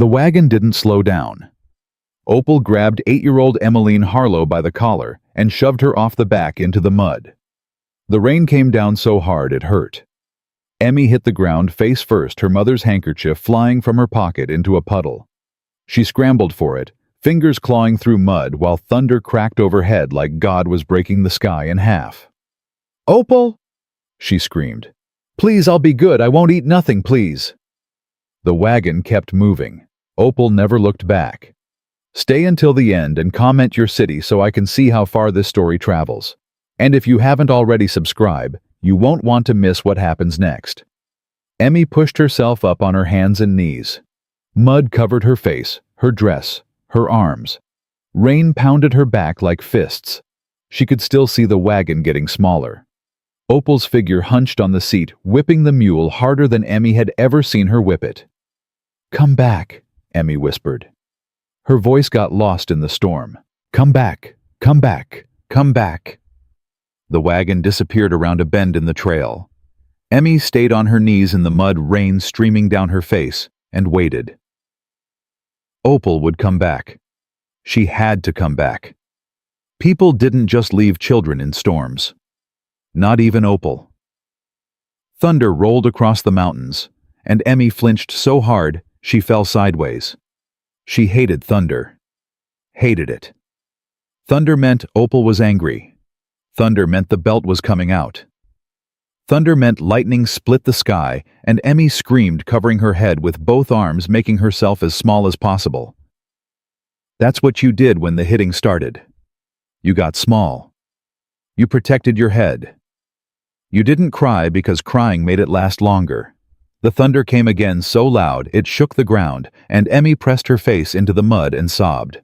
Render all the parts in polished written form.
The wagon didn't slow down. Opal grabbed 8-year-old Emmeline Harlow by the collar and shoved her off the back into the mud. The rain came down so hard it hurt. Emmy hit the ground face first, her mother's handkerchief flying from her pocket into a puddle. She scrambled for it, fingers clawing through mud while thunder cracked overhead like God was breaking the sky in half. "Opal!" she screamed. "Please, I'll be good. I won't eat nothing, please." The wagon kept moving. Opal never looked back. Stay until the end and comment your city so I can see how far this story travels. And if you haven't already subscribed, you won't want to miss what happens next. Emmy pushed herself up on her hands and knees. Mud covered her face, her dress, her arms. Rain pounded her back like fists. She could still see the wagon getting smaller. Opal's figure hunched on the seat, whipping the mule harder than Emmy had ever seen her whip it. "Come back," Emmy whispered. Her voice got lost in the storm. "Come back, come back, come back." The wagon disappeared around a bend in the trail. Emmy stayed on her knees in the mud, rain streaming down her face, and waited. Opal would come back. She had to come back. People didn't just leave children in storms. Not even Opal. Thunder rolled across the mountains, and Emmy flinched so hard she fell sideways. She hated thunder. Hated it. Thunder meant Opal was angry. Thunder meant the belt was coming out. Thunder meant lightning split the sky, and Emmy screamed, covering her head with both arms, making herself as small as possible. That's what you did when the hitting started. You got small. You protected your head. You didn't cry because crying made it last longer. The thunder came again so loud it shook the ground, and Emmy pressed her face into the mud and sobbed.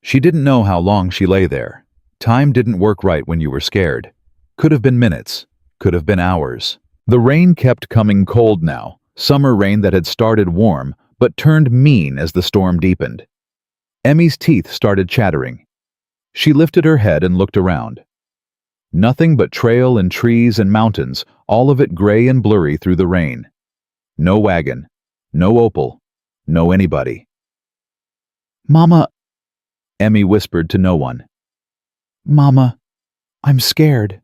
She didn't know how long she lay there. Time didn't work right when you were scared. Could have been minutes. Could have been hours. The rain kept coming cold now, summer rain that had started warm but turned mean as the storm deepened. Emmy's teeth started chattering. She lifted her head and looked around. Nothing but trail and trees and mountains, all of it gray and blurry through the rain. No wagon, no Opal, no anybody. "Mama," Emmy whispered to no one. "Mama, I'm scared."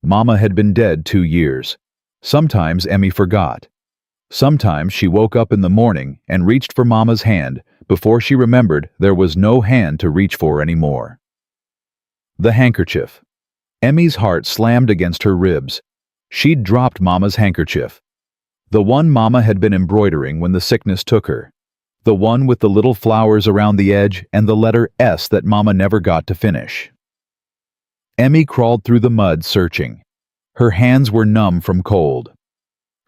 Mama had been dead 2 years. Sometimes Emmy forgot. Sometimes she woke up in the morning and reached for Mama's hand before she remembered there was no hand to reach for anymore. The handkerchief. Emmy's heart slammed against her ribs. She'd dropped Mama's handkerchief. The one Mama had been embroidering when the sickness took her. The one with the little flowers around the edge and the letter S that Mama never got to finish. Emmy crawled through the mud searching. Her hands were numb from cold.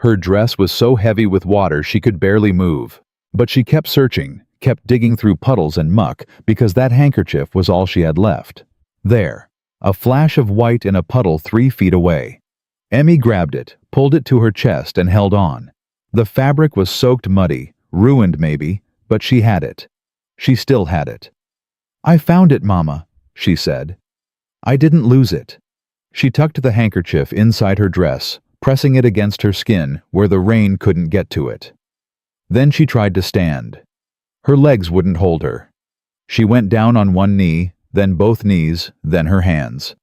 Her dress was so heavy with water she could barely move. But she kept searching, kept digging through puddles and muck because that handkerchief was all she had left. There, a flash of white in a puddle 3 feet away. Emmy grabbed it, pulled it to her chest, and held on. The fabric was soaked muddy, ruined maybe, but she had it. She still had it. "I found it, Mama," she said. "I didn't lose it." She tucked the handkerchief inside her dress, pressing it against her skin where the rain couldn't get to it. Then she tried to stand. Her legs wouldn't hold her. She went down on one knee, then both knees, then her hands.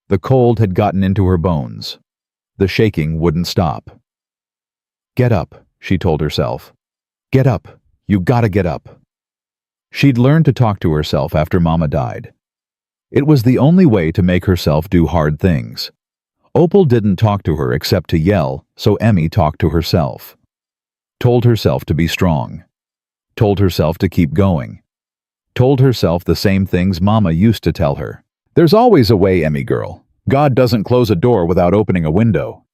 The cold had gotten into her bones. The shaking wouldn't stop. "Get up," she told herself. "Get up. You gotta get up." She'd learned to talk to herself after Mama died. It was the only way to make herself do hard things. Opal didn't talk to her except to yell, so Emmy talked to herself. Told herself to be strong. Told herself to keep going. Told herself the same things Mama used to tell her. "There's always a way, Emmy girl. God doesn't close a door without opening a window."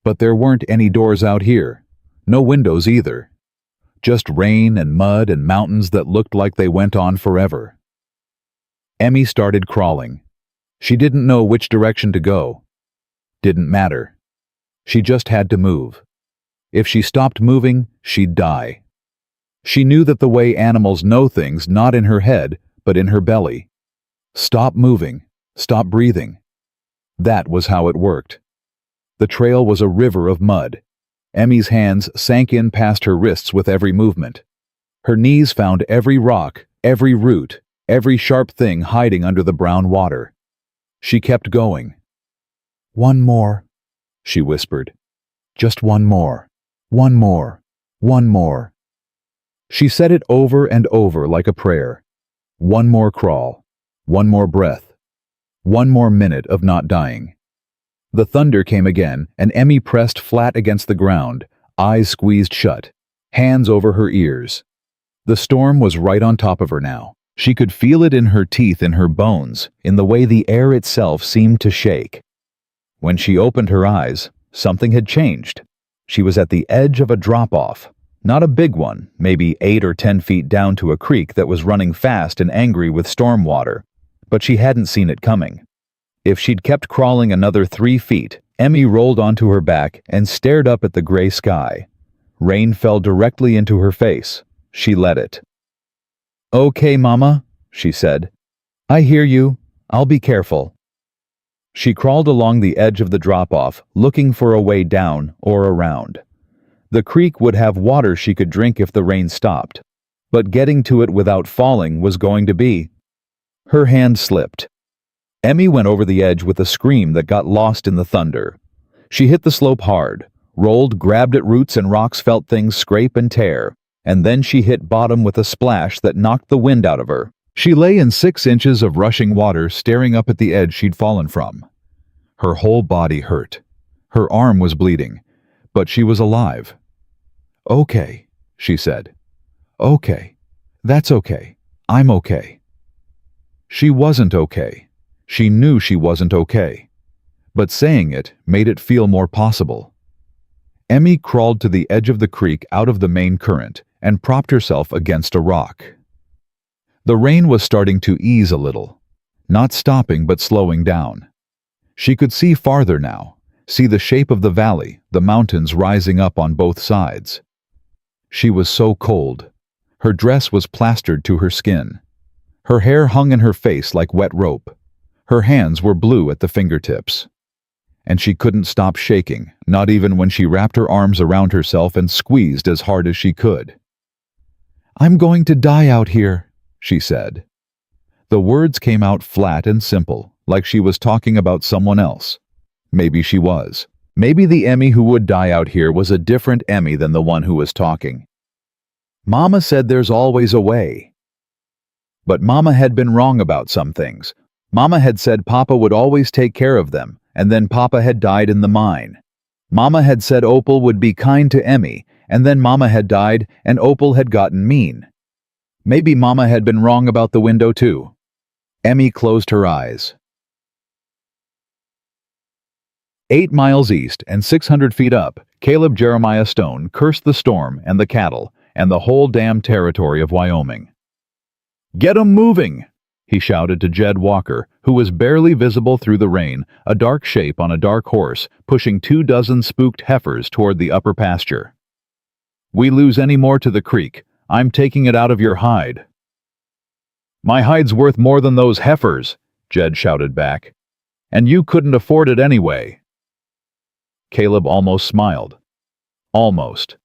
But there weren't any doors out here. No windows either. Just rain and mud and mountains that looked like they went on forever. Emmy started crawling. She didn't know which direction to go. Didn't matter. She just had to move. If she stopped moving, she'd die. She knew that the way animals know things, not in her head, but in her belly. Stop moving. Stop breathing. That was how it worked. The trail was a river of mud. Emmy's hands sank in past her wrists with every movement. Her knees found every rock, every root, every sharp thing hiding under the brown water. She kept going. "One more," she whispered. "Just one more. One more. One more." She said it over and over like a prayer. One more crawl. One more breath. One more minute of not dying. The thunder came again, and Emmy pressed flat against the ground, eyes squeezed shut, hands over her ears. The storm was right on top of her now. She could feel it in her teeth, in her bones, in the way the air itself seemed to shake. When she opened her eyes, something had changed. She was at the edge of a drop-off. Not a big one, maybe 8 or 10 feet down to a creek that was running fast and angry with storm water, but she hadn't seen it coming. If she'd kept crawling another 3 feet, Emmy rolled onto her back and stared up at the gray sky. Rain fell directly into her face. She let it. "Okay, Mama," she said. "I hear you. I'll be careful." She crawled along the edge of the drop-off, looking for a way down or around. The creek would have water she could drink if the rain stopped, but getting to it without falling was going to be. Her hand slipped. Emmy went over the edge with a scream that got lost in the thunder. She hit the slope hard, rolled, grabbed at roots and rocks, felt things scrape and tear, and then she hit bottom with a splash that knocked the wind out of her. She lay in 6 inches of rushing water, staring up at the edge she'd fallen from. Her whole body hurt. Her arm was bleeding, but she was alive. "Okay," she said. "Okay. That's okay. I'm okay." She wasn't okay. She knew she wasn't okay. But saying it made it feel more possible. Emmy crawled to the edge of the creek out of the main current and propped herself against a rock. The rain was starting to ease a little, not stopping but slowing down. She could see farther now, see the shape of the valley, the mountains rising up on both sides. She was so cold. Her dress was plastered to her skin. Her hair hung in her face like wet rope. Her hands were blue at the fingertips. And she couldn't stop shaking, not even when she wrapped her arms around herself and squeezed as hard as she could. "I'm going to die out here," she said. The words came out flat and simple, like she was talking about someone else. Maybe she was. Maybe the Emmy who would die out here was a different Emmy than the one who was talking. Mama said there's always a way. But Mama had been wrong about some things. Mama had said Papa would always take care of them, and then Papa had died in the mine. Mama had said Opal would be kind to Emmy, and then Mama had died and Opal had gotten mean. Maybe Mama had been wrong about the window too. Emmy closed her eyes. 8 miles east and 600 feet up, Caleb Jeremiah Stone cursed the storm and the cattle and the whole damn territory of Wyoming. "Get 'em moving!" he shouted to Jed Walker, who was barely visible through the rain, a dark shape on a dark horse, pushing 24 spooked heifers toward the upper pasture. "We lose any more to the creek, I'm taking it out of your hide." "My hide's worth more than those heifers," Jed shouted back. "And you couldn't afford it anyway." Caleb almost smiled. Almost.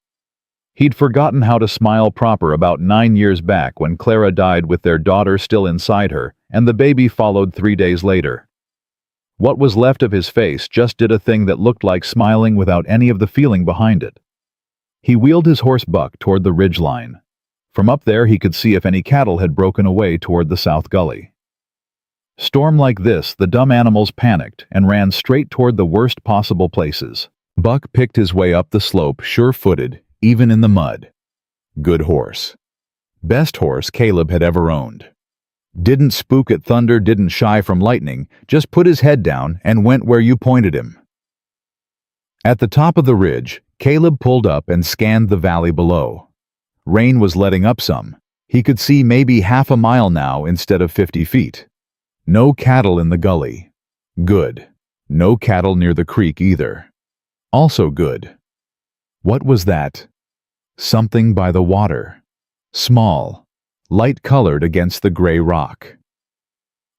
He'd forgotten how to smile proper about 9 years back when Clara died with their daughter still inside her, and the baby followed 3 days later. What was left of his face just did a thing that looked like smiling without any of the feeling behind it. He wheeled his horse Buck toward the ridge line. From up there he could see if any cattle had broken away toward the south gully. Storm like this, the dumb animals panicked and ran straight toward the worst possible places. Buck picked his way up the slope, sure-footed, even in the mud. Good horse. Best horse Caleb had ever owned. Didn't spook at thunder, didn't shy from lightning, just put his head down and went where you pointed him. At the top of the ridge, Caleb pulled up and scanned the valley below. Rain was letting up some. He could see maybe half a mile now instead of 50 feet. No cattle in the gully. Good. No cattle near the creek either. Also good. What was that? Something by the water. Small, light-colored against the gray rock.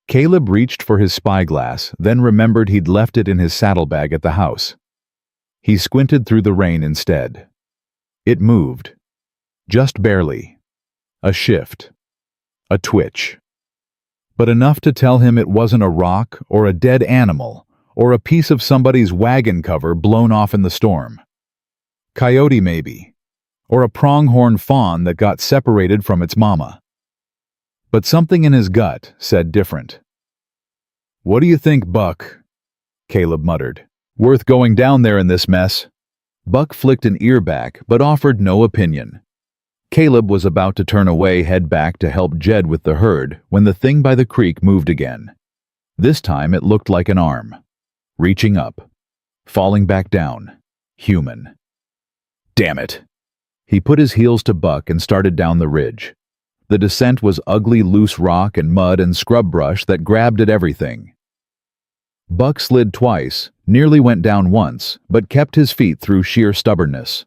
Caleb reached for his spyglass, then remembered he'd left it in his saddlebag at the house. He squinted through the rain instead. It moved. Just barely. A shift. A twitch. But enough to tell him it wasn't a rock or a dead animal or a piece of somebody's wagon cover blown off in the storm. Coyote maybe, or a pronghorn fawn that got separated from its mama. But something in his gut said different. "What do you think, Buck?" Caleb muttered. "Worth going down there in this mess?" Buck flicked an ear back but offered no opinion. Caleb was about to turn away, head back to help Jed with the herd, when the thing by the creek moved again. This time it looked like an arm. Reaching up. Falling back down. Human. Damn it. He put his heels to Buck and started down the ridge. The descent was ugly loose rock and mud and scrub brush that grabbed at everything. Buck slid twice, nearly went down once, but kept his feet through sheer stubbornness.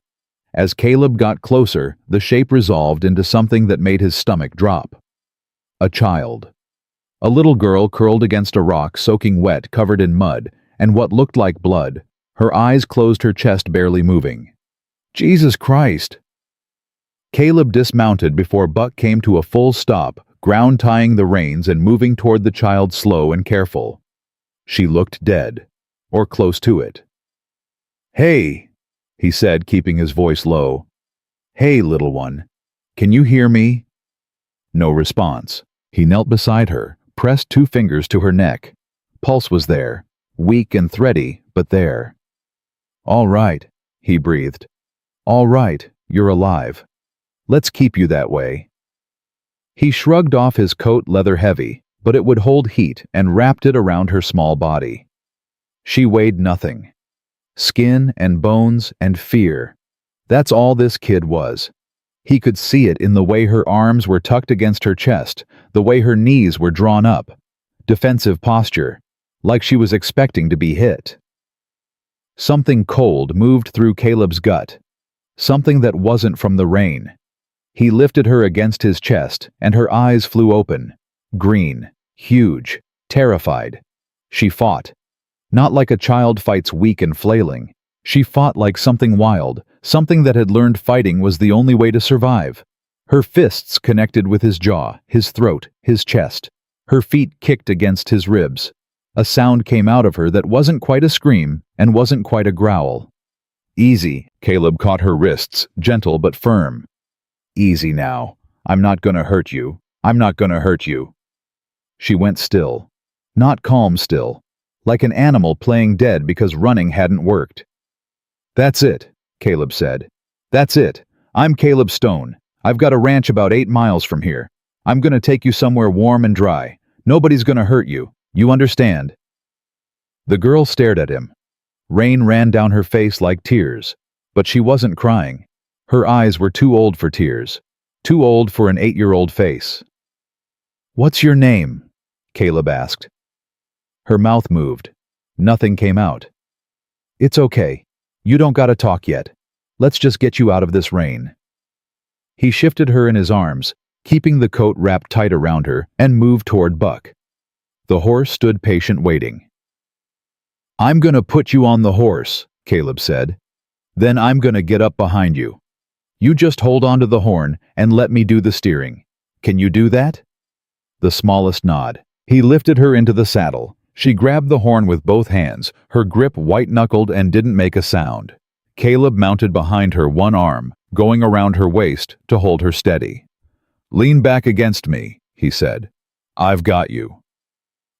As Caleb got closer, the shape resolved into something that made his stomach drop. A child. A little girl curled against a rock soaking wet, covered in mud, and what looked like blood, her eyes closed, her chest barely moving. Jesus Christ! Caleb dismounted before Buck came to a full stop, ground tying the reins and moving toward the child slow and careful. She looked dead, or close to it. "Hey," he said, keeping his voice low. "Hey, little one. Can you hear me?" No response. He knelt beside her, pressed 2 fingers to her neck. Pulse was there, weak and thready, but there. "All right," he breathed. "All right, you're alive. Let's keep you that way." He shrugged off his coat, leather heavy, but it would hold heat, and wrapped it around her small body. She weighed nothing. Skin and bones and fear. That's all this kid was. He could see it in the way her arms were tucked against her chest, the way her knees were drawn up. Defensive posture, like she was expecting to be hit. Something cold moved through Caleb's gut. Something that wasn't from the rain. He lifted her against his chest, and her eyes flew open. Green, huge, terrified. She fought. Not like a child fights weak and flailing. She fought like something wild, something that had learned fighting was the only way to survive. Her fists connected with his jaw, his throat, his chest. Her feet kicked against his ribs. A sound came out of her that wasn't quite a scream and wasn't quite a growl. "Easy," Caleb caught her wrists, gentle but firm. "Easy now. I'm not gonna hurt you. I'm not gonna hurt you." She went still. Not calm still. Like an animal playing dead because running hadn't worked. "That's it," Caleb said. "That's it. I'm Caleb Stone. I've got a ranch about 8 miles from here. I'm gonna take you somewhere warm and dry. Nobody's gonna hurt you. You understand?" The girl stared at him. Rain ran down her face like tears, but she wasn't crying. Her eyes were too old for tears. Too old for an 8-year-old face. "What's your name?" Caleb asked. Her mouth moved. Nothing came out. "It's okay. You don't gotta talk yet. Let's just get you out of this rain." He shifted her in his arms, keeping the coat wrapped tight around her, and moved toward Buck. The horse stood patient, waiting. "I'm gonna put you on the horse," Caleb said. "Then I'm gonna get up behind you. You just hold onto the horn and let me do the steering. Can you do that?" The smallest nod. He lifted her into the saddle. She grabbed the horn with both hands, her grip white-knuckled and didn't make a sound. Caleb mounted behind her, one arm, going around her waist to hold her steady. "Lean back against me," he said. "I've got you."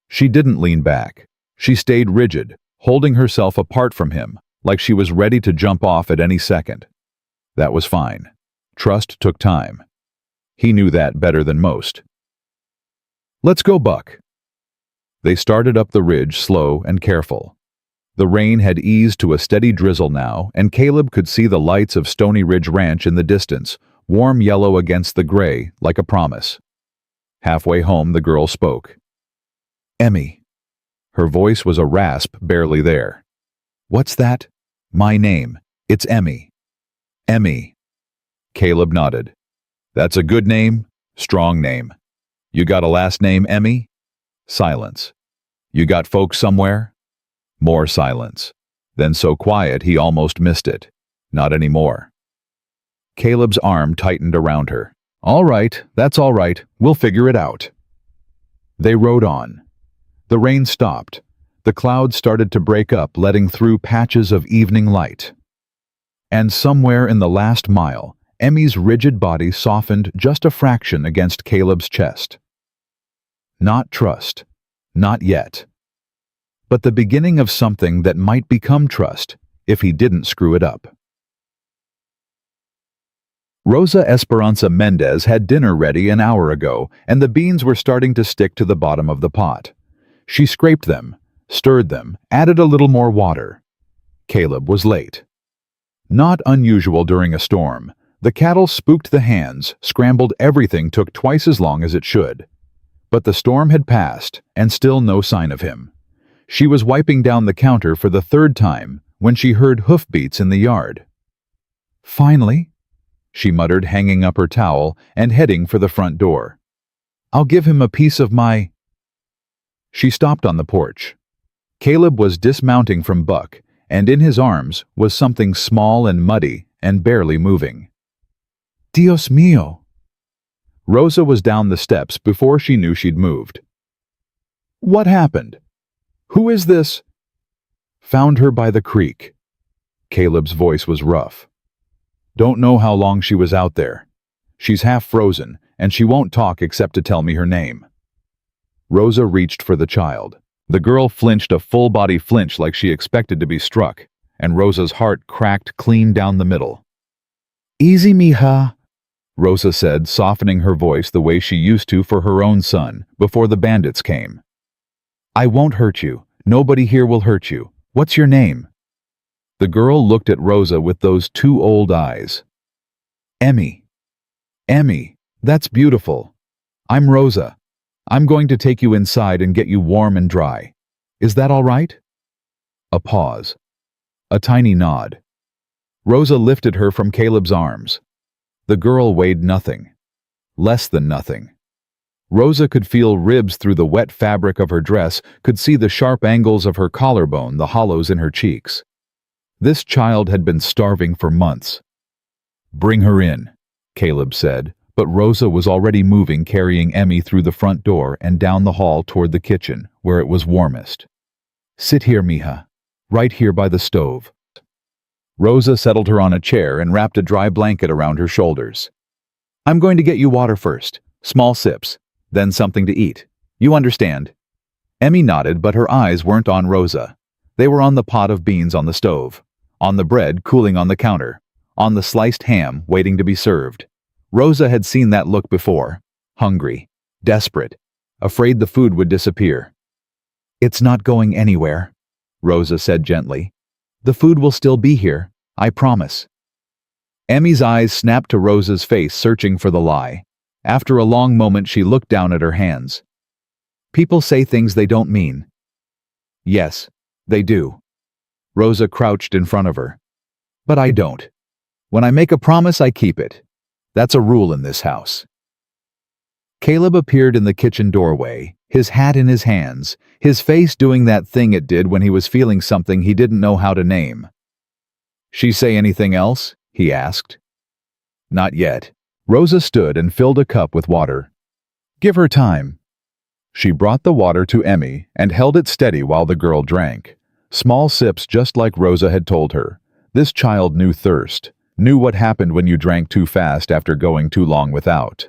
She didn't lean back. She stayed rigid, holding herself apart from him, like she was ready to jump off at any second. That was fine. Trust took time. He knew that better than most. "Let's go, Buck." They started up the ridge, slow and careful. The rain had eased to a steady drizzle now, and Caleb could see the lights of Stony Ridge Ranch in the distance, warm yellow against the gray, like a promise. Halfway home, the girl spoke. "Emmy." Her voice was a rasp, barely there. "What's that?" "My name. It's Emmy." "Emmy." Caleb nodded. "That's a good name, strong name. You got a last name, Emmy?" Silence. "You got folks somewhere?" More silence. Then so quiet he almost missed it. "Not anymore." Caleb's arm tightened around her. All right, that's all right. We'll figure it out. They rode on. The rain stopped. The clouds started to break up, letting through patches of evening light. And somewhere in the last mile, Emmy's rigid body softened just a fraction against Caleb's chest. Not trust. Not yet. But the beginning of something that might become trust if he didn't screw it up. Rosa Esperanza Mendez had dinner ready an hour ago, and the beans were starting to stick to the bottom of the pot. She scraped them, stirred them, added a little more water. Caleb was late. Not unusual during a storm. The cattle spooked the hands, scrambled, everything took twice as long as it should. But the storm had passed, and still no sign of him. She was wiping down the counter for the third time when she heard hoofbeats in the yard. Finally, she muttered, hanging up her towel and heading for the front door. I'll give him a piece of my... She stopped on the porch. Caleb was dismounting from Buck, and in his arms was something small and muddy and barely moving. Dios mío! Rosa was down the steps before she knew she'd moved. What happened? Who is this? Found her by the creek. Caleb's voice was rough. Don't know how long she was out there. She's half frozen, and she won't talk except to tell me her name. Rosa reached for the child. The girl flinched, a full-body flinch like she expected to be struck, and Rosa's heart cracked clean down the middle. Easy, mija, Rosa said, softening her voice the way she used to for her own son before the bandits came. I won't hurt you. Nobody here will hurt you. What's your name? The girl looked at Rosa with those two old eyes. Emmy. Emmy, that's beautiful. I'm Rosa. I'm going to take you inside and get you warm and dry. Is that all right? A pause. A tiny nod. Rosa lifted her from Caleb's arms. The girl weighed nothing. Less than nothing. Rosa could feel ribs through the wet fabric of her dress, could see the sharp angles of her collarbone, the hollows in her cheeks. This child had been starving for months. Bring her in, Caleb said, but Rosa was already moving, carrying Emmy through the front door and down the hall toward the kitchen, where it was warmest. Sit here, mija. Right here by the stove. Rosa settled her on a chair and wrapped a dry blanket around her shoulders. I'm going to get you water first. Small sips. Then something to eat. You understand? Emmy nodded, but her eyes weren't on Rosa. They were on the pot of beans on the stove, on the bread cooling on the counter, on the sliced ham waiting to be served. Rosa had seen that look before. Hungry, desperate, afraid the food would disappear. It's not going anywhere, Rosa said gently. The food will still be here, I promise. Emmy's eyes snapped to Rosa's face, searching for the lie. After a long moment, she looked down at her hands. People say things they don't mean. Yes, they do. Rosa crouched in front of her. But I don't. When I make a promise, I keep it. That's a rule in this house. Caleb appeared in the kitchen doorway, his hat in his hands, his face doing that thing it did when he was feeling something he didn't know how to name. She say anything else? He asked. Not yet. Rosa stood and filled a cup with water. Give her time. She brought the water to Emmy and held it steady while the girl drank. Small sips, just like Rosa had told her. This child knew thirst, knew what happened when you drank too fast after going too long without.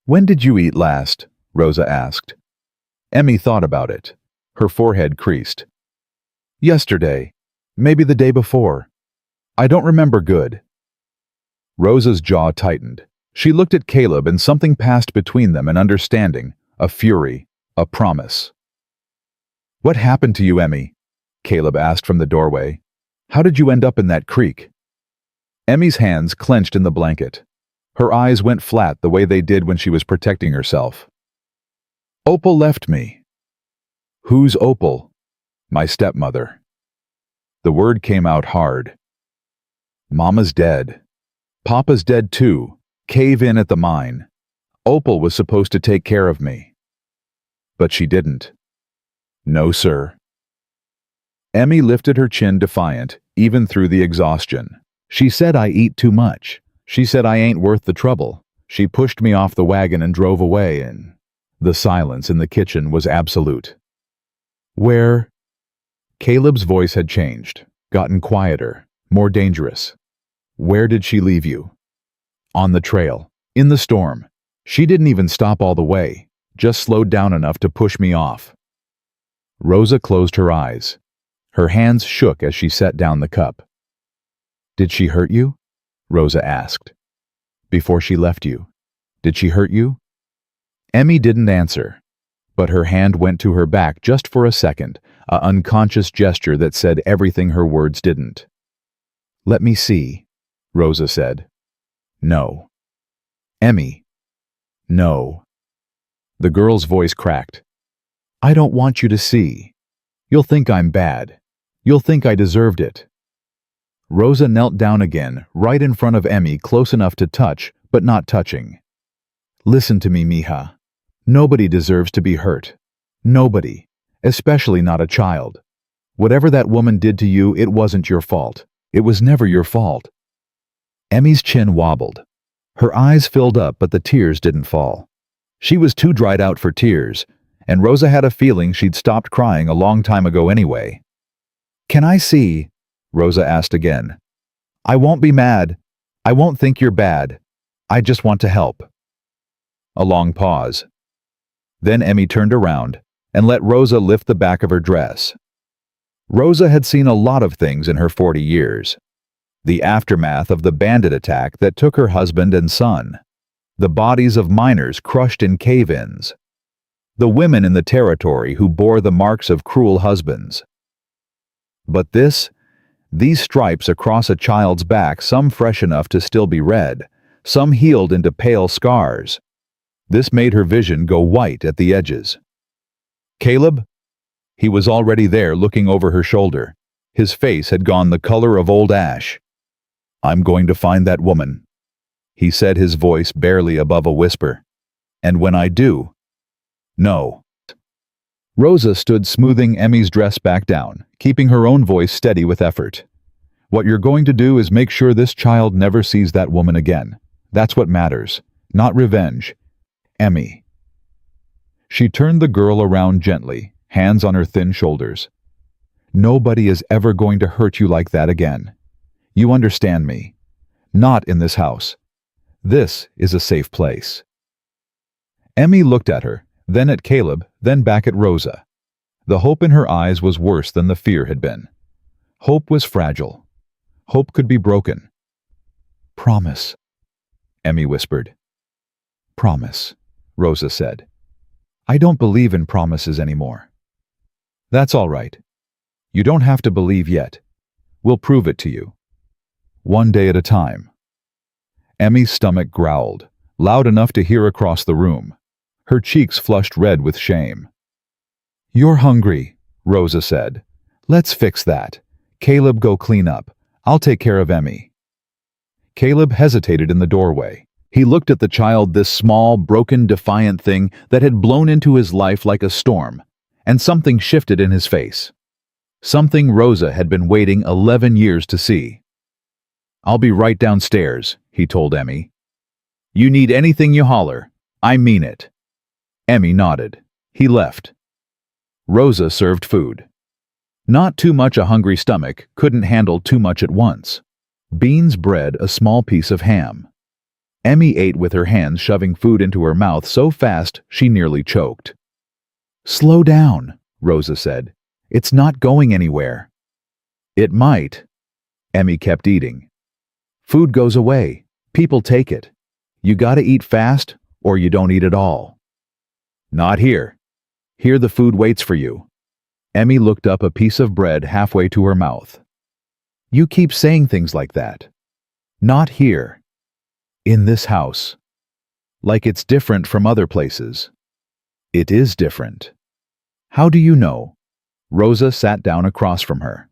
When did you eat last? Rosa asked. Emmy thought about it. Her forehead creased. Yesterday. Maybe the day before. I don't remember good. Rosa's jaw tightened. She looked at Caleb, and something passed between them, an understanding, a fury, a promise. What happened to you, Emmy? Caleb asked from the doorway. How did you end up in that creek? Emmy's hands clenched in the blanket. Her eyes went flat the way they did when she was protecting herself. Opal left me. Who's Opal? My stepmother. The word came out hard. Mama's dead. Papa's dead too. Cave in at the mine. Opal was supposed to take care of me. But she didn't. No, sir. Emmy lifted her chin, defiant, even through the exhaustion. She said I eat too much. She said I ain't worth the trouble. She pushed me off the wagon and drove away, and the silence in the kitchen was absolute. Where? Caleb's voice had changed, gotten quieter, more dangerous. Where did she leave you? On the trail, in the storm. She didn't even stop all the way, just slowed down enough to push me off. Rosa closed her eyes. Her hands shook as she set down the cup. Did she hurt you? Rosa asked. Before she left you, did she hurt you? Emmy didn't answer, but her hand went to her back just for a second, an unconscious gesture that said everything her words didn't. Let me see, Rosa said. No. Emmy. No. The girl's voice cracked. I don't want you to see. You'll think I'm bad. You'll think I deserved it. Rosa knelt down again, right in front of Emmy, close enough to touch, but not touching. Listen to me, mija. Nobody deserves to be hurt. Nobody. Especially not a child. Whatever that woman did to you, it wasn't your fault. It was never your fault. Emmy's chin wobbled. Her eyes filled up, but the tears didn't fall. She was too dried out for tears, and Rosa had a feeling she'd stopped crying a long time ago anyway. Can I see? Rosa asked again. I won't be mad. I won't think you're bad. I just want to help. A long pause. Then Emmy turned around and let Rosa lift the back of her dress. Rosa had seen a lot of things in her 40 years. The aftermath of the bandit attack that took her husband and son. The bodies of miners crushed in cave-ins. The women in the territory who bore the marks of cruel husbands. But these stripes across a child's back, some fresh enough to still be red, some healed into pale scars. This made her vision go white at the edges. Caleb? He was already there, looking over her shoulder. His face had gone the color of old ash. I'm going to find that woman, he said, his voice barely above a whisper. And when I do... No. Rosa stood smoothing Emmy's dress back down, keeping her own voice steady with effort. What you're going to do is make sure this child never sees that woman again. That's what matters, not revenge. Emmy. She turned the girl around gently, hands on her thin shoulders. Nobody is ever going to hurt you like that again. You understand me. Not in this house. This is a safe place. Emmy looked at her, then at Caleb, then back at Rosa. The hope in her eyes was worse than the fear had been. Hope was fragile. Hope could be broken. Promise, Emmy whispered. Promise, Rosa said. I don't believe in promises anymore. That's all right. You don't have to believe yet. We'll prove it to you. One day at a time. Emmy's stomach growled, loud enough to hear across the room. Her cheeks flushed red with shame. You're hungry, Rosa said. Let's fix that. Caleb, go clean up. I'll take care of Emmy. Caleb hesitated in the doorway. He looked at the child, this small, broken, defiant thing that had blown into his life like a storm, and something shifted in his face. Something Rosa had been waiting 11 years to see. I'll be right downstairs, he told Emmy. You need anything, you holler. I mean it. Emmy nodded. He left. Rosa served food. Not too much, a hungry stomach couldn't handle too much at once. Beans, bread, a small piece of ham. Emmy ate with her hands, shoving food into her mouth so fast she nearly choked. Slow down, Rosa said. It's not going anywhere. It might. Emmy kept eating. Food goes away. People take it. You gotta eat fast or you don't eat at all. Not here. Here the food waits for you. Emmy looked up, a piece of bread halfway to her mouth. You keep saying things like that. Not here. In this house. Like it's different from other places. It is different. How do you know? Rosa sat down across from her.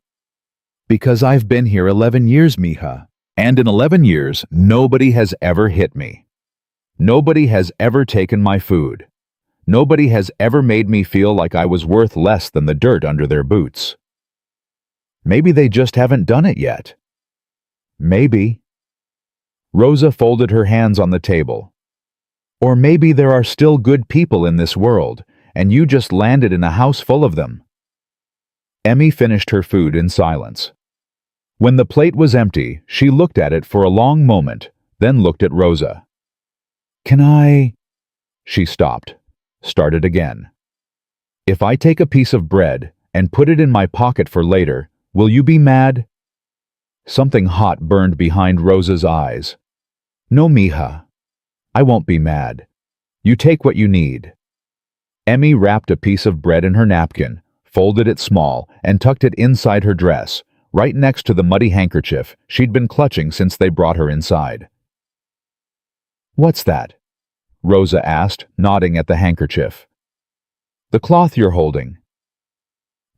Because I've been here 11 years, mija. And in 11 years, nobody has ever hit me. Nobody has ever taken my food. Nobody has ever made me feel like I was worth less than the dirt under their boots. Maybe they just haven't done it yet. Maybe. Rosa folded her hands on the table, Or maybe there are still good people in this world, and you just landed in a house full of them. Emmy finished her food in silence. When the plate was empty, she looked at it for a long moment, then looked at Rosa. Can I? She stopped, started again. If I take a piece of bread and put it in my pocket for later, will you be mad? Something hot burned behind Rosa's eyes. No, mija. I won't be mad. You take what you need. Emmy wrapped a piece of bread in her napkin, folded it small, and tucked it inside her dress, right next to the muddy handkerchief she'd been clutching since they brought her inside. What's that? Rosa asked, nodding at the handkerchief. The cloth you're holding.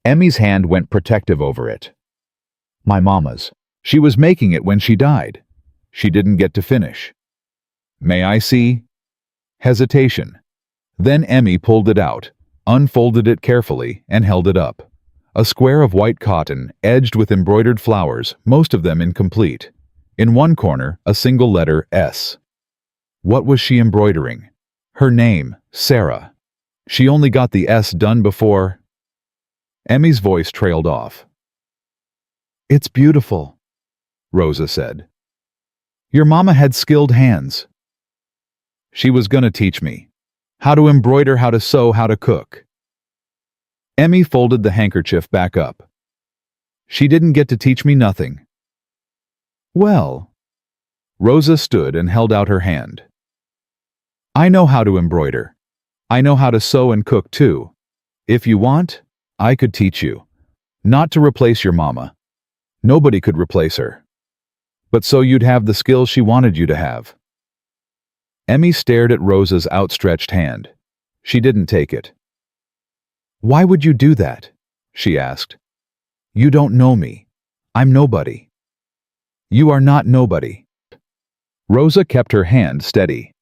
Emmy's hand went protective over it. My mama's. She was making it when she died. She didn't get to finish. May I see? Hesitation. Then Emmy pulled it out, unfolded it carefully, and held it up. A square of white cotton, edged with embroidered flowers, most of them incomplete. In one corner, a single letter, S. What was she embroidering? Her name, Sarah. She only got the S done before... Emmy's voice trailed off. It's beautiful, Rosa said. Your mama had skilled hands. She was gonna teach me. How to embroider, how to sew, how to cook. Emmy folded the handkerchief back up. She didn't get to teach me nothing. Well, Rosa stood and held out her hand. I know how to embroider. I know how to sew and cook too. If you want, I could teach you. Not to replace your mama. Nobody could replace her. But so you'd have the skills she wanted you to have. Emmy stared at Rosa's outstretched hand. She didn't take it. Why would you do that? She asked. You don't know me. I'm nobody. You are not nobody. Rosa kept her hand steady.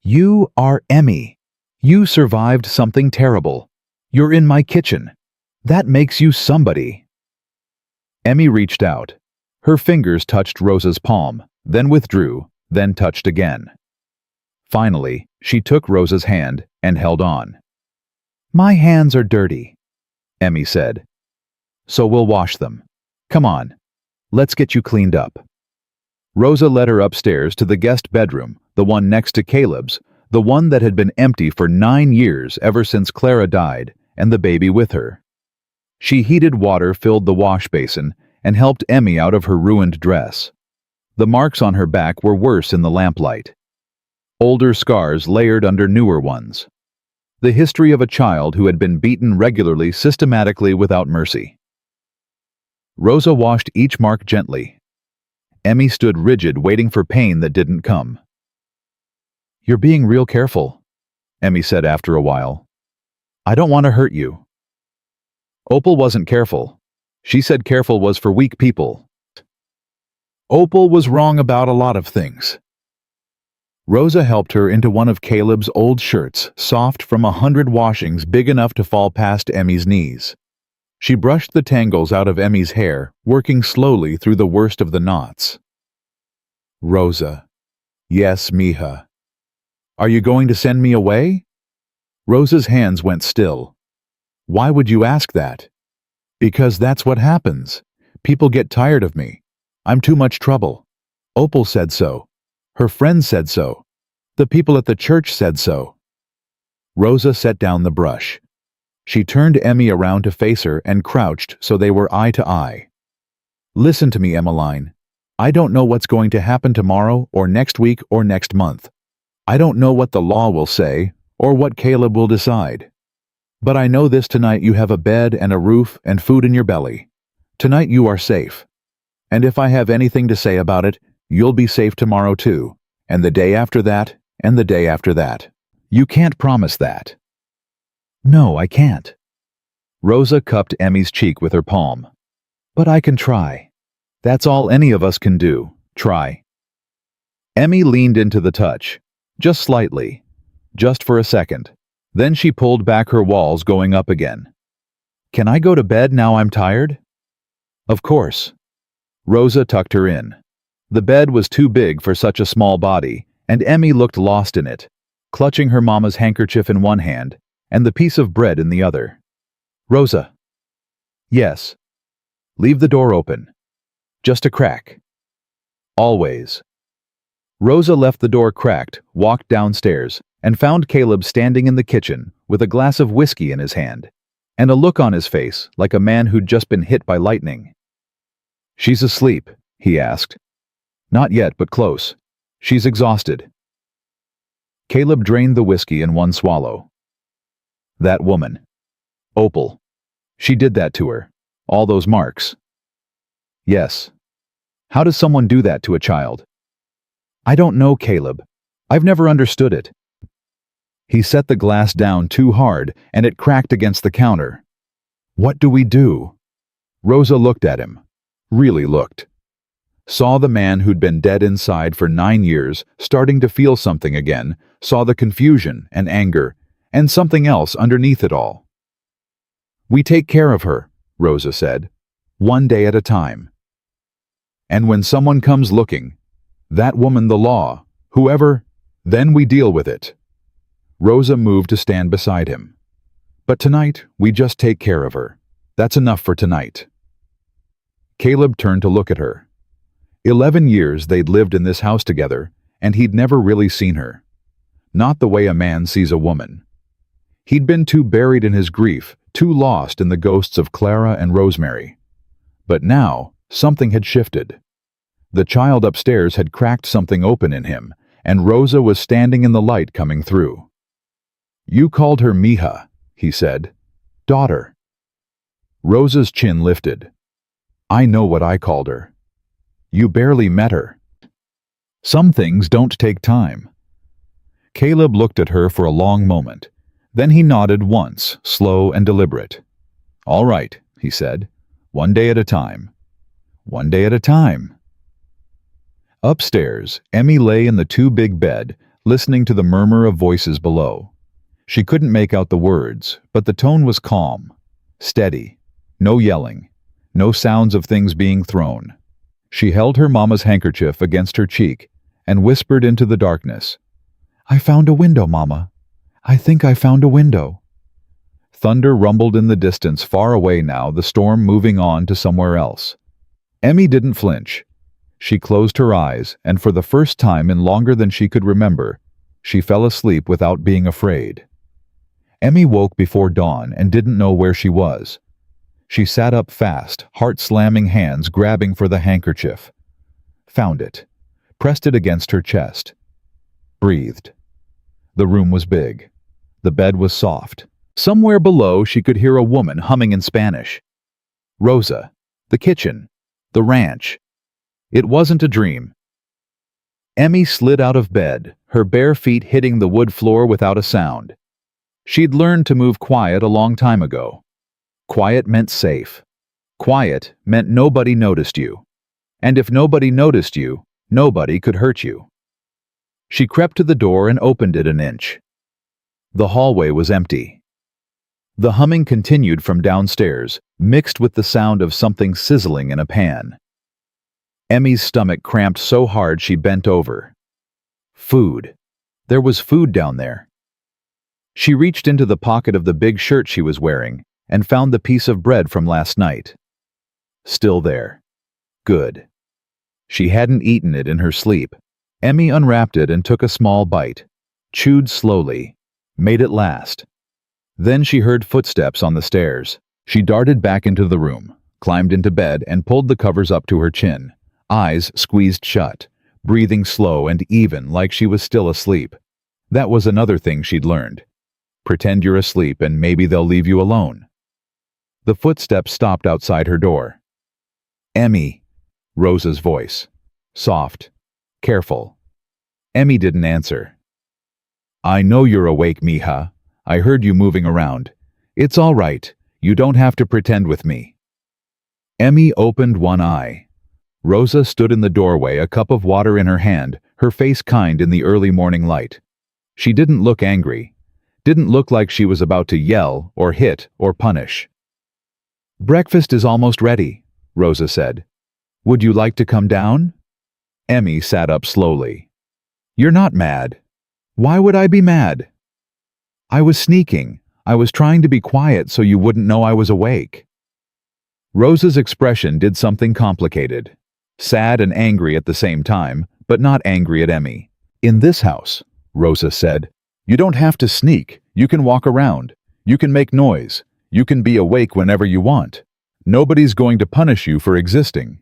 You are Emmy. You survived something terrible. You're in my kitchen. That makes you somebody. Emmy reached out. Her fingers touched Rosa's palm, then withdrew, then touched again. Finally, she took Rosa's hand and held on. My hands are dirty, Emmy said. So we'll wash them. Come on. Let's get you cleaned up. Rosa led her upstairs to the guest bedroom, the one next to Caleb's, the one that had been empty for 9 years ever since Clara died, and the baby with her. She heated water filled the wash basin and helped Emmy out of her ruined dress. The marks on her back were worse in the lamplight. Older scars layered under newer ones. The history of a child who had been beaten regularly, systematically, without mercy. Rosa washed each mark gently. Emmy stood rigid, waiting for pain that didn't come. You're being real careful, Emmy said after a while. I don't want to hurt you. Opal wasn't careful. She said careful was for weak people. Opal was wrong about a lot of things. Rosa helped her into one of Caleb's old shirts, soft from 100 washings, big enough to fall past Emmy's knees. She brushed the tangles out of Emmy's hair, working slowly through the worst of the knots. Rosa. Yes, mija. Are you going to send me away? Rosa's hands went still. Why would you ask that? Because that's what happens. People get tired of me. I'm too much trouble. Opal said so. Her friends said so. The people at the church said so. Rosa set down the brush. She turned Emmy around to face her and crouched so they were eye to eye. Listen to me, Emmeline. I don't know what's going to happen tomorrow or next week or next month. I don't know what the law will say or what Caleb will decide. But I know this: tonight you have a bed and a roof and food in your belly. Tonight you are safe. And if I have anything to say about it, you'll be safe tomorrow too, and the day after that, and the day after that. You can't promise that. No, I can't. Rosa cupped Emmy's cheek with her palm. But I can try. That's all any of us can do, try. Emmy leaned into the touch, just slightly, just for a second. Then she pulled back, her walls going up again. Can I go to bed now? I'm tired? Of course. Rosa tucked her in. The bed was too big for such a small body, and Emmy looked lost in it, clutching her mama's handkerchief in one hand and the piece of bread in the other. "Rosa." "Yes." "Leave the door open. Just a crack." "Always." Rosa left the door cracked, walked downstairs, and found Caleb standing in the kitchen with a glass of whiskey in his hand and a look on his face like a man who'd just been hit by lightning. "She's asleep," he asked. "Not yet, but close. She's exhausted." Caleb drained the whiskey in one swallow. "That woman. Opal. She did that to her. All those marks." "Yes. How does someone do that to a child?" "I don't know, Caleb. I've never understood it." He set the glass down too hard, and it cracked against the counter. "What do we do?" Rosa looked at him. Really looked. Saw the man who'd been dead inside for 9 years starting to feel something again, saw the confusion and anger, and something else underneath it all. "We take care of her," Rosa said, "one day at a time. And when someone comes looking, that woman, the law, whoever, then we deal with it." Rosa moved to stand beside him. "But tonight, we just take care of her. That's enough for tonight." Caleb turned to look at her. 11 years they'd lived in this house together, and he'd never really seen her. Not the way a man sees a woman. He'd been too buried in his grief, too lost in the ghosts of Clara and Rosemary. But now, something had shifted. The child upstairs had cracked something open in him, and Rosa was standing in the light coming through. "You called her Mija," he said. "Daughter." Rosa's chin lifted. "I know what I called her. You barely met her." Some things don't take time. Caleb looked at her for a long moment. Then he nodded once, slow and deliberate. "All right," he said. "One day at a time. One day at a time." Upstairs, Emmy lay in the too-big bed, listening to the murmur of voices below. She couldn't make out the words, but the tone was calm, steady, no yelling, no sounds of things being thrown. She held her mama's handkerchief against her cheek and whispered into the darkness, "I found a window, Mama. I think I found a window." Thunder rumbled in the distance far away now, the storm moving on to somewhere else. Emmy didn't flinch. She closed her eyes, and for the first time in longer than she could remember, she fell asleep without being afraid. Emmy woke before dawn and didn't know where she was. She sat up fast, heart-slamming hands grabbing for the handkerchief. Found it. Pressed it against her chest. Breathed. The room was big. The bed was soft. Somewhere below she could hear a woman humming in Spanish. Rosa. The kitchen. The ranch. It wasn't a dream. Emmy slid out of bed, her bare feet hitting the wood floor without a sound. She'd learned to move quiet a long time ago. Quiet meant safe. Quiet meant nobody noticed you. And if nobody noticed you, nobody could hurt you. She crept to the door and opened it an inch. The hallway was empty. The humming continued from downstairs, mixed with the sound of something sizzling in a pan. Emmy's stomach cramped so hard she bent over. Food. There was food down there. She reached into the pocket of the big shirt she was wearing and found the piece of bread from last night. Still there. Good. She hadn't eaten it in her sleep. Emmy unwrapped it and took a small bite. Chewed slowly. Made it last. Then she heard footsteps on the stairs. She darted back into the room, climbed into bed and pulled the covers up to her chin. Eyes squeezed shut, breathing slow and even like she was still asleep. That was another thing she'd learned. Pretend you're asleep and maybe they'll leave you alone. The footsteps stopped outside her door. "Emmy," Rosa's voice. Soft. Careful. Emmy didn't answer. "I know you're awake, Mija. I heard you moving around. It's all right. You don't have to pretend with me." Emmy opened one eye. Rosa stood in the doorway, a cup of water in her hand, her face kind in the early morning light. She didn't look angry. Didn't look like she was about to yell or hit or punish. "Breakfast is almost ready," Rosa said. "Would you like to come down?" Emmy sat up slowly. "You're not mad." Why would I be mad? I was sneaking. I was trying to be quiet so you wouldn't know I was awake. Rosa's expression did something complicated. Sad and angry at the same time, but not angry at Emmy. In this house, Rosa said, you don't have to sneak. You can walk around. You can make noise. You can be awake whenever you want. Nobody's going to punish you for existing.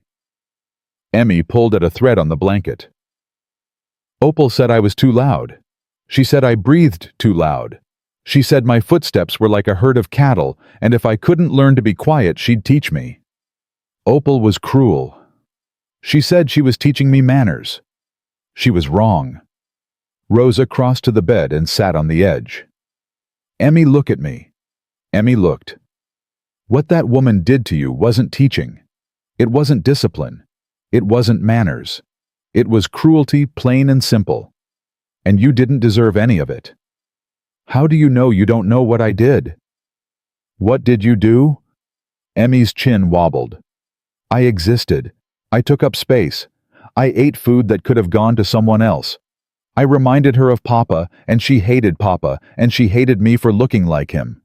Emmy pulled at a thread on the blanket. Opal said I was too loud. She said I breathed too loud. She said my footsteps were like a herd of cattle, and if I couldn't learn to be quiet, she'd teach me. Opal was cruel. She said she was teaching me manners. She was wrong. Rosa crossed to the bed and sat on the edge. Emmy, look at me. Emmy looked. What that woman did to you wasn't teaching. It wasn't discipline. It wasn't manners. It was cruelty, plain and simple. And you didn't deserve any of it. How do you know you don't know what I did? What did you do? Emmy's chin wobbled. I existed. I took up space. I ate food that could have gone to someone else. I reminded her of Papa, and she hated Papa, and she hated me for looking like him.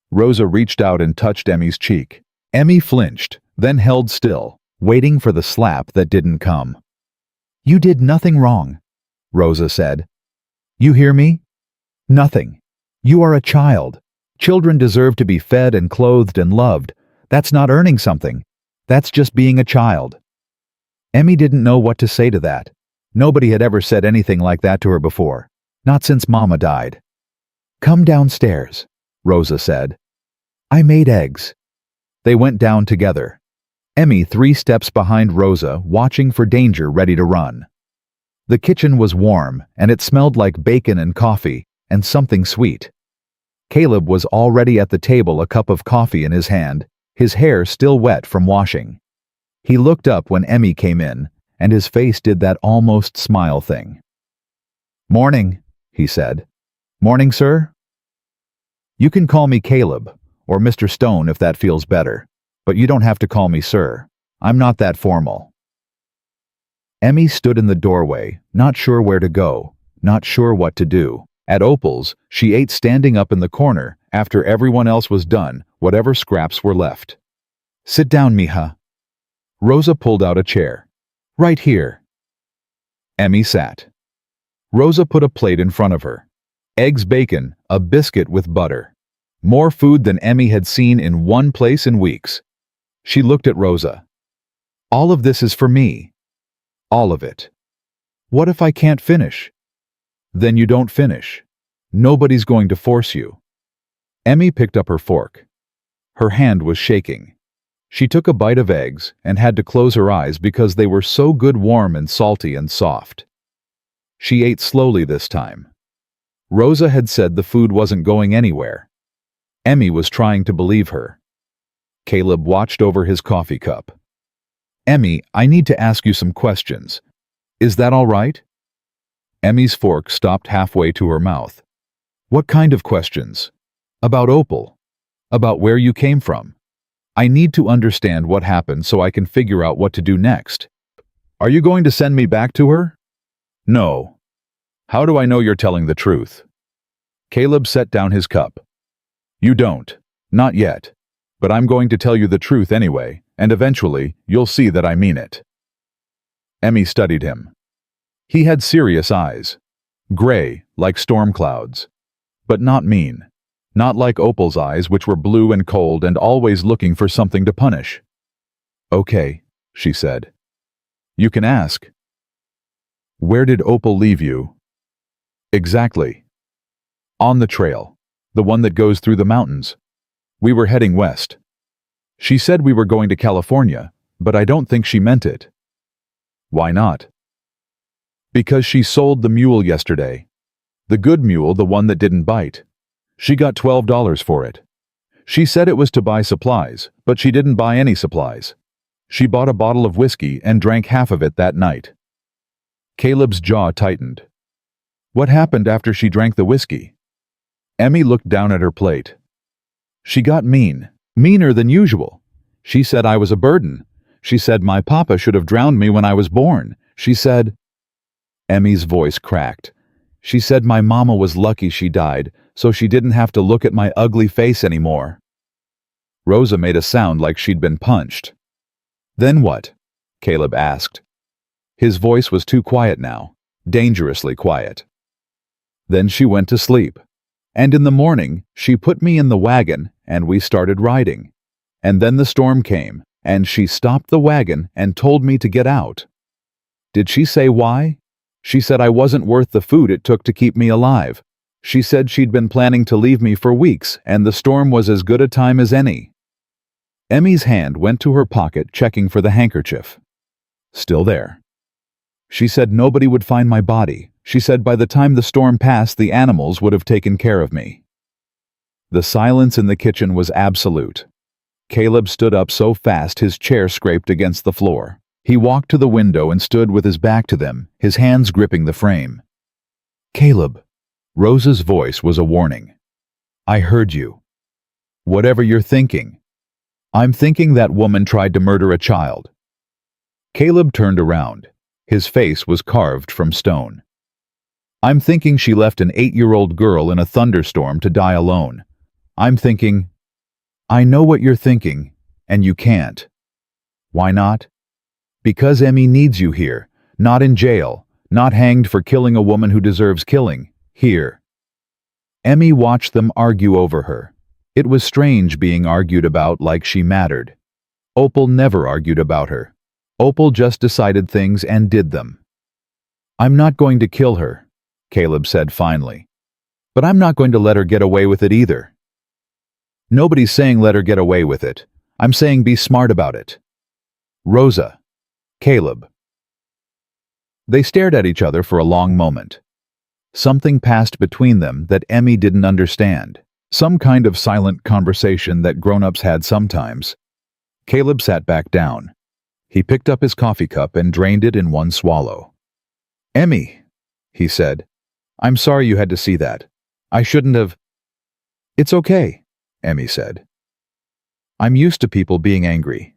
Rosa reached out and touched Emmy's cheek. Emmy flinched, then held still, waiting for the slap that didn't come. You did nothing wrong, Rosa said. You hear me? Nothing. You are a child. Children deserve to be fed and clothed and loved. That's not earning something. That's just being a child. Emmy didn't know what to say to that. Nobody had ever said anything like that to her before. Not since Mama died. Come downstairs, Rosa said. I made eggs. They went down together. Emmy 3 steps behind Rosa, watching for danger, ready to run. The kitchen was warm, and it smelled like bacon and coffee, and something sweet. Caleb was already at the table, a cup of coffee in his hand, his hair still wet from washing. He looked up when Emmy came in, and his face did that almost smile thing. Morning, he said. Morning, sir? You can call me Caleb, or Mr. Stone if that feels better, but you don't have to call me sir. I'm not that formal. Emmy stood in the doorway, not sure where to go, not sure what to do. At Opal's, she ate standing up in the corner after everyone else was done, whatever scraps were left. Sit down, mija. Rosa pulled out a chair. Right here. Emmy sat. Rosa put a plate in front of her. Eggs, bacon, a biscuit with butter. More food than Emmy had seen in one place in weeks. She looked at Rosa. All of this is for me. All of it. What if I can't finish? Then you don't finish. Nobody's going to force you. Emmy picked up her fork. Her hand was shaking. She took a bite of eggs and had to close her eyes because they were so good, warm and salty and soft. She ate slowly this time. Rosa had said the food wasn't going anywhere. Emmy was trying to believe her. Caleb watched over his coffee cup. Emmy, I need to ask you some questions. Is that all right? Emmy's fork stopped halfway to her mouth. What kind of questions? About Opal. About where you came from. I need to understand what happened so I can figure out what to do next. Are you going to send me back to her? No. How do I know you're telling the truth? Caleb set down his cup. You don't. Not yet. But I'm going to tell you the truth anyway, and eventually you'll see that I mean it. Emmy studied him. He had serious eyes. Gray, like storm clouds. But not mean. Not like Opal's eyes, which were blue and cold and always looking for something to punish. Okay, she said. You can ask. Where did Opal leave you? Exactly. On the trail. The one that goes through the mountains. We were heading west. She said we were going to California, but I don't think she meant it. Why not? Because she sold the mule yesterday. The good mule, the one that didn't bite. She got $12 for it. She said it was to buy supplies, but she didn't buy any supplies. She bought a bottle of whiskey and drank half of it that night. Caleb's jaw tightened. What happened after she drank the whiskey? Emmy looked down at her plate. She got mean, meaner than usual. She said I was a burden. She said my papa should have drowned me when I was born. She said... Emmy's voice cracked. She said my mama was lucky she died, so she didn't have to look at my ugly face anymore. Rosa made a sound like she'd been punched. Then what? Caleb asked. His voice was too quiet now, dangerously quiet. Then she went to sleep. And in the morning, she put me in the wagon, and we started riding. And then the storm came, and she stopped the wagon and told me to get out. Did she say why? She said I wasn't worth the food it took to keep me alive. She said she'd been planning to leave me for weeks, and the storm was as good a time as any. Emmy's hand went to her pocket, checking for the handkerchief. Still there. She said nobody would find my body. She said by the time the storm passed, the animals would have taken care of me. The silence in the kitchen was absolute. Caleb stood up so fast his chair scraped against the floor. He walked to the window and stood with his back to them, his hands gripping the frame. Caleb. Rosa's voice was a warning. I heard you. Whatever you're thinking. I'm thinking that woman tried to murder a child. Caleb turned around. His face was carved from stone. I'm thinking she left an 8-year-old girl in a thunderstorm to die alone. I'm thinking, I know what you're thinking, and you can't. Why not? Because Emmy needs you here, not in jail, not hanged for killing a woman who deserves killing, here. Emmy watched them argue over her. It was strange being argued about like she mattered. Opal never argued about her. Opal just decided things and did them. I'm not going to kill her, Caleb said finally. But I'm not going to let her get away with it either. Nobody's saying let her get away with it. I'm saying be smart about it. Rosa. Caleb. They stared at each other for a long moment. Something passed between them that Emmy didn't understand. Some kind of silent conversation that grown-ups had sometimes. Caleb sat back down. He picked up his coffee cup and drained it in one swallow. Emmy, he said, I'm sorry you had to see that. I shouldn't have. It's okay, Emmy said. I'm used to people being angry.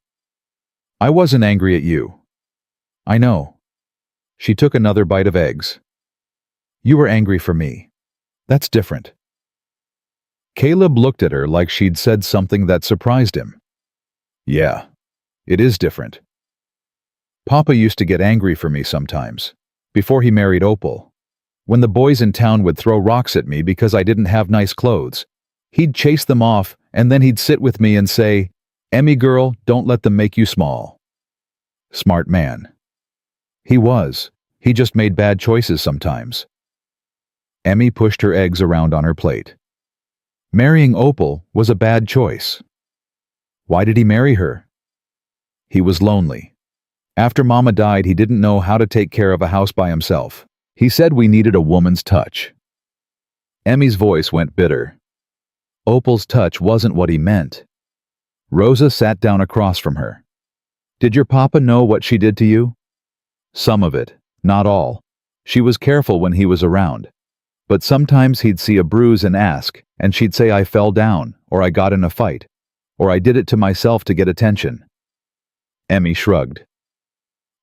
I wasn't angry at you. I know. She took another bite of eggs. You were angry for me. That's different. Caleb looked at her like she'd said something that surprised him. Yeah, it is different. Papa used to get angry for me sometimes, before he married Opal. When the boys in town would throw rocks at me because I didn't have nice clothes, he'd chase them off and then he'd sit with me and say, Emmy girl, don't let them make you small. Smart man. He was. He just made bad choices sometimes. Emmy pushed her eggs around on her plate. Marrying Opal was a bad choice. Why did he marry her? He was lonely. After Mama died, he didn't know how to take care of a house by himself. He said we needed a woman's touch. Emmy's voice went bitter. Opal's touch wasn't what he meant. Rosa sat down across from her. Did your papa know what she did to you? Some of it, not all. She was careful when he was around. But sometimes he'd see a bruise and ask, and she'd say I fell down, or I got in a fight, or I did it to myself to get attention. Emmy shrugged.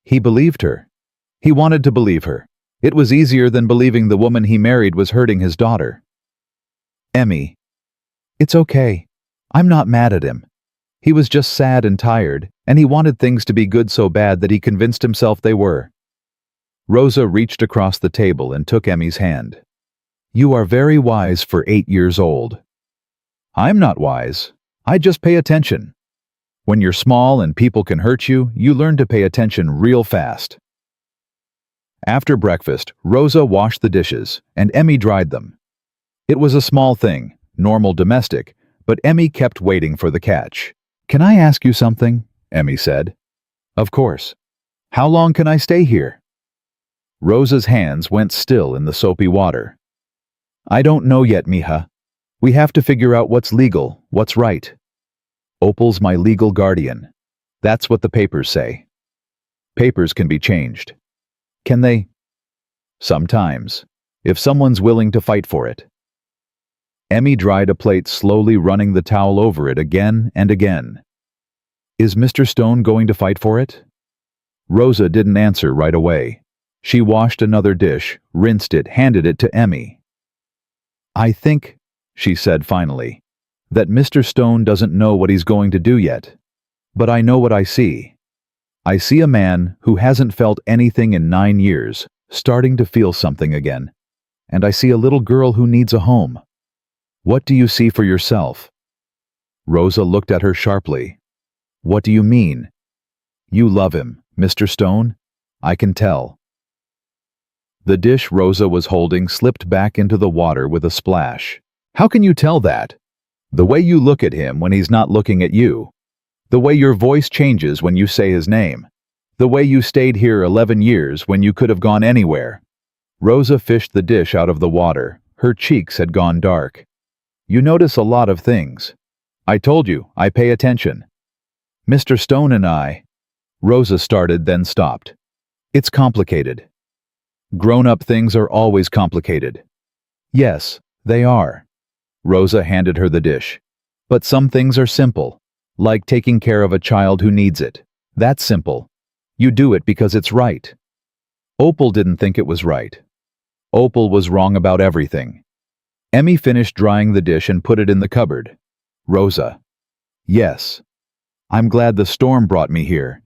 He believed her. He wanted to believe her. It was easier than believing the woman he married was hurting his daughter. Emmy. It's okay. I'm not mad at him. He was just sad and tired, and he wanted things to be good so bad that he convinced himself they were. Rosa reached across the table and took Emmy's hand. You are very wise for 8 years old. I'm not wise. I just pay attention. When you're small and people can hurt you, you learn to pay attention real fast. After breakfast, Rosa washed the dishes, and Emmy dried them. It was a small thing, normal domestic, but Emmy kept waiting for the catch. Can I ask you something? Emmy said. Of course. How long can I stay here? Rosa's hands went still in the soapy water. I don't know yet, mija. We have to figure out what's legal, what's right. Opal's my legal guardian. That's what the papers say. Papers can be changed. Can they? Sometimes, if someone's willing to fight for it. Emmy dried a plate, slowly running the towel over it again and again. Is Mr. Stone going to fight for it? Rosa didn't answer right away. She washed another dish, rinsed it, handed it to Emmy. "I think," she said finally, "that Mr. Stone doesn't know what he's going to do yet. But I know what I see. I see a man who hasn't felt anything in 9 years, starting to feel something again. And I see a little girl who needs a home. What do you see for yourself?" Rosa looked at her sharply. "What do you mean?" "You love him, Mr. Stone. I can tell." The dish Rosa was holding slipped back into the water with a splash. "How can you tell that?" "The way you look at him when he's not looking at you. The way your voice changes when you say his name. The way you stayed here 11 years when you could have gone anywhere." Rosa fished the dish out of the water. Her cheeks had gone dark. "You notice a lot of things. I told you, I pay attention. Mr. Stone and I—" Rosa started, then stopped. "It's complicated. Grown-up things are always complicated." "Yes, they are." Rosa handed her the dish. "But some things are simple, like taking care of a child who needs it. That's simple. You do it because it's right." Opal didn't think it was right. Opal was wrong about everything. Emmy finished drying the dish and put it in the cupboard. "Rosa." "Yes. I'm glad the storm brought me here."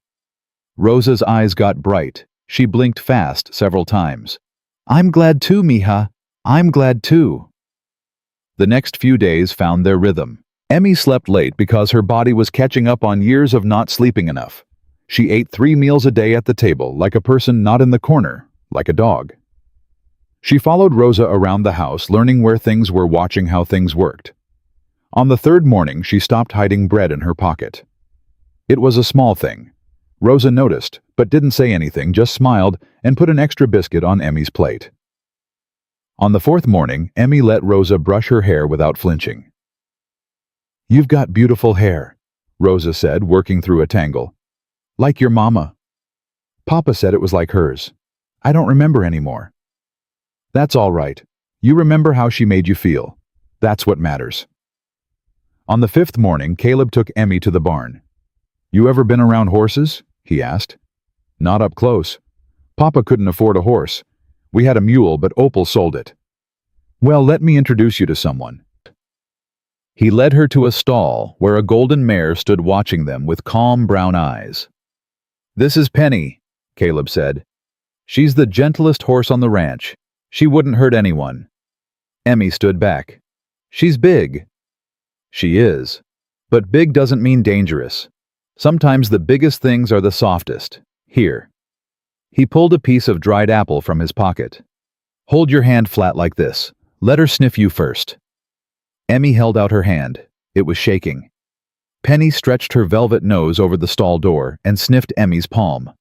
Rosa's eyes got bright. She blinked fast several times. "I'm glad too, mija. I'm glad too." The next few days found their rhythm. Emmy slept late because her body was catching up on years of not sleeping enough. She ate 3 meals a day at the table, like a person not in the corner, like a dog. She followed Rosa around the house, learning where things were, watching how things worked. On the 3rd morning, she stopped hiding bread in her pocket. It was a small thing. Rosa noticed, but didn't say anything, just smiled and put an extra biscuit on Emmy's plate. On the 4th morning, Emmy let Rosa brush her hair without flinching. "You've got beautiful hair," Rosa said, working through a tangle. "Like your mama." "Papa said it was like hers. I don't remember anymore." "That's all right. You remember how she made you feel. That's what matters." On the 5th morning, Caleb took Emmy to the barn. "You ever been around horses?" he asked. "Not up close. Papa couldn't afford a horse. We had a mule, but Opal sold it." "Well, let me introduce you to someone." He led her to a stall where a golden mare stood watching them with calm brown eyes. "This is Penny," Caleb said. "She's the gentlest horse on the ranch. She wouldn't hurt anyone." Emmy stood back. "She's big." "She is. But big doesn't mean dangerous. Sometimes the biggest things are the softest. Here." He pulled a piece of dried apple from his pocket. "Hold your hand flat like this. Let her sniff you first." Emmy held out her hand. It was shaking. Penny stretched her velvet nose over the stall door and sniffed Emmy's palm.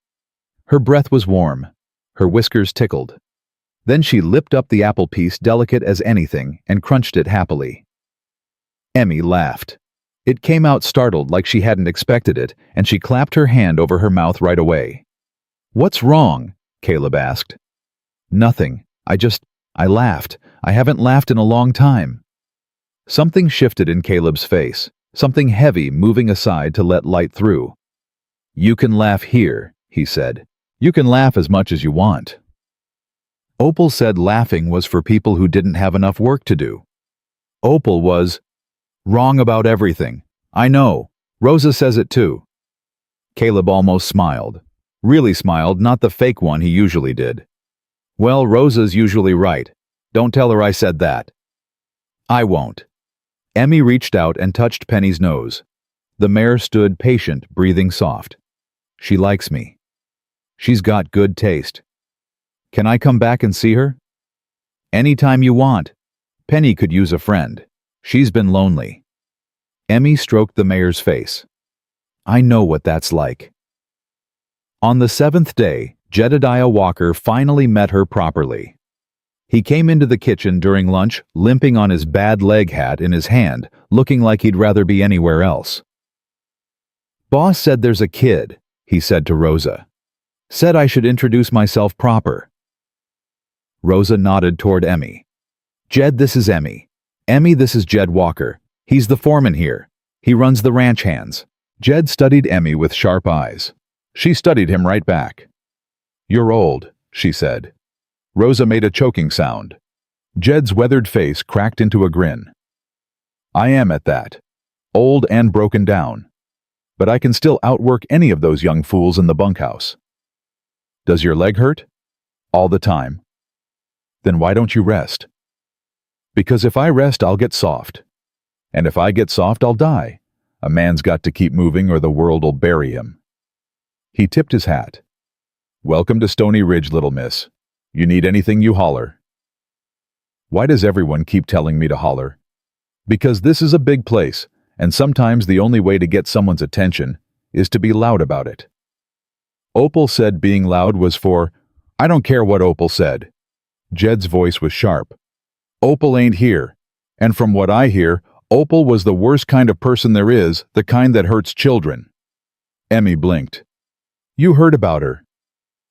Her breath was warm. Her whiskers tickled. Then she lipped up the apple piece, delicate as anything, and crunched it happily. Emmy laughed. It came out startled, like she hadn't expected it, and she clapped her hand over her mouth right away. "What's wrong?" Caleb asked. "Nothing. I laughed. I haven't laughed in a long time." Something shifted in Caleb's face, something heavy moving aside to let light through. "You can laugh here," he said. "You can laugh as much as you want." Opal said laughing was for people who didn't have enough work to do. Opal was wrong about everything. "I know. Rosa says it too." Caleb almost smiled. Really smiled, not the fake one he usually did. "Well, Rosa's usually right. Don't tell her I said that." "I won't." Emmy reached out and touched Penny's nose. The mare stood patient, breathing soft. "She likes me. She's got good taste. Can I come back and see her?" "Anytime you want. Penny could use a friend. She's been lonely." Emmy stroked the mare's face. "I know what that's like." On the 7th day, Jedediah Walker finally met her properly. He came into the kitchen during lunch, limping on his bad leg hat in his hand, looking like he'd rather be anywhere else. "Boss said there's a kid," he said to Rosa. "Said I should introduce myself proper." Rosa nodded toward Emmy. "Jed, this is Emmy. Emmy, this is Jed Walker. He's the foreman here. He runs the ranch hands." Jed studied Emmy with sharp eyes. She studied him right back. "You're old," she said. Rosa made a choking sound. Jed's weathered face cracked into a grin. I am at that. Old and broken down. But I can still outwork any of those young fools in the bunkhouse. Does your leg hurt? All the time. Then why don't you rest? Because if I rest, I'll get soft. And if I get soft, I'll die. A man's got to keep moving or the world'll bury him. He tipped his hat. Welcome to Stony Ridge, little miss. You need anything, you holler. Why does everyone keep telling me to holler? Because this is a big place, and sometimes the only way to get someone's attention is to be loud about it. Opal said being loud was for, I don't care what Opal said. Jed's voice was sharp. Opal ain't here, and from what I hear, Opal was the worst kind of person there is, the kind that hurts children. Emmy blinked. You heard about her.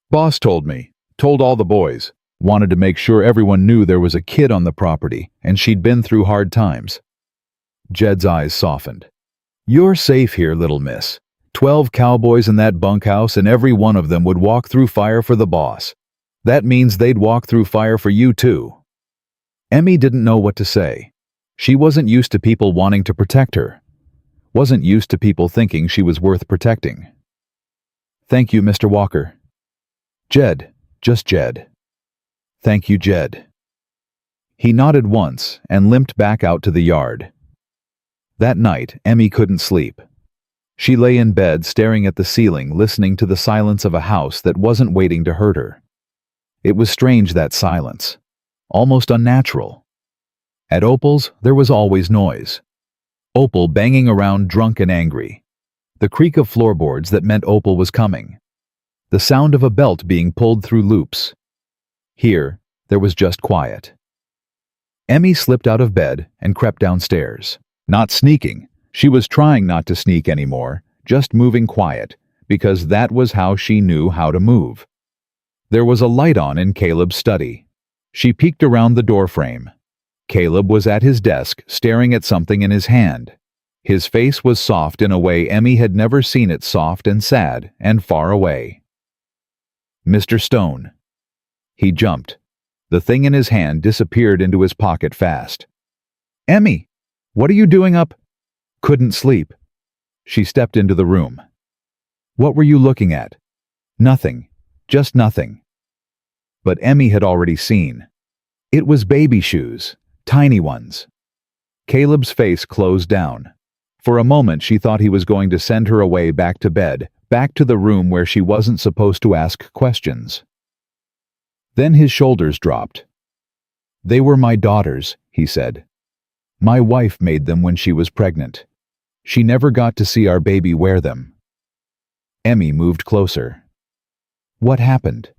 Boss told me, told all the boys, wanted to make sure everyone knew there was a kid on the property and she'd been through hard times. Jed's eyes softened. You're safe here, little miss. 12 cowboys in that bunkhouse and every one of them would walk through fire for the boss. That means they'd walk through fire for you too. Emmy didn't know what to say. She wasn't used to people wanting to protect her. Wasn't used to people thinking she was worth protecting. Thank you, Mr. Walker. Jed, just Jed. Thank you, Jed. He nodded once and limped back out to the yard. That night, Emmy couldn't sleep. She lay in bed staring at the ceiling, listening to the silence of a house that wasn't waiting to hurt her. It was strange, that silence. Almost unnatural. At Opal's, there was always noise. Opal banging around drunk and angry. The creak of floorboards that meant Opal was coming. The sound of a belt being pulled through loops. Here, there was just quiet. Emmy slipped out of bed and crept downstairs. Not sneaking. She was trying not to sneak anymore, just moving quiet, because that was how she knew how to move. There was a light on in Caleb's study. She peeked around the doorframe. Caleb was at his desk, staring at something in his hand. His face was soft in a way Emmy had never seen it, soft and sad and far away. Mr. Stone. He jumped. The thing in his hand disappeared into his pocket fast. Emmy, what are you doing up? Couldn't sleep. She stepped into the room. What were you looking at? Nothing. Just nothing. But Emmy had already seen. It was baby shoes, tiny ones. Caleb's face closed down. For a moment she thought he was going to send her away back to bed, back to the room where she wasn't supposed to ask questions. Then his shoulders dropped. They were my daughters, he said. My wife made them when she was pregnant. She never got to see our baby wear them. Emmy moved closer. What happened?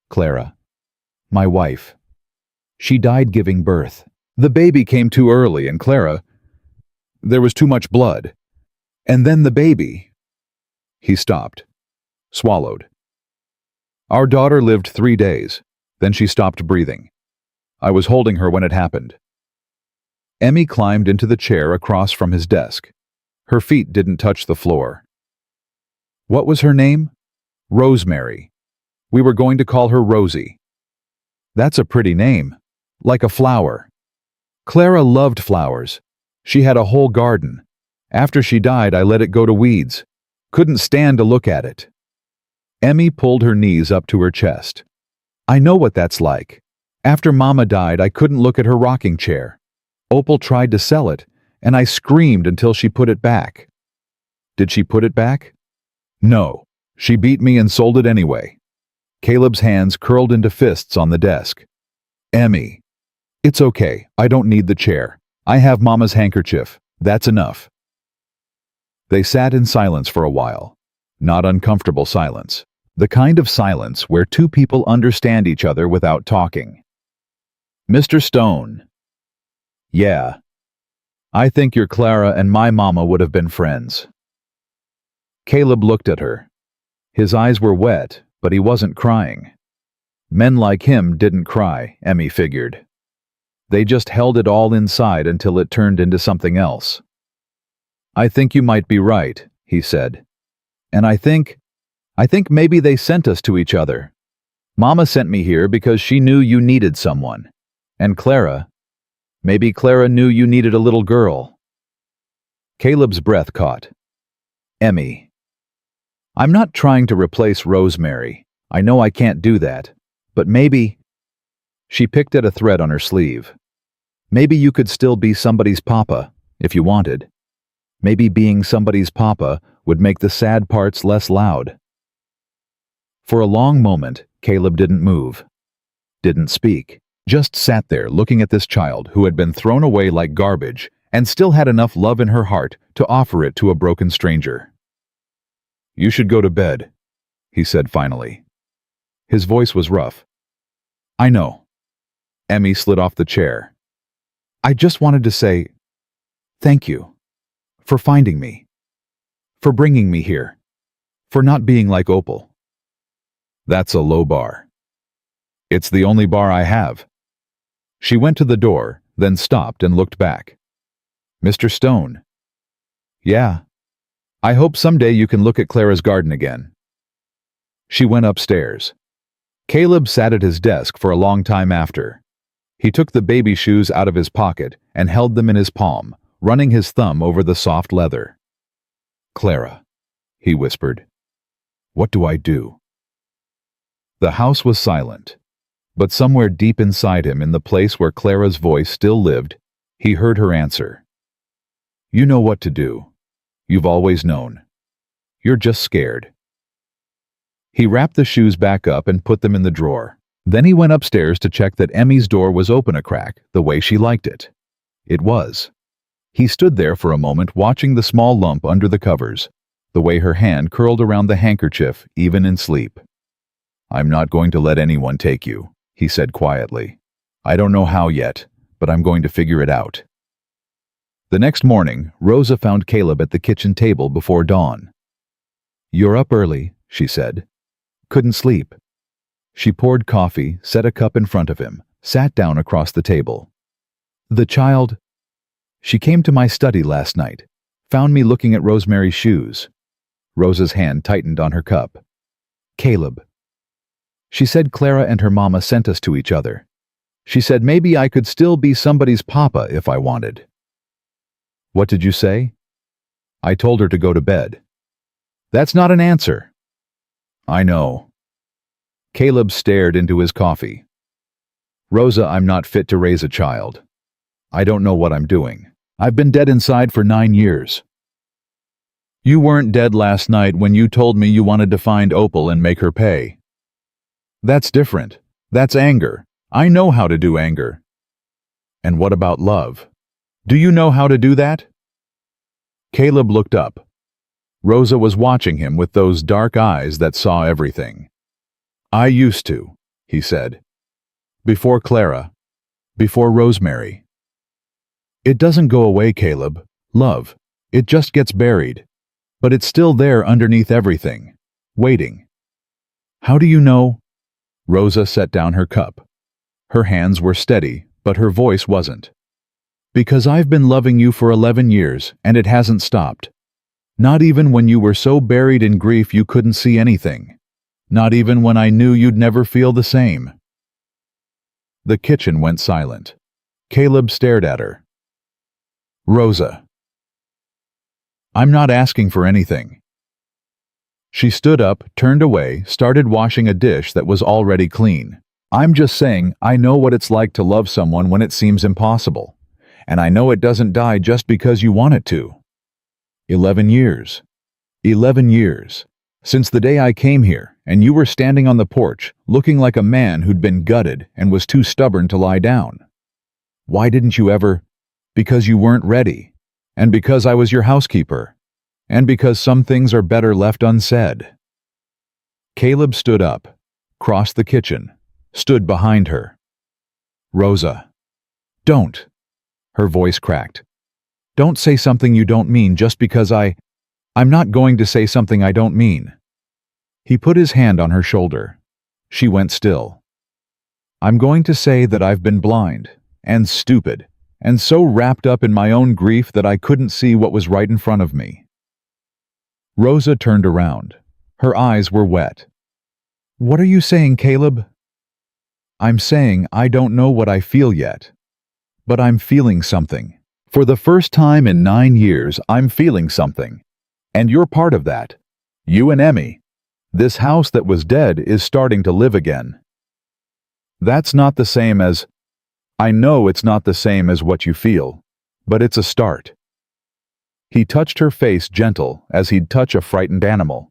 Clara. My wife. She died giving birth. The baby came too early and Clara... There was too much blood. And then the baby... He stopped. Swallowed. Our daughter lived 3 days. Then she stopped breathing. I was holding her when it happened. Emmy climbed into the chair across from his desk. Her feet didn't touch the floor. What was her name? Rosemary. We were going to call her Rosie. That's a pretty name. Like a flower. Clara loved flowers. She had a whole garden. After she died, I let it go to weeds. Couldn't stand to look at it. Emmy pulled her knees up to her chest. I know what that's like. After Mama died, I couldn't look at her rocking chair. Opal tried to sell it, and I screamed until she put it back. Did she put it back? No. She beat me and sold it anyway. Caleb's hands curled into fists on the desk. Emmy. It's okay. I don't need the chair. I have Mama's handkerchief. That's enough. They sat in silence for a while. Not uncomfortable silence. The kind of silence where two people understand each other without talking. Mr. Stone. Yeah. I think your Clara and my Mama would have been friends. Caleb looked at her. His eyes were wet, but he wasn't crying. Men like him didn't cry, Emmy figured. They just held it all inside until it turned into something else. I think you might be right, he said. And I think maybe they sent us to each other. Mama sent me here because she knew you needed someone. And Clara, maybe Clara knew you needed a little girl. Caleb's breath caught. Emmy. I'm not trying to replace Rosemary. I know I can't do that. But maybe... She picked at a thread on her sleeve. Maybe you could still be somebody's papa, if you wanted. Maybe being somebody's papa would make the sad parts less loud. For a long moment, Caleb didn't move. Didn't speak. Just sat there looking at this child who had been thrown away like garbage and still had enough love in her heart to offer it to a broken stranger. You should go to bed, he said finally. His voice was rough. I know. Emmy slid off the chair. I just wanted to say, thank you. For finding me. For bringing me here. For not being like Opal. That's a low bar. It's the only bar I have. She went to the door, then stopped and looked back. Mr. Stone. Yeah. I hope someday you can look at Clara's garden again. She went upstairs. Caleb sat at his desk for a long time after. He took the baby shoes out of his pocket and held them in his palm, running his thumb over the soft leather. Clara, he whispered. What do I do? The house was silent, but somewhere deep inside him, in the place where Clara's voice still lived, he heard her answer. You know what to do. You've always known. You're just scared. He wrapped the shoes back up and put them in the drawer. Then he went upstairs to check that Emmy's door was open a crack, the way she liked it. It was. He stood there for a moment watching the small lump under the covers, the way her hand curled around the handkerchief even in sleep. I'm not going to let anyone take you, he said quietly. I don't know how yet, but I'm going to figure it out. The next morning, Rosa found Caleb at the kitchen table before dawn. You're up early, she said. Couldn't sleep. She poured coffee, set a cup in front of him, sat down across the table. The child... She came to my study last night, found me looking at Rosemary's shoes. Rosa's hand tightened on her cup. Caleb. She said Clara and her mama sent us to each other. She said maybe I could still be somebody's papa if I wanted. What did you say? I told her to go to bed. That's not an answer. I know. Caleb stared into his coffee. Rosa, I'm not fit to raise a child. I don't know what I'm doing. I've been dead inside for 9 years. You weren't dead last night when you told me you wanted to find Opal and make her pay. That's different. That's anger. I know how to do anger. And what about love? Do you know how to do that? Caleb looked up. Rosa was watching him with those dark eyes that saw everything. I used to, he said. Before Clara. Before Rosemary. It doesn't go away, Caleb. Love. It just gets buried. But it's still there underneath everything. Waiting. How do you know? Rosa set down her cup. Her hands were steady, but her voice wasn't. Because I've been loving you for 11 years, and it hasn't stopped. Not even when you were so buried in grief you couldn't see anything. Not even when I knew you'd never feel the same. The kitchen went silent. Caleb stared at her. Rosa. I'm not asking for anything. She stood up, turned away, started washing a dish that was already clean. I'm just saying I know what it's like to love someone when it seems impossible. And I know it doesn't die just because you want it to. 11 years. 11 years. Since the day I came here, and you were standing on the porch, looking like a man who'd been gutted and was too stubborn to lie down. Why didn't you ever? Because you weren't ready. And because I was your housekeeper. And because some things are better left unsaid. Caleb stood up, crossed the kitchen, stood behind her. Rosa. Don't. Her voice cracked. Don't say something you don't mean just because I'm not going to say something I don't mean. He put his hand on her shoulder. She went still. I'm going to say that I've been blind, and stupid, and so wrapped up in my own grief that I couldn't see what was right in front of me. Rosa turned around. Her eyes were wet. What are you saying, Caleb? I'm saying I don't know what I feel yet. But I'm feeling something. For the first time in 9 years, I'm feeling something. And you're part of that. You and Emmy. This house that was dead is starting to live again. That's not the same as... I know it's not the same as what you feel, but it's a start. He touched her face gentle as he'd touch a frightened animal.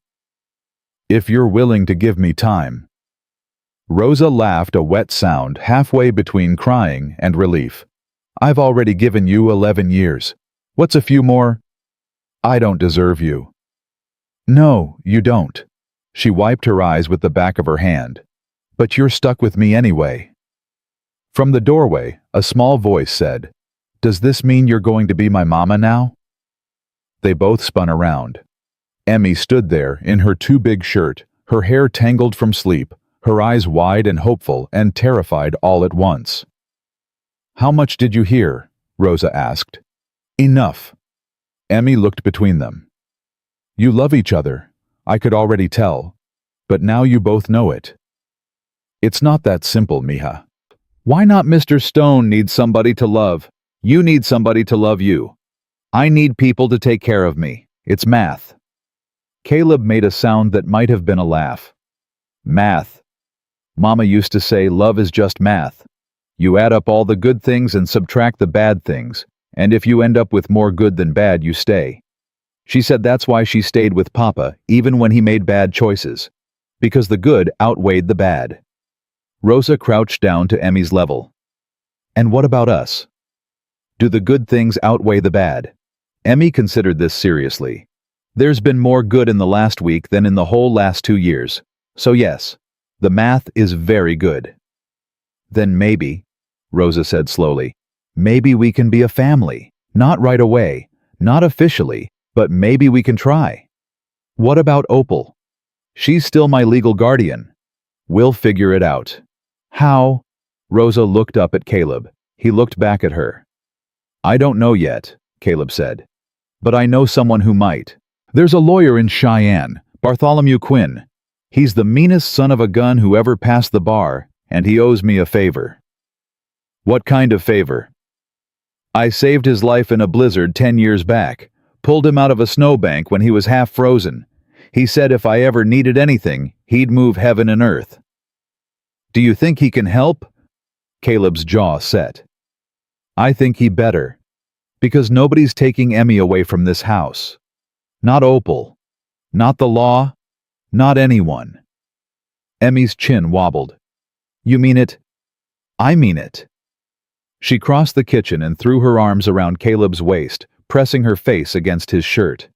If you're willing to give me time. Rosa laughed, a wet sound halfway between crying and relief. I've already given you 11 years. What's a few more? I don't deserve you. No, you don't. She wiped her eyes with the back of her hand. But you're stuck with me anyway. From the doorway, a small voice said, Does this mean you're going to be my mama now? They both spun around. Emmy stood there in her too big shirt, her hair tangled from sleep, her eyes wide and hopeful and terrified all at once. How much did you hear? Rosa asked. Enough. Emmy looked between them. You love each other, I could already tell, but now you both know it. It's not that simple, mija. Why not Mr. Stone needs somebody to love? You need somebody to love you. I need people to take care of me. It's math. Caleb made a sound that might have been a laugh. Math. Mama used to say love is just math. You add up all the good things and subtract the bad things, and if you end up with more good than bad, you stay. She said that's why she stayed with Papa, even when he made bad choices, because the good outweighed the bad. Rosa crouched down to Emmy's level. And what about us? Do the good things outweigh the bad? Emmy considered this seriously. There's been more good in the last week than in the whole last 2 years. So yes, the math is very good. Then maybe, Rosa said slowly, maybe we can be a family. Not right away, not officially, but maybe we can try. What about Opal? She's still my legal guardian. We'll figure it out. How? Rosa looked up at Caleb. He looked back at her. I don't know yet, Caleb said. But I know someone who might. There's a lawyer in Cheyenne, Bartholomew Quinn. He's the meanest son of a gun who ever passed the bar, and he owes me a favor. What kind of favor? I saved his life in a blizzard 10 years back, pulled him out of a snowbank when he was half frozen. He said if I ever needed anything, he'd move heaven and earth. Do you think he can help? Caleb's jaw set. I think he better. Because nobody's taking Emmy away from this house. Not Opal. Not the law. Not anyone. Emmy's chin wobbled. You mean it? I mean it. She crossed the kitchen and threw her arms around Caleb's waist, pressing her face against his shirt.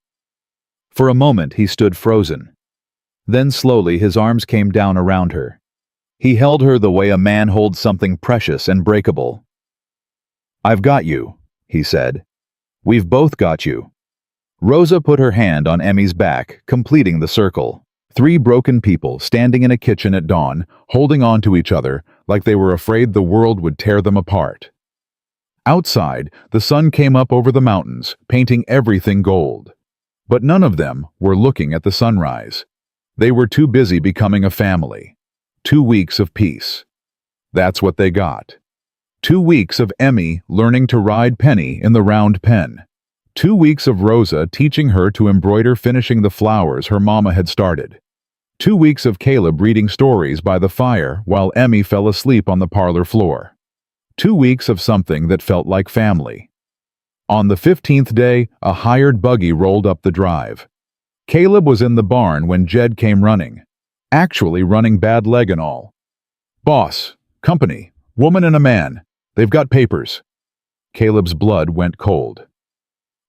For a moment he stood frozen. Then slowly his arms came down around her. He held her the way a man holds something precious and breakable. I've got you, he said. We've both got you. Rosa put her hand on Emmy's back, completing the circle. 3 broken people standing in a kitchen at dawn, holding on to each other like they were afraid the world would tear them apart. Outside, the sun came up over the mountains, painting everything gold. But none of them were looking at the sunrise. They were too busy becoming a family. 2 weeks of peace. That's what they got. 2 weeks of Emmy learning to ride Penny in the round pen. 2 weeks of Rosa teaching her to embroider, finishing the flowers her mama had started. 2 weeks of Caleb reading stories by the fire while Emmy fell asleep on the parlor floor. 2 weeks of something that felt like family. On the 15th day, a hired buggy rolled up the drive. Caleb was in the barn when Jed came running. Actually running bad leg and all. Boss, company, woman and a man. They've got papers. Caleb's blood went cold.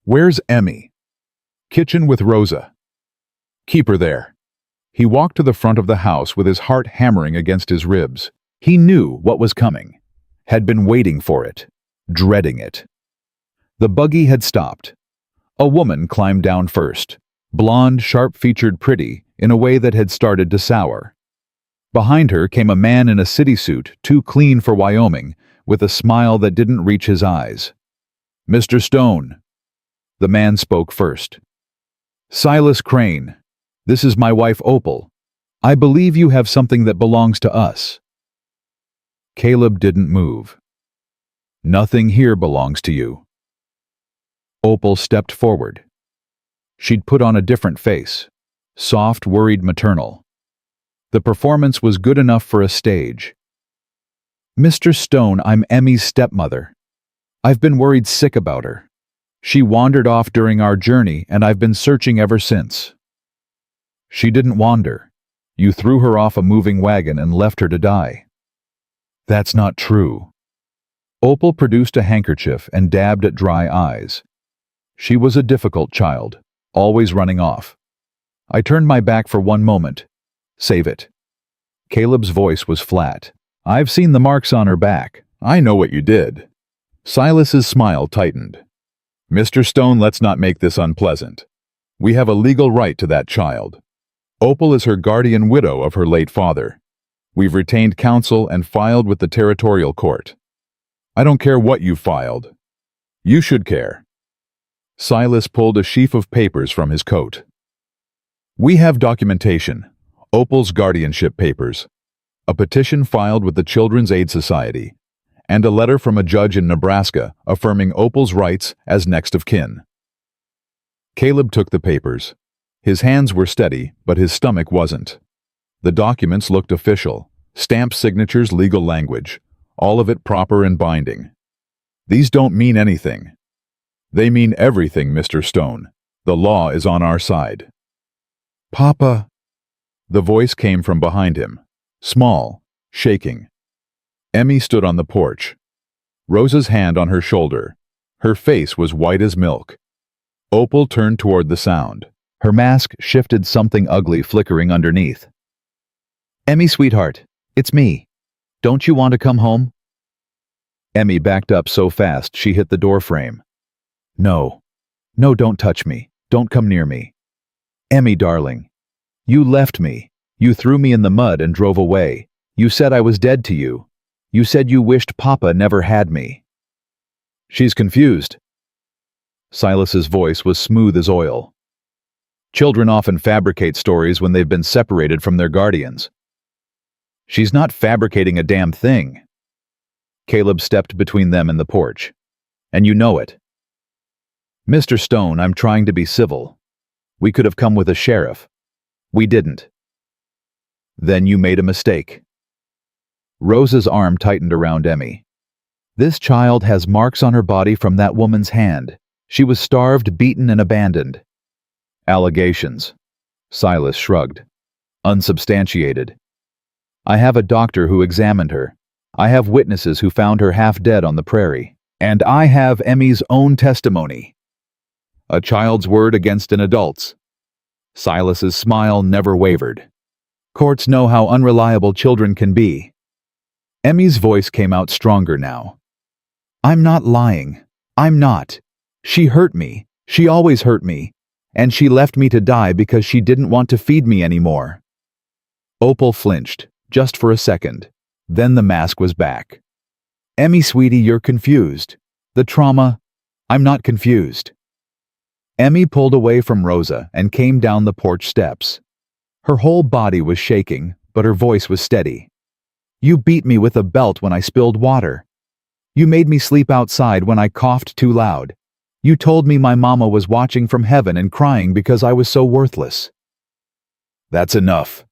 Where's Emmy? Kitchen with Rosa. Keep her there. He walked to the front of the house with his heart hammering against his ribs. He knew what was coming. Had been waiting for it. Dreading it. The buggy had stopped. A woman climbed down first. Blonde, sharp-featured, pretty, in a way that had started to sour. Behind her came a man in a city suit, too clean for Wyoming, with a smile that didn't reach his eyes. Mr. Stone. The man spoke first. Silas Crane. This is my wife Opal. I believe you have something that belongs to us. Caleb didn't move. Nothing here belongs to you. Opal stepped forward. She'd put on a different face, soft, worried, maternal. The performance was good enough for a stage. Mr. Stone, I'm Emmy's stepmother. I've been worried sick about her. She wandered off during our journey, and I've been searching ever since. She didn't wander. You threw her off a moving wagon and left her to die. That's not true. Opal produced a handkerchief and dabbed at dry eyes. She was a difficult child, always running off. I turned my back for one moment. Save it. Caleb's voice was flat. I've seen the marks on her back. I know what you did. Silas's smile tightened. Mr. Stone, let's not make this unpleasant. We have a legal right to that child. Opal is her guardian widow of her late father. We've retained counsel and filed with the territorial court. I don't care what you filed. You should care. Silas pulled a sheaf of papers from his coat. We have documentation, Opal's guardianship papers, a petition filed with the Children's Aid Society, and a letter from a judge in Nebraska affirming Opal's rights as next of kin. Caleb took the papers. His hands were steady, but his stomach wasn't. The documents looked official, stamped signatures, legal language, all of it proper and binding. These don't mean anything. They mean everything, Mr. Stone. The law is on our side. Papa. The voice came from behind him, small, shaking. Emmy stood on the porch. Rosa's hand on her shoulder. Her face was white as milk. Opal turned toward the sound. Her mask shifted, something ugly flickering underneath. Emmy, sweetheart, it's me. Don't you want to come home? Emmy backed up so fast she hit the door frame. No. No, don't touch me. Don't come near me. Emmy, darling. You left me. You threw me in the mud and drove away. You said I was dead to you. You said you wished Papa never had me. She's confused. Silas's voice was smooth as oil. Children often fabricate stories when they've been separated from their guardians. She's not fabricating a damn thing. Caleb stepped between them and the porch. And you know it. Mr. Stone, I'm trying to be civil. We could have come with a sheriff. We didn't. Then you made a mistake. Rosa's arm tightened around Emmy. This child has marks on her body from that woman's hand. She was starved, beaten, and abandoned. Allegations. Silas shrugged. Unsubstantiated. I have a doctor who examined her. I have witnesses who found her half dead on the prairie. And I have Emmy's own testimony. A child's word against an adult's. Silas's smile never wavered. Courts know how unreliable children can be. Emmy's voice came out stronger now. I'm not lying. I'm not. She hurt me. She always hurt me. And she left me to die because she didn't want to feed me anymore. Opal flinched, just for a second. Then the mask was back. Emmy, sweetie, you're confused. The trauma. I'm not confused. Emmy pulled away from Rosa and came down the porch steps. Her whole body was shaking, but her voice was steady. You beat me with a belt when I spilled water. You made me sleep outside when I coughed too loud. You told me my mama was watching from heaven and crying because I was so worthless. That's enough.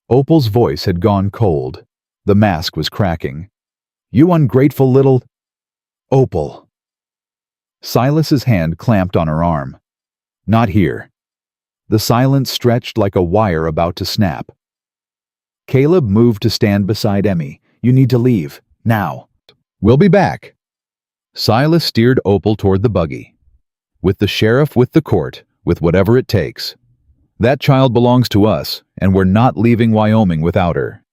Opal's voice had gone cold. The mask was cracking. You ungrateful little... Opal. Silas's hand clamped on her arm. Not here. The silence stretched like a wire about to snap. Caleb moved to stand beside Emmy. You need to leave. Now. We'll be back. Silas steered Opal toward the buggy. With the sheriff, with the court, with whatever it takes. That child belongs to us, and we're not leaving Wyoming without her.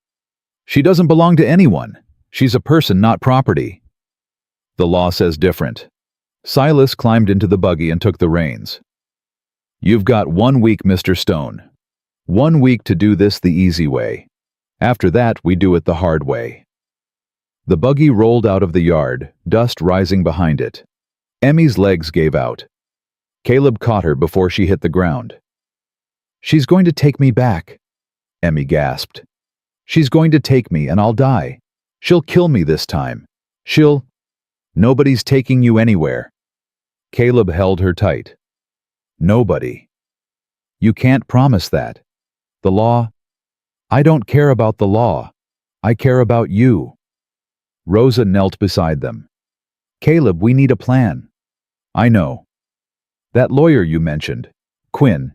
She doesn't belong to anyone. She's a person, not property. The law says different. Silas climbed into the buggy and took the reins. You've got 1 week, Mr. Stone. 1 week to do this the easy way. After that, we do it the hard way. The buggy rolled out of the yard, dust rising behind it. Emmy's legs gave out. Caleb caught her before she hit the ground. She's going to take me back. Emmy gasped. She's going to take me and I'll die. She'll kill me this time. Nobody's taking you anywhere. Caleb held her tight. Nobody. You can't promise that. The law? I don't care about the law. I care about you. Rosa knelt beside them. Caleb, we need a plan. I know. That lawyer you mentioned, Quinn,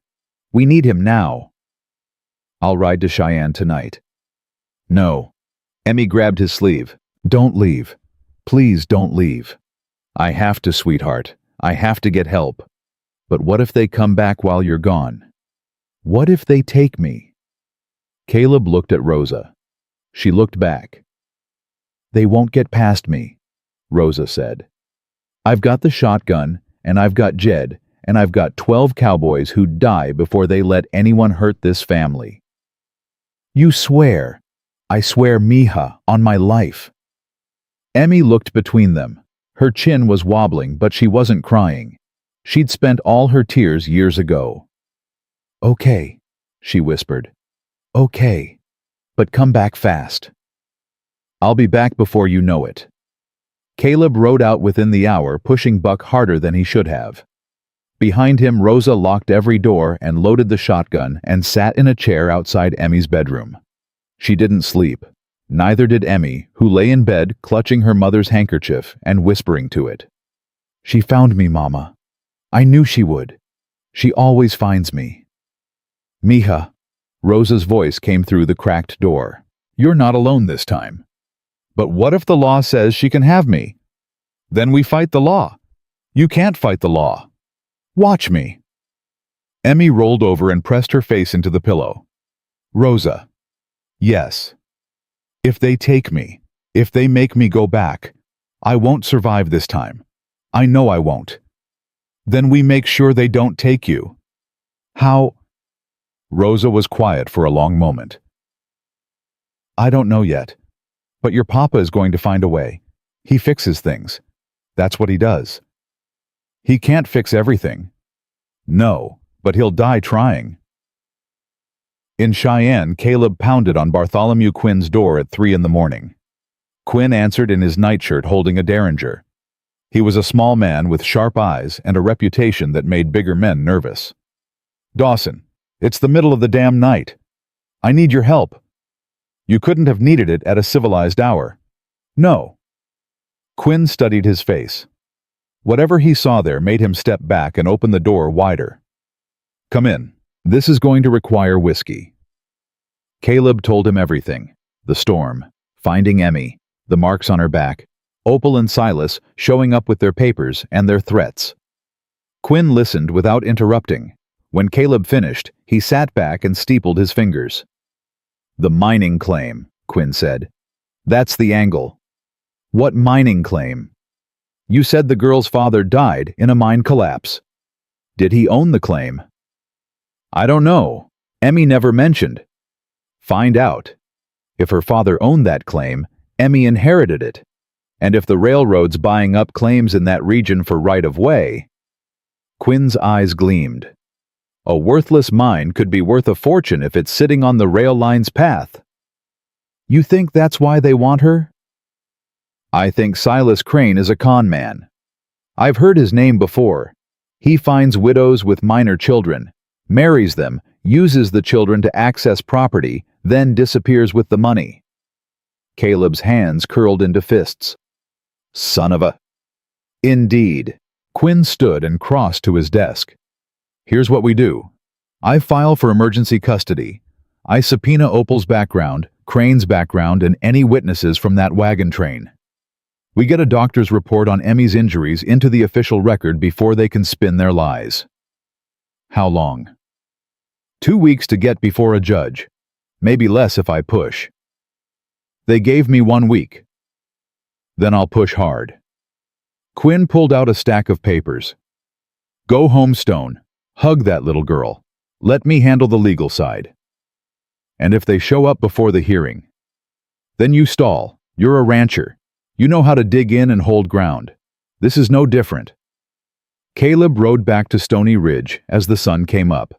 we need him now. I'll ride to Cheyenne tonight. No. Emmy grabbed his sleeve. Don't leave. Please don't leave. I have to, sweetheart. I have to get help. But what if they come back while you're gone? What if they take me? Caleb looked at Rosa. She looked back. They won't get past me, Rosa said. I've got the shotgun, and I've got Jed, and I've got 12 cowboys who'd die before they let anyone hurt this family. You swear? I swear, mija, on my life. Emmy looked between them. Her chin was wobbling, but she wasn't crying. She'd spent all her tears years ago. Okay, she whispered. Okay, but come back fast. I'll be back before you know it. Caleb rode out within the hour, pushing Buck harder than he should have. Behind him, Rosa locked every door and loaded the shotgun and sat in a chair outside Emmy's bedroom. She didn't sleep. Neither did Emmy, who lay in bed clutching her mother's handkerchief and whispering to it. She found me, Mama. I knew she would. She always finds me. Mija, Rosa's voice came through the cracked door. You're not alone this time. But what if the law says she can have me? Then we fight the law. You can't fight the law. Watch me. Emmy rolled over and pressed her face into the pillow. Rosa. Yes. If they take me, if they make me go back, I won't survive this time. I know I won't. Then we make sure they don't take you. How? Rosa was quiet for a long moment. I don't know yet. But your papa is going to find a way. He fixes things. That's what he does. He can't fix everything. No, but he'll die trying. In Cheyenne, Caleb pounded on Bartholomew Quinn's door at 3 a.m. Quinn answered in his nightshirt holding a derringer. He was a small man with sharp eyes and a reputation that made bigger men nervous. Dawson, it's the middle of the damn night. I need your help. You couldn't have needed it at a civilized hour. No. Quinn studied his face. Whatever he saw there made him step back and open the door wider. Come in. This is going to require whiskey. Caleb told him everything. The storm, finding Emmy, the marks on her back, Opal and Silas showing up with their papers and their threats. Quinn listened without interrupting. When Caleb finished, he sat back and steepled his fingers. The mining claim, Quinn said. That's the angle. What mining claim? You said the girl's father died in a mine collapse. Did he own the claim? I don't know. Emmy never mentioned. Find out. If her father owned that claim, Emmy inherited it. And if the railroad's buying up claims in that region for right-of-way... Quinn's eyes gleamed. A worthless mine could be worth a fortune if it's sitting on the rail line's path. You think that's why they want her? I think Silas Crane is a con man. I've heard his name before. He finds widows with minor children, marries them, uses the children to access property, then disappears with the money. Caleb's hands curled into fists. Son of a... Indeed. Quinn stood and crossed to his desk. Here's what we do. I file for emergency custody. I subpoena Opal's background, Crane's background, and any witnesses from that wagon train. We get a doctor's report on Emmy's injuries into the official record before they can spin their lies. How long? 2 weeks to get before a judge. Maybe less if I push. They gave me 1 week. Then I'll push hard. Quinn pulled out a stack of papers. Go home, Stone. Hug that little girl. Let me handle the legal side. And if they show up before the hearing, then you stall. You're a rancher. You know how to dig in and hold ground. This is no different. Caleb rode back to Stony Ridge as the sun came up.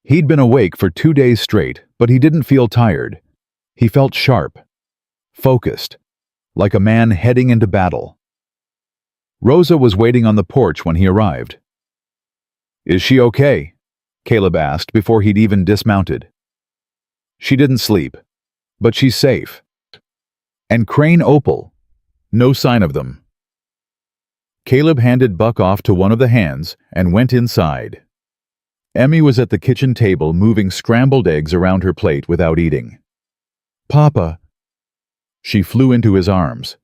He'd been awake for 2 days straight, But he didn't feel tired. He felt sharp, focused, like a man heading into battle. Rosa was waiting on the porch when he arrived. "Is she okay?" Caleb asked before he'd even dismounted. "She didn't sleep, but she's safe." And Crane Opal? No sign of them. Caleb handed Buck off to one of the hands and went inside. Emmy was at the kitchen table moving scrambled eggs around her plate without eating. "Papa." She flew into his arms.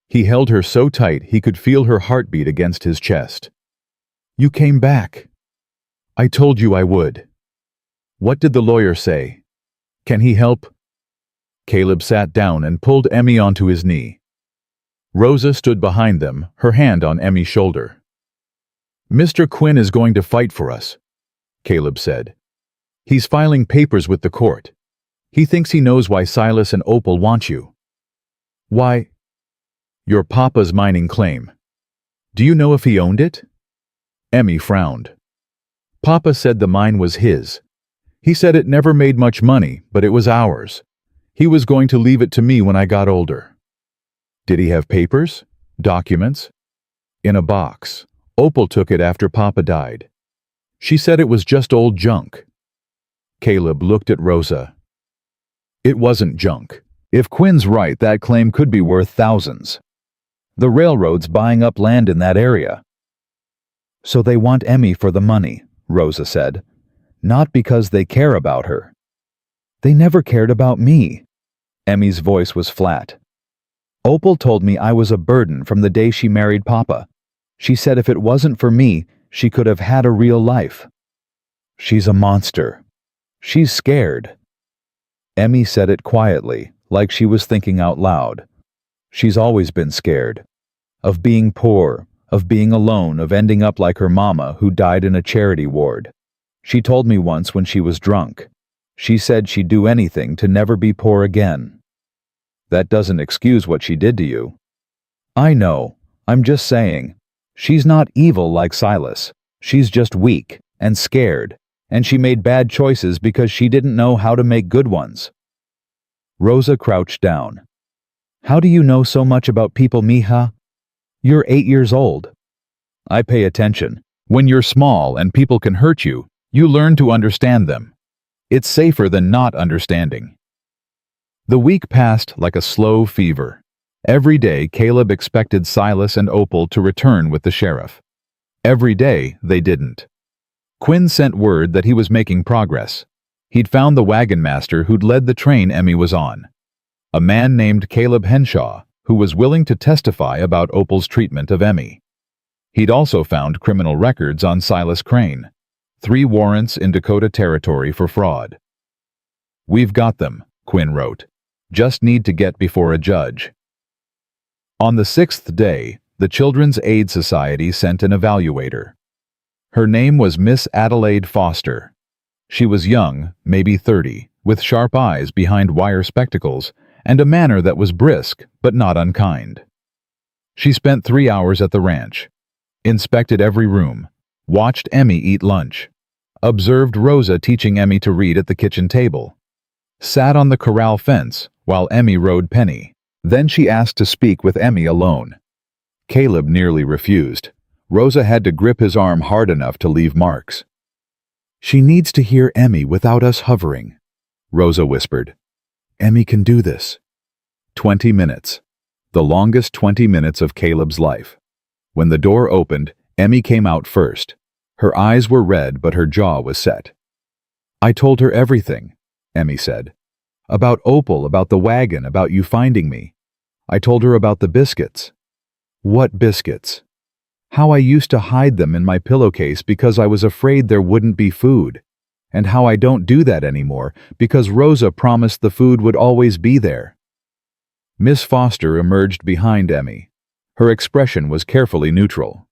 He held her so tight he could feel her heartbeat against his chest. "You came back. I told you I would." "What did the lawyer say? Can he help?" Caleb sat down and pulled Emmy onto his knee. Rosa stood behind them, her hand on Emmy's shoulder. "Mr. Quinn is going to fight for us," Caleb said. "He's filing papers with the court. He thinks he knows why Silas and Opal want you." "Why?" "Your papa's mining claim. Do you know if he owned it?" Emmy frowned. "Papa said the mine was his. He said it never made much money, but it was ours. He was going to leave it to me when I got older." "Did he have papers? Documents?" "In a box. Opal took it after Papa died. She said it was just old junk." Caleb looked at Rosa. "It wasn't junk. If Quinn's right, that claim could be worth thousands. The railroad's buying up land in that area." "So they want Emmy for the money," Rosa said. "Not because they care about her." "They never cared about me." Emmy's voice was flat. "Opal told me I was a burden from the day she married Papa. She said if it wasn't for me, she could have had a real life. She's a monster. She's scared." Emmy said it quietly, like she was thinking out loud. "She's always been scared. Of being poor, of being alone, of ending up like her mama who died in a charity ward. She told me once when she was drunk. She said she'd do anything to never be poor again." "That doesn't excuse what she did to you." "I know. I'm just saying. She's not evil like Silas. She's just weak and scared, and she made bad choices because she didn't know how to make good ones." Rosa crouched down. "How do you know so much about people, mija? You're 8 years old." "I pay attention. When you're small and people can hurt you, you learn to understand them. It's safer than not understanding." The week passed like a slow fever. Every day Caleb expected Silas and Opal to return with the sheriff. Every day they didn't. Quinn sent word that he was making progress. He'd found the wagon master who'd led the train Emmy was on. A man named Caleb Henshaw, who was willing to testify about Opal's treatment of Emmy. He'd also found criminal records on Silas Crane, 3 warrants in Dakota Territory for fraud. "We've got them," Quinn wrote. "Just need to get before a judge." On the 6th day, the Children's Aid Society sent an evaluator. Her name was Miss Adelaide Foster. She was young, maybe 30, with sharp eyes behind wire spectacles, and a manner that was brisk but not unkind. She spent 3 hours at the ranch, inspected every room, watched Emmy eat lunch, observed Rosa teaching Emmy to read at the kitchen table, sat on the corral fence while Emmy rode Penny. Then she asked to speak with Emmy alone. Caleb nearly refused. Rosa had to grip his arm hard enough to leave marks. "She needs to hear Emmy without us hovering," Rosa whispered. "Emmy can do this." 20 minutes. The longest 20 minutes of Caleb's life. When the door opened, Emmy came out first. Her eyes were red, but her jaw was set. "I told her everything," Emmy said. "About Opal, about the wagon, about you finding me. I told her about the biscuits." "What biscuits?" "How I used to hide them in my pillowcase because I was afraid there wouldn't be food. And how I don't do that anymore because Rosa promised the food would always be there." Miss Foster emerged behind Emmy. Her expression was carefully neutral.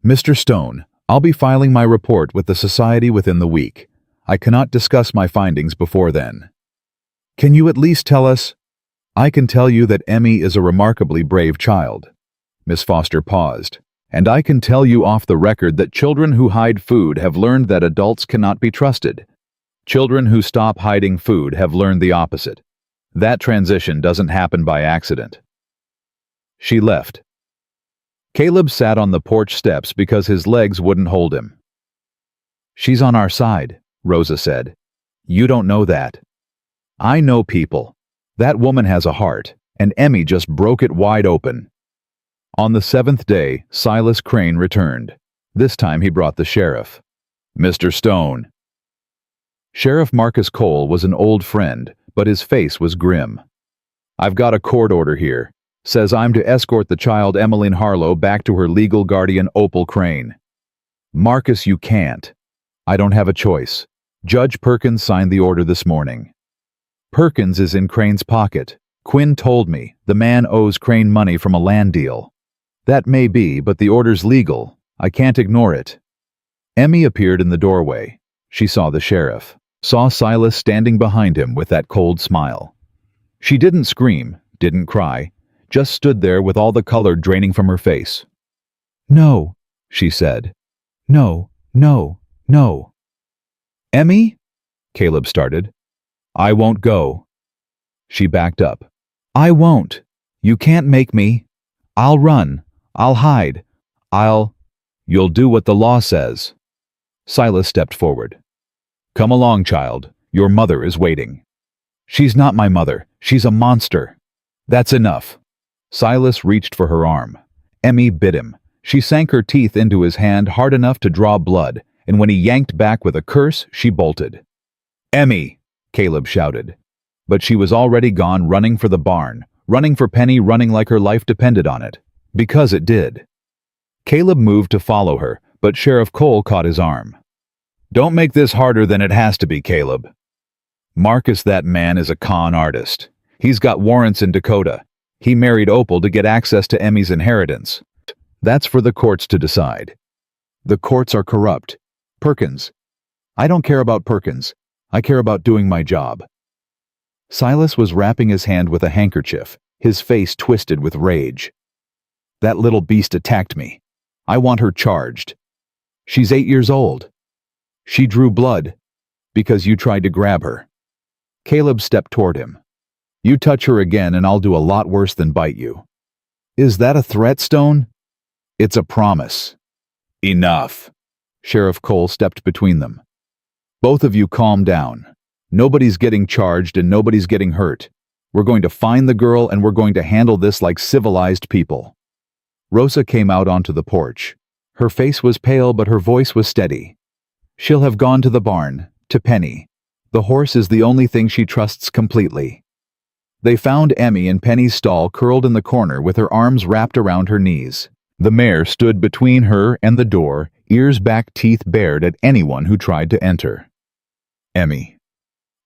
"Mr. Stone, I'll be filing my report with the society within the week. I cannot discuss my findings before then. Can you at least tell us—" "I can tell you that Emmy is a remarkably brave child." Miss Foster paused. "And I can tell you off the record that children who hide food have learned that adults cannot be trusted. Children who stop hiding food have learned the opposite. That transition doesn't happen by accident. She left. Caleb sat on the porch steps because his legs wouldn't hold him. "She's on our side," Rosa said. "You don't know that." "I know people. That woman has a heart, and Emmy just broke it wide open." On the 7th day, Silas Crane returned. This time he brought the sheriff. "Mr. Stone." Sheriff Marcus Cole was an old friend, but his face was grim. "I've got a court order here. Says I'm to escort the child Emmeline Harlow back to her legal guardian Opal Crane." "Marcus, you can't." "I don't have a choice. Judge Perkins signed the order this morning." "Perkins is in Crane's pocket. Quinn told me the man owes Crane money from a land deal." "That may be, but the order's legal. I can't ignore it." Emmy appeared in the doorway. She saw the sheriff, saw Silas standing behind him with that cold smile. She didn't scream, didn't cry, just stood there with all the color draining from her face. "No," she said. "No, no, no." "Emmy?" Caleb started. "I won't go." She backed up. "I won't. You can't make me. I'll run. I'll hide. You'll do what the law says." Silas stepped forward. "Come along, child. Your mother is waiting." "She's not my mother. She's a monster." "That's enough." Silas reached for her arm. Emmy bit him. She sank her teeth into his hand hard enough to draw blood, and when he yanked back with a curse, she bolted. "Emmy!" Caleb shouted. But she was already gone, running for the barn, running for Penny, running like her life depended on it. Because it did. Caleb moved to follow her, but Sheriff Cole caught his arm. "Don't make this harder than it has to be, Caleb. Marcus, that man, is a con artist. He's got warrants in Dakota. He married Opal to get access to Emmy's inheritance. That's for the courts to decide. The courts are corrupt. Perkins. I don't care about Perkins. I care about doing my job." Silas was wrapping his hand with a handkerchief, his face twisted with rage. "That little beast attacked me. I want her charged. She's 8 years old. She drew blood because you tried to grab her." Caleb stepped toward him. "You touch her again and I'll do a lot worse than bite you." "Is that a threat, Stone?" "It's a promise." "Enough." Sheriff Cole stepped between them. "Both of you calm down. Nobody's getting charged and nobody's getting hurt. We're going to find the girl and we're going to handle this like civilized people." Rosa came out onto the porch. Her face was pale but her voice was steady. "She'll have gone to the barn, to Penny. The horse is the only thing she trusts completely." They found Emmy in Penny's stall, curled in the corner with her arms wrapped around her knees. The mare stood between her and the door, ears back, teeth bared at anyone who tried to enter. "Emmy."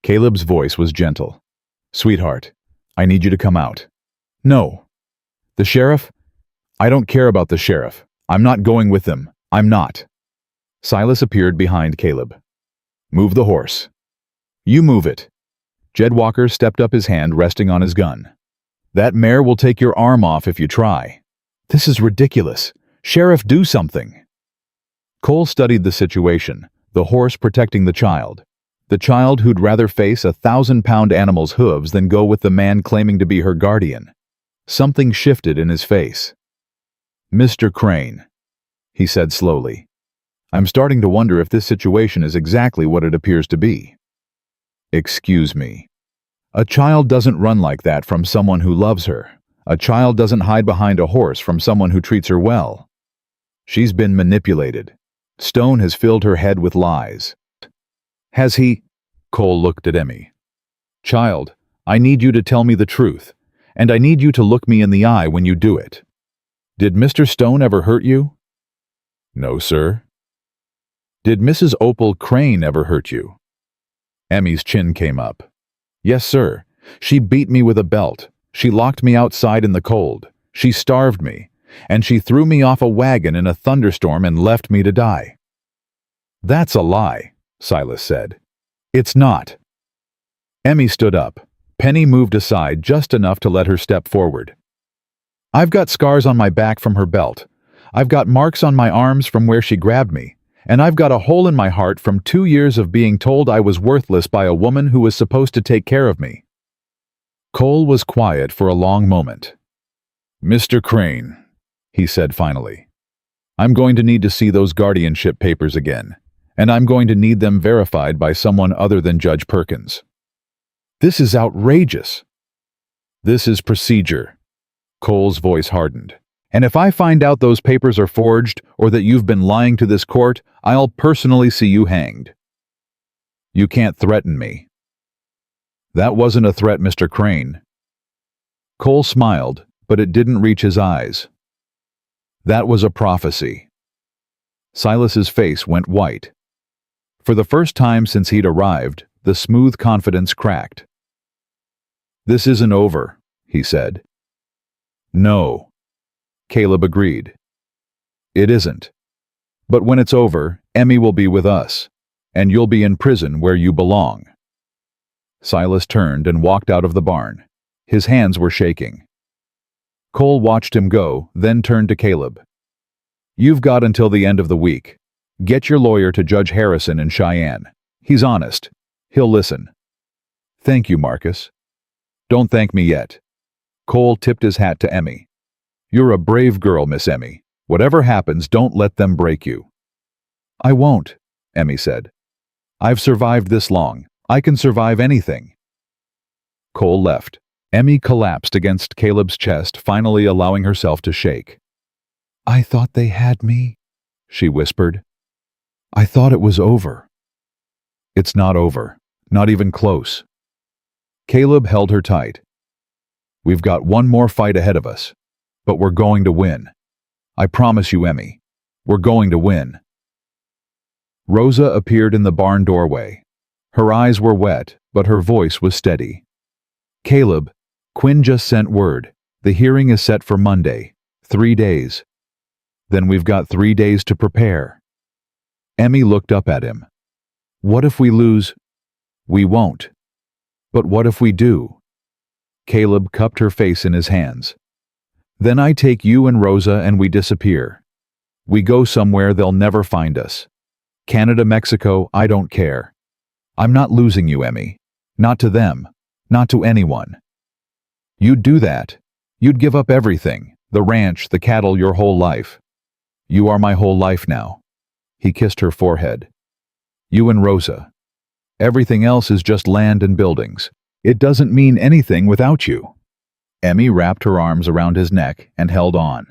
Caleb's voice was gentle. "Sweetheart, I need you to come out." "No." "The sheriff?" "I don't care about the sheriff. I'm not going with them. I'm not." Silas appeared behind Caleb. "Move the horse." "You move it." Jed Walker stepped up, his hand resting on his gun. "That mare will take your arm off if you try." "This is ridiculous. Sheriff, do something." Cole studied the situation, the horse protecting the child who'd rather face 1,000-pound animal's hooves than go with the man claiming to be her guardian. Something shifted in his face. "Mr. Crane," he said slowly, "I'm starting to wonder if this situation is exactly what it appears to be." "Excuse me. A child doesn't run like that from someone who loves her. A child doesn't hide behind a horse from someone who treats her well. She's been manipulated. Stone has filled her head with lies." "Has he?" Cole looked at Emmy. "Child, I need you to tell me the truth, and I need you to look me in the eye when you do it. Did Mr. Stone ever hurt you?" "No, sir." "Did Mrs. Opal Crane ever hurt you?" Emmy's chin came up. "Yes, sir. She beat me with a belt. She locked me outside in the cold. She starved me. And she threw me off a wagon in a thunderstorm and left me to die." "That's a lie," Silas said. "It's not." Emmy stood up. Penny moved aside just enough to let her step forward. "I've got scars on my back from her belt. I've got marks on my arms from where she grabbed me. and I've got a hole in my heart from 2 years of being told I was worthless by a woman who was supposed to take care of me." Cole was quiet for a long moment. "Mr. Crane," he said finally, "I'm going to need to see those guardianship papers again, and I'm going to need them verified by someone other than Judge Perkins." "This is outrageous." "This is procedure." Cole's voice hardened. "And if I find out those papers are forged or that you've been lying to this court, I'll personally see you hanged." "You can't threaten me." "That wasn't a threat, Mr. Crane." Cole smiled, but it didn't reach his eyes. "That was a prophecy." Silas's face went white. For the first time since he'd arrived, the smooth confidence cracked. "This isn't over," he said. "No." Caleb agreed. "It isn't. But when it's over, Emmy will be with us, and you'll be in prison where you belong." Silas turned and walked out of the barn. His hands were shaking. Cole watched him go, then turned to Caleb. "You've got until the end of the week. Get your lawyer to Judge Harrison in Cheyenne. He's honest. He'll listen." "Thank you, Marcus." "Don't thank me yet." Cole tipped his hat to Emmy. "You're a brave girl, Miss Emmy. Whatever happens, don't let them break you." "I won't," Emmy said. "I've survived this long. I can survive anything." Cole left. Emmy collapsed against Caleb's chest, finally allowing herself to shake. "I thought they had me," she whispered. "I thought it was over." "It's not over. Not even close." Caleb held her tight. "We've got one more fight ahead of us, but we're going to win. I promise you, Emmy. We're going to win." Rosa appeared in the barn doorway. Her eyes were wet, but her voice was steady. "Caleb, Quinn just sent word. The hearing is set for Monday. 3 days. Then we've got 3 days to prepare." Emmy looked up at him. "What if we lose?" "We won't." "But what if we do?" Caleb cupped her face in his hands. "Then I take you and Rosa and we disappear. We go somewhere they'll never find us. Canada, Mexico, I don't care. I'm not losing you, Emmy. Not to them. Not to anyone. You'd do that. You'd give up everything, the ranch, the cattle, your whole life. You are my whole life now." He kissed her forehead. "You and Rosa. Everything else is just land and buildings. It doesn't mean anything without you." Emmy wrapped her arms around his neck and held on.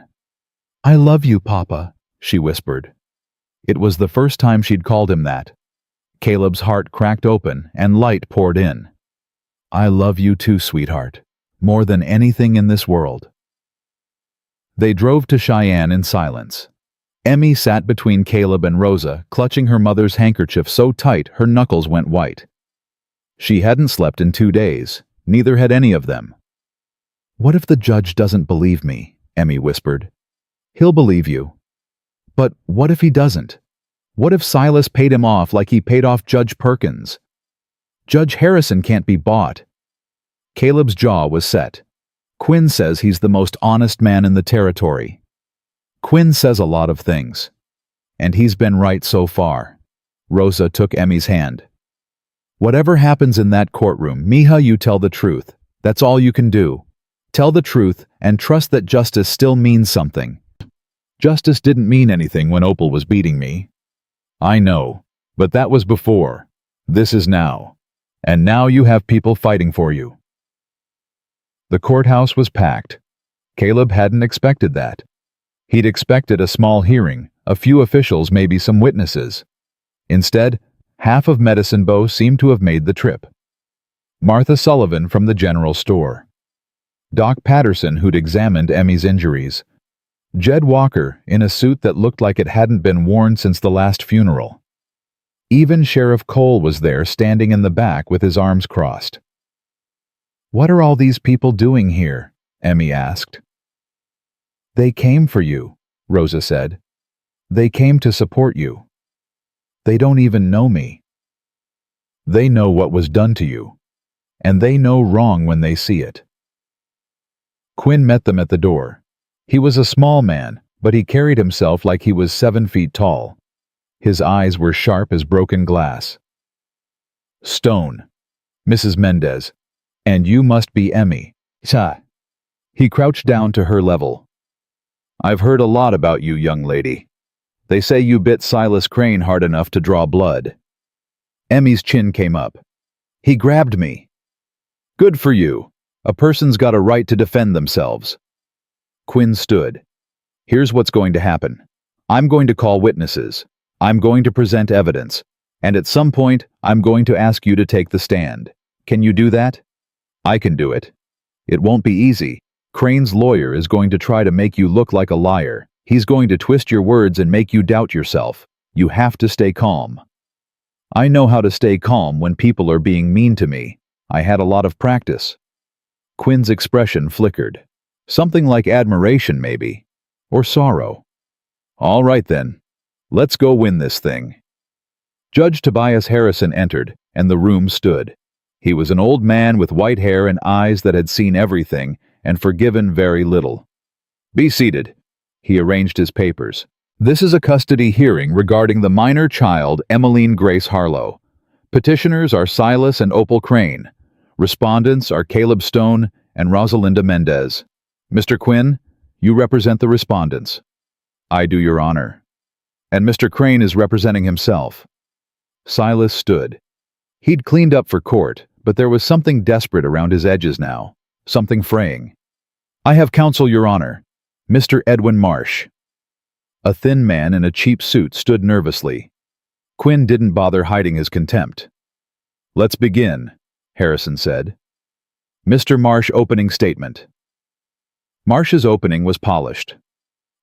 "I love you, Papa," she whispered. It was the first time she'd called him that. Caleb's heart cracked open and light poured in. "I love you too, sweetheart. More than anything in this world." They drove to Cheyenne in silence. Emmy sat between Caleb and Rosa, clutching her mother's handkerchief so tight her knuckles went white. She hadn't slept in 2 days. Neither had any of them. "What if the judge doesn't believe me?" Emmy whispered. "He'll believe you. But what if he doesn't? What if Silas paid him off like he paid off Judge Perkins? Judge Harrison can't be bought." Caleb's jaw was set. "Quinn says he's the most honest man in the territory. Quinn says a lot of things. And he's been right so far." Rosa took Emmy's hand. "Whatever happens in that courtroom, Mija, you tell the truth. That's all you can do. Tell the truth and trust that justice still means something. Justice didn't mean anything when Opal was beating me. I know, but that was before. This is now. And now you have people fighting for you." The courthouse was packed. Caleb hadn't expected that. He'd expected a small hearing, a few officials, maybe some witnesses. Instead, half of Medicine Bow seemed to have made the trip. Martha Sullivan from the general store. Doc Patterson, who'd examined Emmy's injuries. Jed Walker, in a suit that looked like it hadn't been worn since the last funeral. Even Sheriff Cole was there, standing in the back with his arms crossed. "What are all these people doing here?" Emmy asked. "They came for you," Rosa said. "They came to support you. They don't even know me. They know what was done to you, and they know wrong when they see it." Quinn met them at the door. He was a small man, but he carried himself like he was 7 feet tall. His eyes were sharp as broken glass. "Stone. Mrs. Mendez. And you must be Emmy." "Sir." He crouched down to her level. "I've heard a lot about you, young lady. They say you bit Silas Crane hard enough to draw blood." Emmy's chin came up. "He grabbed me." "Good for you. A person's got a right to defend themselves." Quinn stood. "Here's what's going to happen. I'm going to call witnesses. I'm going to present evidence. And at some point, I'm going to ask you to take the stand. Can you do that?" "I can do it. It won't be easy. Crane's lawyer is going to try to make you look like a liar. He's going to twist your words and make you doubt yourself. You have to stay calm." "I know how to stay calm when people are being mean to me. I had a lot of practice." Quinn's expression flickered. Something like admiration, maybe. Or sorrow. "All right then. Let's go win this thing." Judge Tobias Harrison entered, and the room stood. He was an old man with white hair and eyes that had seen everything and forgiven very little. "Be seated." He arranged his papers. "This is a custody hearing regarding the minor child Emmeline Grace Harlow. Petitioners are Silas and Opal Crane. Respondents are Caleb Stone and Rosalinda Mendez. Mr. Quinn, you represent the respondents." "I do, Your Honor." "And Mr. Crane is representing himself." Silas stood. He'd cleaned up for court, but there was something desperate around his edges now, something fraying. "I have counsel, Your Honor. Mr. Edwin Marsh." A thin man in a cheap suit stood nervously. Quinn didn't bother hiding his contempt. "Let's begin," Harrison said. Mr. Marsh opening statement. Marsh's opening was polished.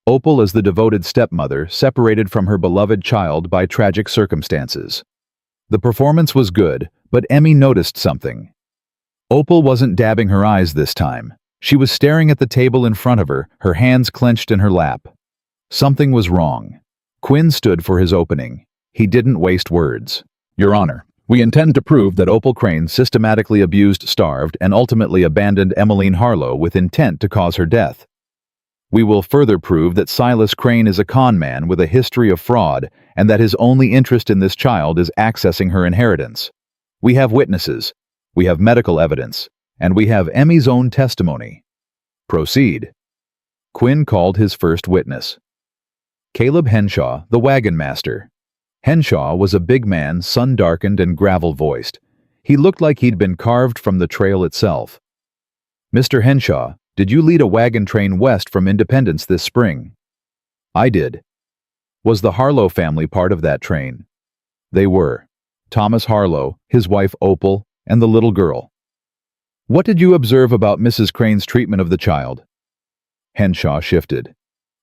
Opal, as the devoted stepmother, separated from her beloved child by tragic circumstances. The performance was good, but Emmy noticed something. Opal wasn't dabbing her eyes this time. She was staring at the table in front of her hands clenched in her lap. Something was wrong. Quinn stood for his opening. He didn't waste words. "Your Honor, we intend to prove that Opal Crane systematically abused, starved, and ultimately abandoned Emmeline Harlow with intent to cause her death. We will further prove that Silas Crane is a con man with a history of fraud and that his only interest in this child is accessing her inheritance. We have witnesses, we have medical evidence, and we have Emmy's own testimony. Proceed." Quinn called his first witness. Caleb Henshaw, the wagon master. Henshaw was a big man, sun-darkened and gravel-voiced. He looked like he'd been carved from the trail itself. "Mr. Henshaw, did you lead a wagon train west from Independence this spring?" "I did." "Was the Harlow family part of that train?" "They were. Thomas Harlow, his wife Opal, and the little girl." "What did you observe about Mrs. Crane's treatment of the child?" Henshaw shifted.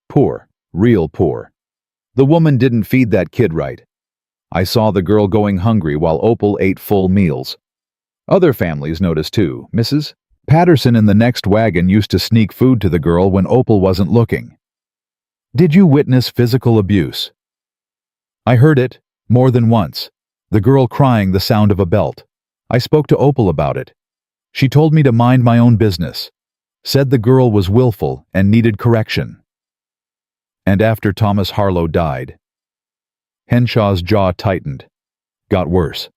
"Poor, real poor. The woman didn't feed that kid right. I saw the girl going hungry while Opal ate full meals. Other families noticed too, Mrs. Patterson in the next wagon used to sneak food to the girl when Opal wasn't looking." "Did you witness physical abuse?" "I heard it, more than once. The girl crying the sound of a belt. I spoke to Opal about it. She told me to mind my own business. Said the girl was willful and needed correction." "And after Thomas Harlow died?" Henshaw's jaw tightened. "Got worse.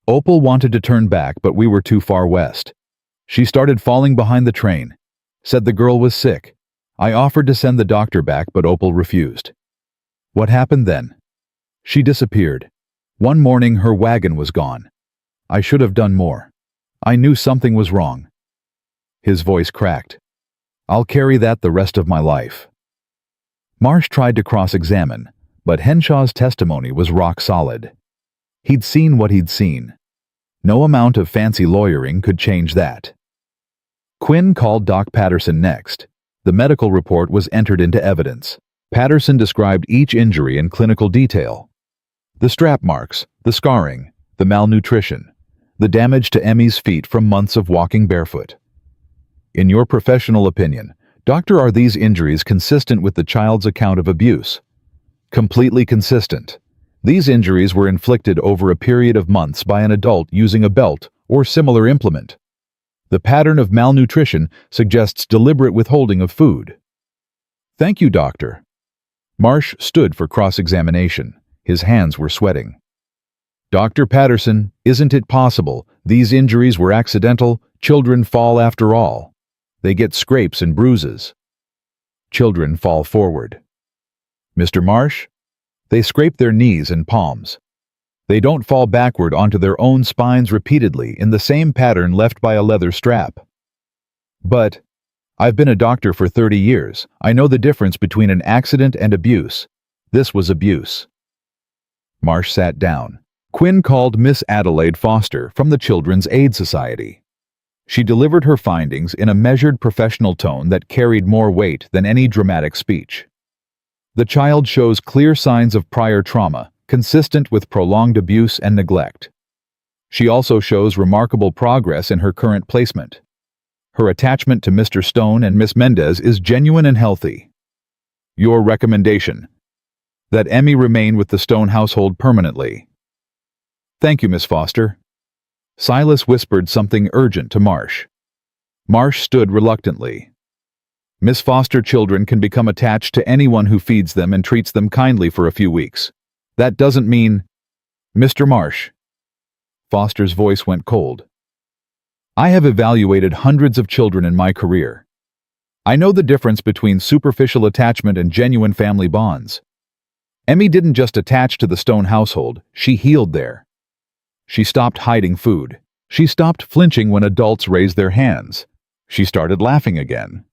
Opal wanted to turn back, but we were too far west. She started falling behind the train. Said the girl was sick. I offered to send the doctor back, but Opal refused." "What happened then?" "She disappeared. One morning her wagon was gone. I should have done more. I knew something was wrong." His voice cracked. "I'll carry that the rest of my life." Marsh tried to cross-examine, but Henshaw's testimony was rock solid. He'd seen what he'd seen. No amount of fancy lawyering could change that. Quinn called Doc Patterson next. The medical report was entered into evidence. Patterson described each injury in clinical detail. The strap marks, the scarring, the malnutrition, the damage to Emmy's feet from months of walking barefoot. "In your professional opinion, Doctor, are these injuries consistent with the child's account of abuse?" "Completely consistent. These injuries were inflicted over a period of months by an adult using a belt or similar implement. The pattern of malnutrition suggests deliberate withholding of food." "Thank you, Doctor." Marsh stood for cross-examination. His hands were sweating. "Dr. Patterson, isn't it possible these injuries were accidental? Children fall after all. They get scrapes and bruises." Children fall forward. "Mr. Marsh?" They scrape their knees and palms. They don't fall backward onto their own spines repeatedly in the same pattern left by a leather strap. "But I've been a doctor for 30 years. I know the difference between an accident and abuse. This was abuse." Marsh sat down. Quinn called Miss Adelaide Foster from the Children's Aid Society. She delivered her findings in a measured professional tone that carried more weight than any dramatic speech. "The child shows clear signs of prior trauma, consistent with prolonged abuse and neglect. She also shows remarkable progress in her current placement. Her attachment to Mr. Stone and Miss Mendez is genuine and healthy. Your recommendation: that Emmy remain with the Stone household permanently." "Thank you, Miss Foster." Silas whispered something urgent to Marsh. Marsh stood reluctantly. "Miss Foster, children can become attached to anyone who feeds them and treats them kindly for a few weeks. That doesn't mean—" "Mr. Marsh." Foster's voice went cold. "I have evaluated hundreds of children in my career. I know the difference between superficial attachment and genuine family bonds. Emmy didn't just attach to the Stone household, she healed there. She stopped hiding food. She stopped flinching when adults raised their hands. She started laughing again.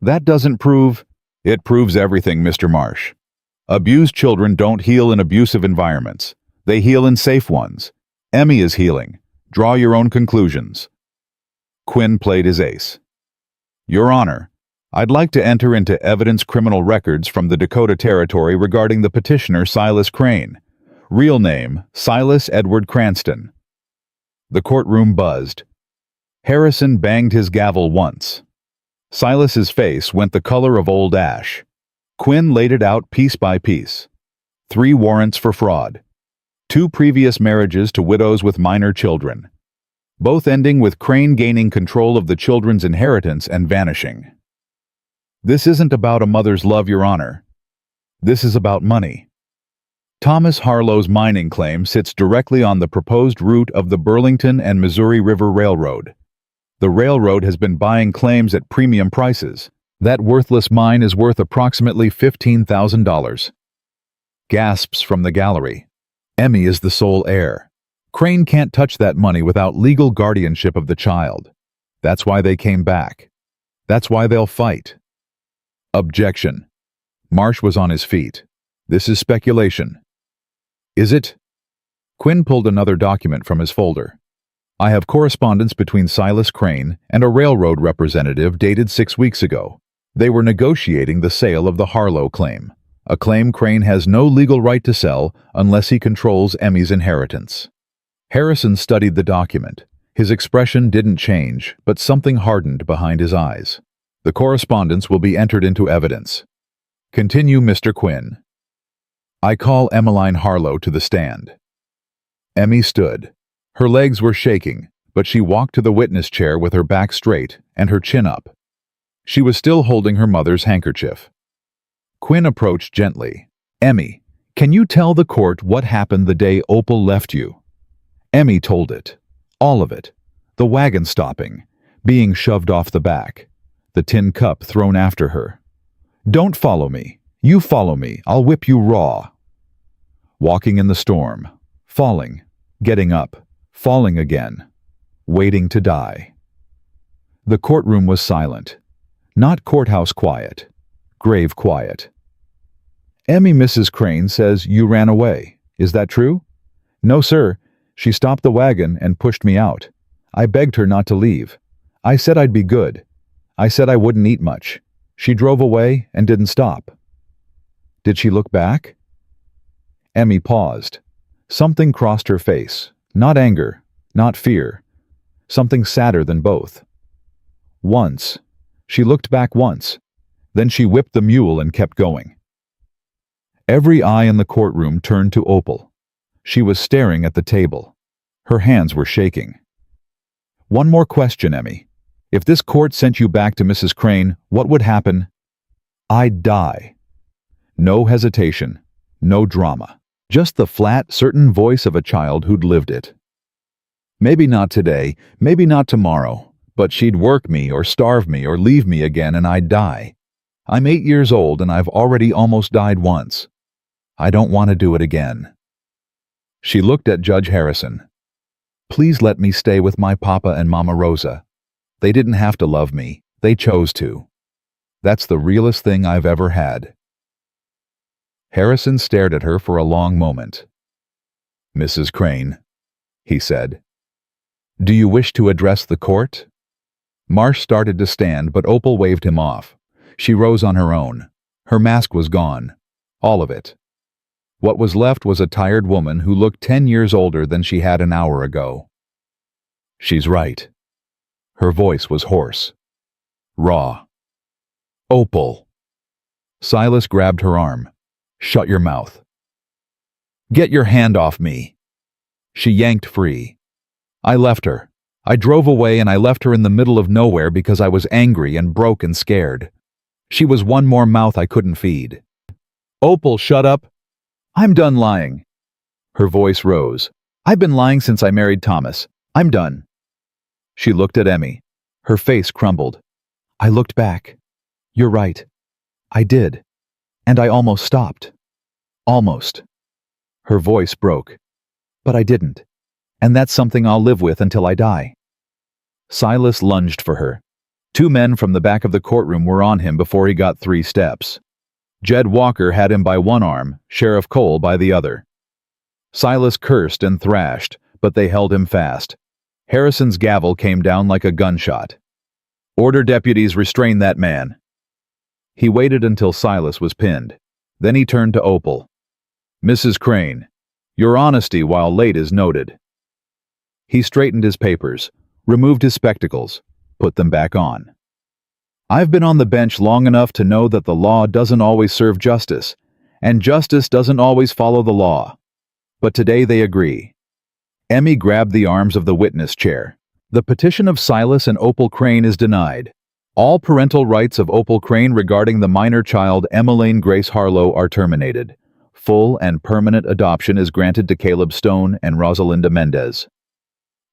That doesn't prove—" "It proves everything, Mr. Marsh. Abused children don't heal in abusive environments. They heal in safe ones. Emmy is healing. Draw your own conclusions." Quinn played his ace. "Your Honor, I'd like to enter into evidence criminal records from the Dakota Territory regarding the petitioner Silas Crane. Real name, Silas Edward Cranston." The courtroom buzzed. Harrison banged his gavel once. Silas's face went the color of old ash. Quinn laid it out piece by piece. 3 warrants for fraud. 2 previous marriages to widows with minor children, both ending with Crane gaining control of the children's inheritance and vanishing. "This isn't about a mother's love, Your Honor. This is about money. Thomas Harlow's mining claim sits directly on the proposed route of the Burlington and Missouri River Railroad. The railroad has been buying claims at premium prices. That worthless mine is worth approximately $15,000. Gasps from the gallery. Emmy is the sole heir. Crane can't touch that money without legal guardianship of the child. That's why they came back. That's why they'll fight. Objection. Marsh was on his feet. This is speculation. Is it? Quinn pulled another document from his folder. I have correspondence between Silas Crane and a railroad representative dated 6 weeks ago. They were negotiating the sale of the Harlow claim, a claim Crane has no legal right to sell unless he controls Emmy's inheritance. Harrison studied the document. His expression didn't change, but something hardened behind his eyes. The correspondence will be entered into evidence. Continue, Mr. Quinn. I call Emmeline Harlow to the stand. Emmy stood. Her legs were shaking, but she walked to the witness chair with her back straight and her chin up. She was still holding her mother's handkerchief. Quinn approached gently. Emmy, can you tell the court what happened the day Opal left you? Emmy told it. All of it. The wagon stopping, being shoved off the back, the tin cup thrown after her. Don't follow me. You follow me. I'll whip you raw. Walking in the storm, falling, getting up, falling again, waiting to die. The courtroom was silent. Not courthouse quiet, grave quiet. Emmy, Mrs. Crane says you ran away. Is that true? No, sir. She stopped the wagon and pushed me out. I begged her not to leave. I said I'd be good. I said I wouldn't eat much. She drove away and didn't stop. Did she look back? Emmy paused. Something crossed her face. Not anger, not fear. Something sadder than both. Once. She looked back once. Then she whipped the mule and kept going. Every eye in the courtroom turned to Opal. She was staring at the table. Her hands were shaking. One more question, Emmy. If this court sent you back to Mrs. Crane, what would happen? I'd die. No hesitation. No drama. Just the flat, certain voice of a child who'd lived it. Maybe not today, maybe not tomorrow, but she'd work me or starve me or leave me again and I'd die. I'm 8 years old and I've already almost died once. I don't want to do it again. She looked at Judge Harrison. Please let me stay with my papa and Mama Rosa. They didn't have to love me. They chose to. That's the realest thing I've ever had. Harrison stared at her for a long moment. Mrs. Crane, he said. Do you wish to address the court? Marsh started to stand, but Opal waved him off. She rose on her own. Her mask was gone. All of it. What was left was a tired woman who looked 10 years older than she had an hour ago. She's right. Her voice was hoarse. Raw. Opal. Silas grabbed her arm. Shut your mouth. Get your hand off me. She yanked free. I left her. I drove away and I left her in the middle of nowhere because I was angry and broke and scared. She was one more mouth I couldn't feed. Opal, shut up. I'm done lying. Her voice rose. I've been lying since I married Thomas. I'm done. She looked at Emmy. Her face crumbled. I looked back. You're right. I did. And I almost stopped. Almost. Her voice broke. But I didn't. And that's something I'll live with until I die. Silas lunged for her. 2 men from the back of the courtroom were on him before he got 3 steps. Jed Walker had him by one arm, Sheriff Cole by the other. Silas cursed and thrashed, but they held him fast. Harrison's gavel came down like a gunshot. Order deputies restrain that man. He waited until Silas was pinned. Then he turned to Opal. Mrs. Crane, your honesty while late is noted. He straightened his papers, removed his spectacles, put them back on. I've been on the bench long enough to know that the law doesn't always serve justice, and justice doesn't always follow the law. But today they agree. Emmy grabbed the arms of the witness chair. The petition of Silas and Opal Crane is denied. All parental rights of Opal Crane regarding the minor child Emmeline Grace Harlow are terminated. Full and permanent adoption is granted to Caleb Stone and Rosalinda Mendez.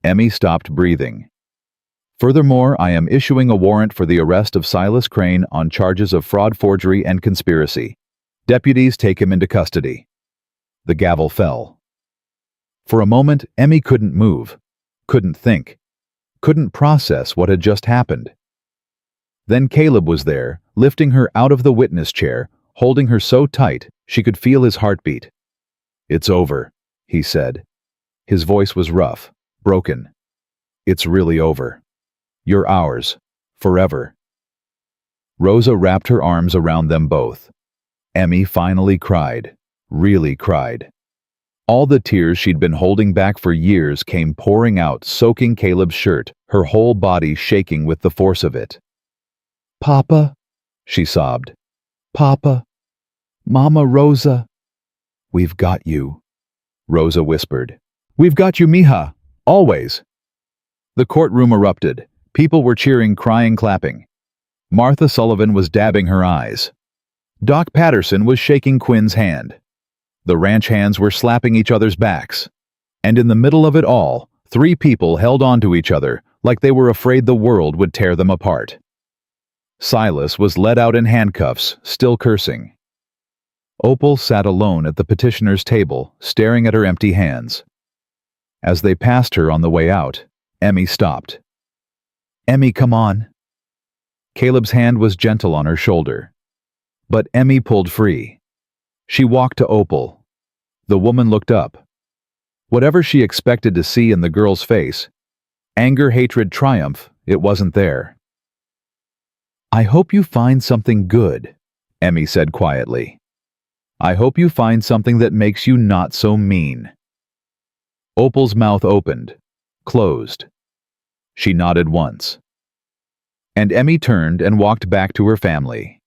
Emmy stopped breathing. Furthermore, I am issuing a warrant for the arrest of Silas Crane on charges of fraud, forgery, and conspiracy. Deputies take him into custody. The gavel fell. For a moment, Emmy couldn't move, couldn't think, couldn't process what had just happened. Then Caleb was there, lifting her out of the witness chair, holding her so tight she could feel his heartbeat. It's over, he said. His voice was rough, broken. It's really over. You're ours, forever. Rosa wrapped her arms around them both. Emmy finally cried, really cried. All the tears she'd been holding back for years came pouring out, soaking Caleb's shirt, her whole body shaking with the force of it. Papa, she sobbed. Papa, Mama Rosa. We've got you, Rosa whispered. We've got you, mija, always. The courtroom erupted. People were cheering, crying, clapping. Martha Sullivan was dabbing her eyes. Doc Patterson was shaking Quinn's hand. The ranch hands were slapping each other's backs. And in the middle of it all, 3 people held on to each other like they were afraid the world would tear them apart. Silas was led out in handcuffs, still cursing. Opal sat alone at the petitioner's table, staring at her empty hands. As they passed her on the way out, Emmy stopped. Emmy, come on. Caleb's hand was gentle on her shoulder. But Emmy pulled free. She walked to Opal. The woman looked up. Whatever she expected to see in the girl's face, anger, hatred, triumph, it wasn't there. I hope you find something good, Emmy said quietly. I hope you find something that makes you not so mean. Opal's mouth opened, closed. She nodded once. And Emmy turned and walked back to her family.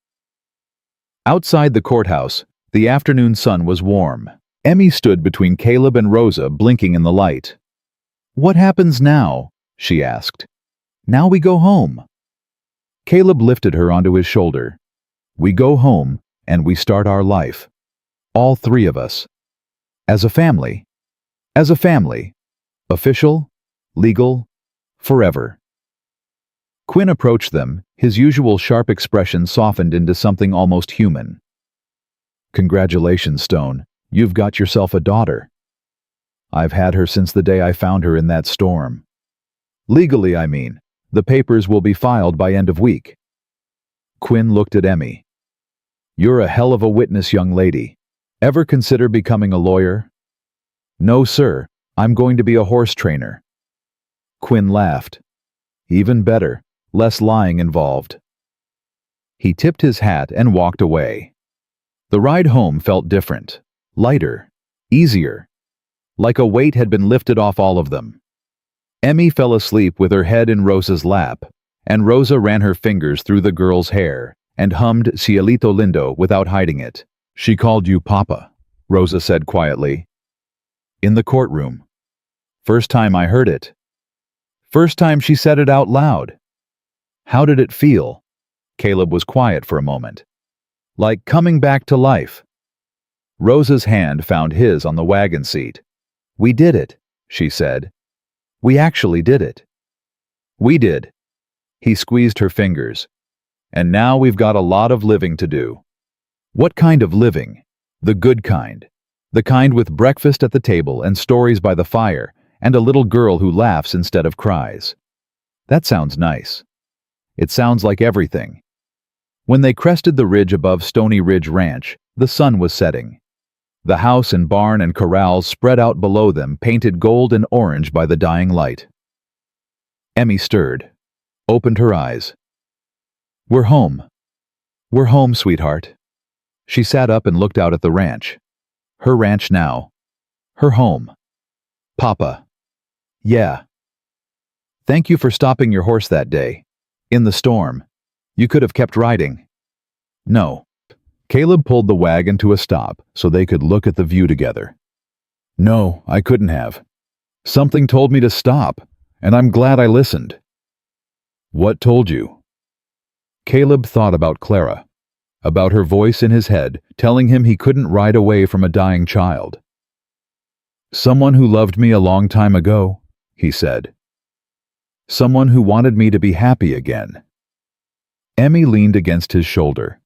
Outside the courthouse, the afternoon sun was warm. Emmy stood between Caleb and Rosa, blinking in the light. What happens now? She asked. Now we go home. Caleb lifted her onto his shoulder. We go home, and we start our life. All 3 of us. As a family. As a family. Official, legal, forever. Quinn approached them, his usual sharp expression softened into something almost human. Congratulations, Stone. You've got yourself a daughter. I've had her since the day I found her in that storm. Legally, I mean. The papers will be filed by end of week. Quinn looked at Emmy. You're a hell of a witness, young lady. Ever consider becoming a lawyer? No, sir. I'm going to be a horse trainer. Quinn laughed. Even better, less lying involved. He tipped his hat and walked away. The ride home felt different, lighter, easier, like a weight had been lifted off all of them. Emmy fell asleep with her head in Rosa's lap, and Rosa ran her fingers through the girl's hair and hummed Cielito Lindo without hiding it. She called you Papa, Rosa said quietly. In the courtroom. First time I heard it. First time she said it out loud. How did it feel? Caleb was quiet for a moment. Like coming back to life. Rosa's hand found his on the wagon seat. We did it, she said. We actually did it. We did. He squeezed her fingers. And now we've got a lot of living to do. What kind of living? The good kind. The kind with breakfast at the table and stories by the fire, and a little girl who laughs instead of cries. That sounds nice. It sounds like everything. When they crested the ridge above Stony Ridge Ranch, the sun was setting. The house and barn and corrals spread out below them, painted gold and orange by the dying light. Emmy stirred, opened her eyes. We're home. We're home, sweetheart. She sat up and looked out at the ranch. Her ranch now. Her home. Papa. Yeah. Thank you for stopping your horse that day. In the storm. You could have kept riding. No. Caleb pulled the wagon to a stop so they could look at the view together. No, I couldn't have. Something told me to stop, and I'm glad I listened. What told you? Caleb thought about Clara, about her voice in his head telling him he couldn't ride away from a dying child. Someone who loved me a long time ago, he said. Someone who wanted me to be happy again. Emmy leaned against his shoulder.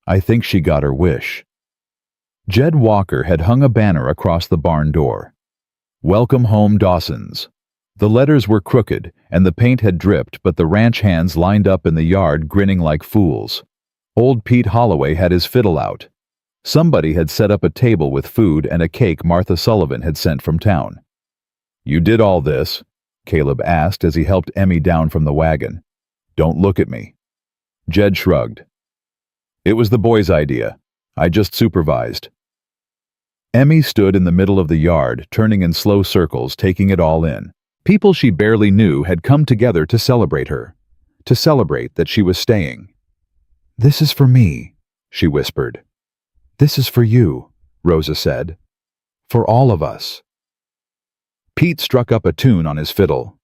I think she got her wish. Jed Walker had hung a banner across the barn door. Welcome home, Dawsons. The letters were crooked, and the paint had dripped, but the ranch hands lined up in the yard grinning like fools. Old Pete Holloway had his fiddle out. Somebody had set up a table with food and a cake Martha Sullivan had sent from town. You did all this? Caleb asked as he helped Emmy down from the wagon. Don't look at me. Jed shrugged. It was the boys' idea. I just supervised. Emmy stood in the middle of the yard, turning in slow circles, taking it all in. People she barely knew had come together to celebrate her, to celebrate that she was staying. This is for me, she whispered. This is for you, Rosa said. For all of us. Pete struck up a tune on his fiddle.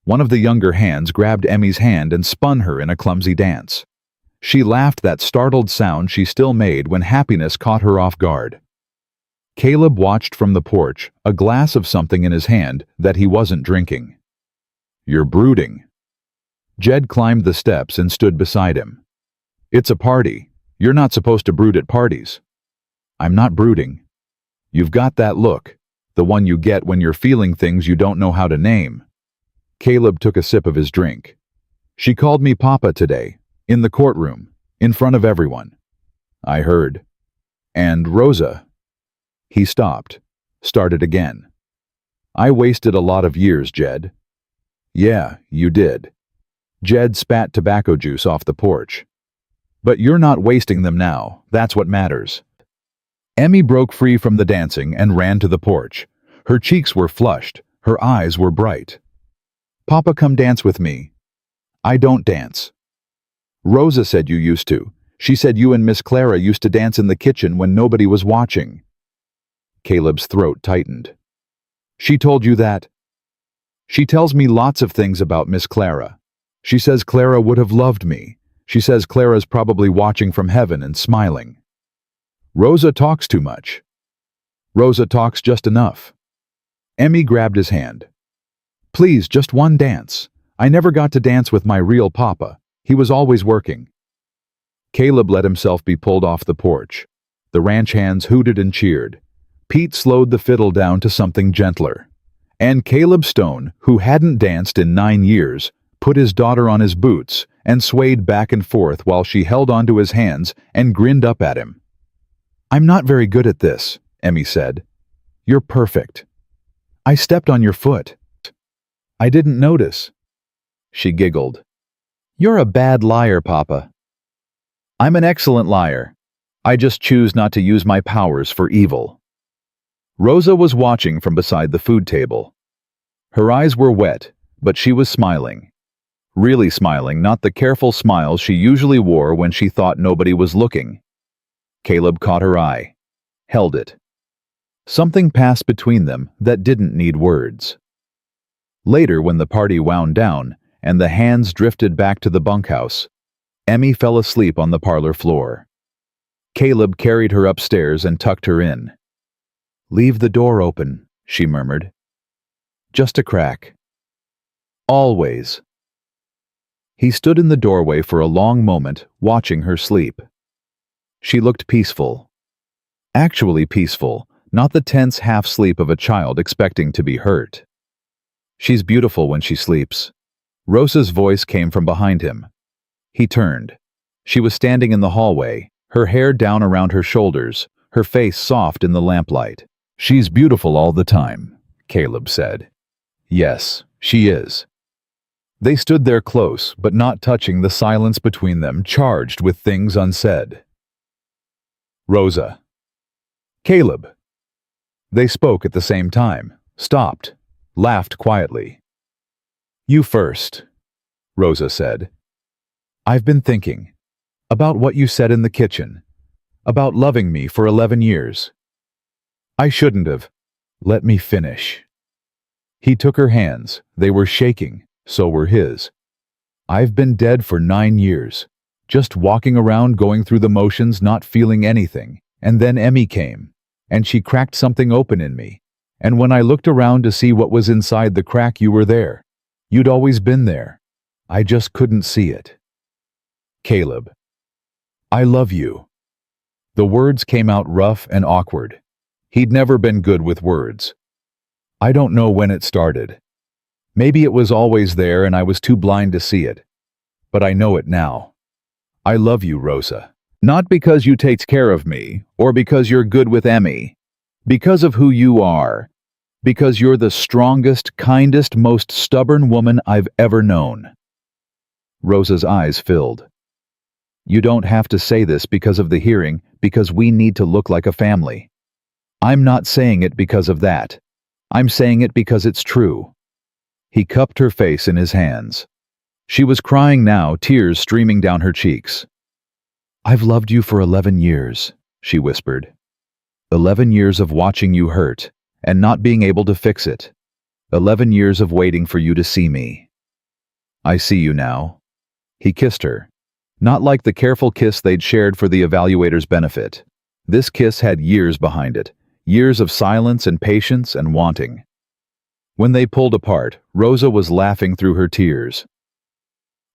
One of the younger hands grabbed Emmy's hand and spun her in a clumsy dance. She laughed that startled sound she still made when happiness caught her off guard. Caleb watched from the porch, a glass of something in his hand that he wasn't drinking. You're brooding. Jed climbed the steps and stood beside him. It's a party. You're not supposed to brood at parties. I'm not brooding. You've got that look, the one you get when you're feeling things you don't know how to name. Caleb took a sip of his drink. She called me Papa today. In the courtroom, in front of everyone. I heard. And Rosa. He stopped, started again. I wasted a lot of years, Jed. Yeah, you did. Jed spat tobacco juice off the porch. But you're not wasting them now, that's what matters. Emmy broke free from the dancing and ran to the porch. Her cheeks were flushed, her eyes were bright. Papa, come dance with me. I don't dance. Rosa said you used to. She said you and Miss Clara used to dance in the kitchen when nobody was watching. Caleb's throat tightened. She told you that? She tells me lots of things about Miss Clara. She says Clara would have loved me. She says Clara's probably watching from heaven and smiling. Rosa talks too much. Rosa talks just enough. Emmy grabbed his hand. Please, just one dance. I never got to dance with my real papa. He was always working. Caleb let himself be pulled off the porch. The ranch hands hooted and cheered. Pete slowed the fiddle down to something gentler. And Caleb Stone, who hadn't danced in 9 years, put his daughter on his boots and swayed back and forth while she held onto his hands and grinned up at him. I'm not very good at this, Emmy said. You're perfect. I stepped on your foot. I didn't notice. She giggled. You're a bad liar, Papa. I'm an excellent liar. I just choose not to use my powers for evil. Rosa was watching from beside the food table. Her eyes were wet, but she was smiling. Really smiling, not the careful smile she usually wore when she thought nobody was looking. Caleb caught her eye, held it. Something passed between them that didn't need words. Later, when the party wound down and the hands drifted back to the bunkhouse, Emmy fell asleep on the parlor floor. Caleb carried her upstairs and tucked her in. Leave the door open, she murmured. Just a crack. Always. He stood in the doorway for a long moment, watching her sleep. She looked peaceful. Actually peaceful, not the tense half-sleep of a child expecting to be hurt. She's beautiful when she sleeps. Rosa's voice came from behind him. He turned. She was standing in the hallway, her hair down around her shoulders, her face soft in the lamplight. She's beautiful all the time, Caleb said. Yes, she is. They stood there close, but not touching, the silence between them charged with things unsaid. Rosa. Caleb. They spoke at the same time, stopped, laughed quietly. You first, Rosa said. I've been thinking about what you said in the kitchen, about loving me for 11 years. I shouldn't have. Let me finish. He took her hands. They were shaking, so were his. I've been dead for 9 years, just walking around going through the motions, not feeling anything, and then Emmy came, and she cracked something open in me, and when I looked around to see what was inside the crack, you were there. You'd always been there. I just couldn't see it. Caleb. I love you. The words came out rough and awkward. He'd never been good with words. I don't know when it started. Maybe it was always there and I was too blind to see it. But I know it now. I love you, Rosa. Not because you take care of me, or because you're good with Emmy. Because of who you are. Because you're the strongest, kindest, most stubborn woman I've ever known. Rosa's eyes filled. You don't have to say this because of the hearing, because we need to look like a family. I'm not saying it because of that. I'm saying it because it's true. He cupped her face in his hands. She was crying now, tears streaming down her cheeks. I've loved you for 11 years, she whispered. 11 years of watching you hurt, and not being able to fix it. 11 years of waiting for you to see me. I see you now. He kissed her. Not like the careful kiss they'd shared for the evaluator's benefit. This kiss had years behind it. Years of silence and patience and wanting. When they pulled apart, Rosa was laughing through her tears.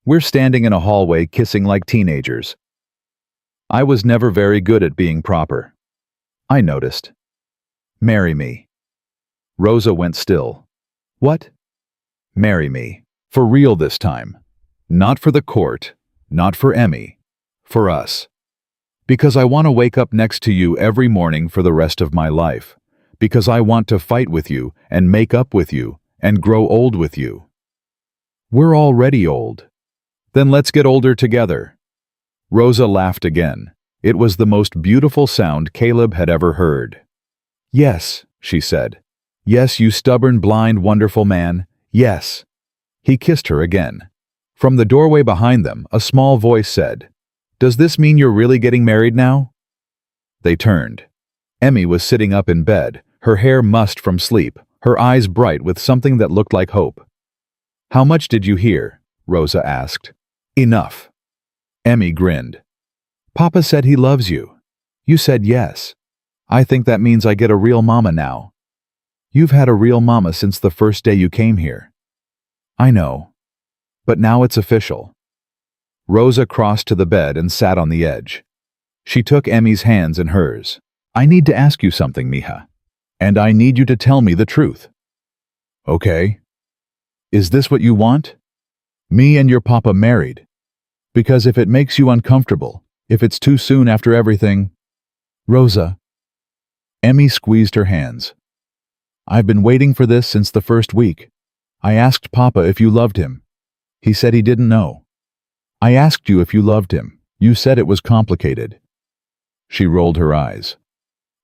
We're standing in a hallway kissing like teenagers. I was never very good at being proper. I noticed. Marry me. Rosa went still. What? Marry me. For real this time. Not for the court, not for Emmy. For us. Because I want to wake up next to you every morning for the rest of my life. Because I want to fight with you and make up with you and grow old with you. We're already old. Then let's get older together. Rosa laughed again. It was the most beautiful sound Caleb had ever heard. Yes, she said. Yes, you stubborn, blind, wonderful man. Yes. He kissed her again. From the doorway behind them, a small voice said, Does this mean you're really getting married now? They turned. Emmy was sitting up in bed, her hair mussed from sleep, her eyes bright with something that looked like hope. How much did you hear? Rosa asked. Enough. Emmy grinned. Papa said he loves you. You said yes. I think that means I get a real mama now. You've had a real mama since the first day you came here. I know. But now it's official. Rosa crossed to the bed and sat on the edge. She took Emmy's hands in hers. I need to ask you something, mija. And I need you to tell me the truth. Okay. Is this what you want? Me and your papa married. Because if it makes you uncomfortable, if it's too soon after everything... Rosa. Emmy squeezed her hands. I've been waiting for this since the first week. I asked Papa if you loved him. He said he didn't know. I asked you if you loved him. You said it was complicated. She rolled her eyes.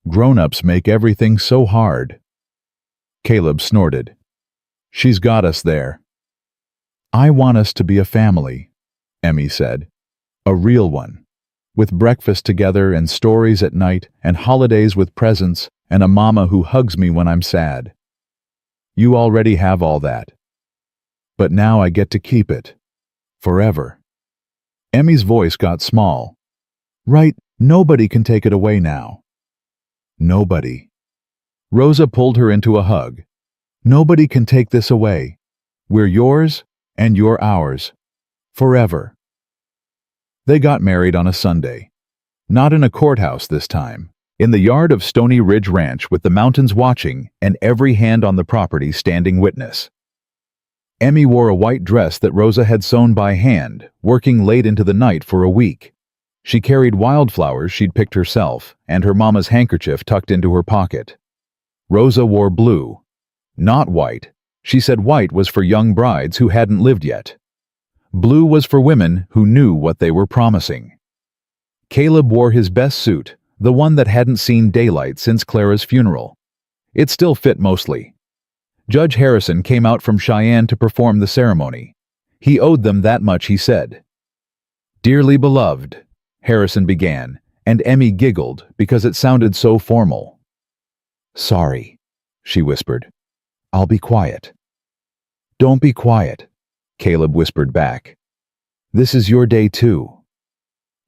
Grown-ups make everything so hard. Caleb snorted. She's got us there. I want us to be a family, Emmy said. A real one. With breakfast together and stories at night and holidays with presents and a mama who hugs me when I'm sad. You already have all that. But now I get to keep it. Forever. Emmy's voice got small. Right, nobody can take it away now. Nobody. Rosa pulled her into a hug. Nobody can take this away. We're yours and you're ours. Forever. They got married on a Sunday. Not in a courthouse this time. In the yard of Stony Ridge Ranch with the mountains watching and every hand on the property standing witness. Emmy wore a white dress that Rosa had sewn by hand, working late into the night for a week. She carried wildflowers she'd picked herself and her mama's handkerchief tucked into her pocket. Rosa wore blue. Not white. She said white was for young brides who hadn't lived yet. Blue was for women who knew what they were promising. Caleb wore his best suit, the one that hadn't seen daylight since Clara's funeral. It still fit mostly. Judge Harrison came out from Cheyenne to perform the ceremony. He owed them that much, he said. Dearly beloved, Harrison began, and Emmy giggled because it sounded so formal. Sorry, she whispered. I'll be quiet. Don't be quiet, Caleb whispered back. This is your day too.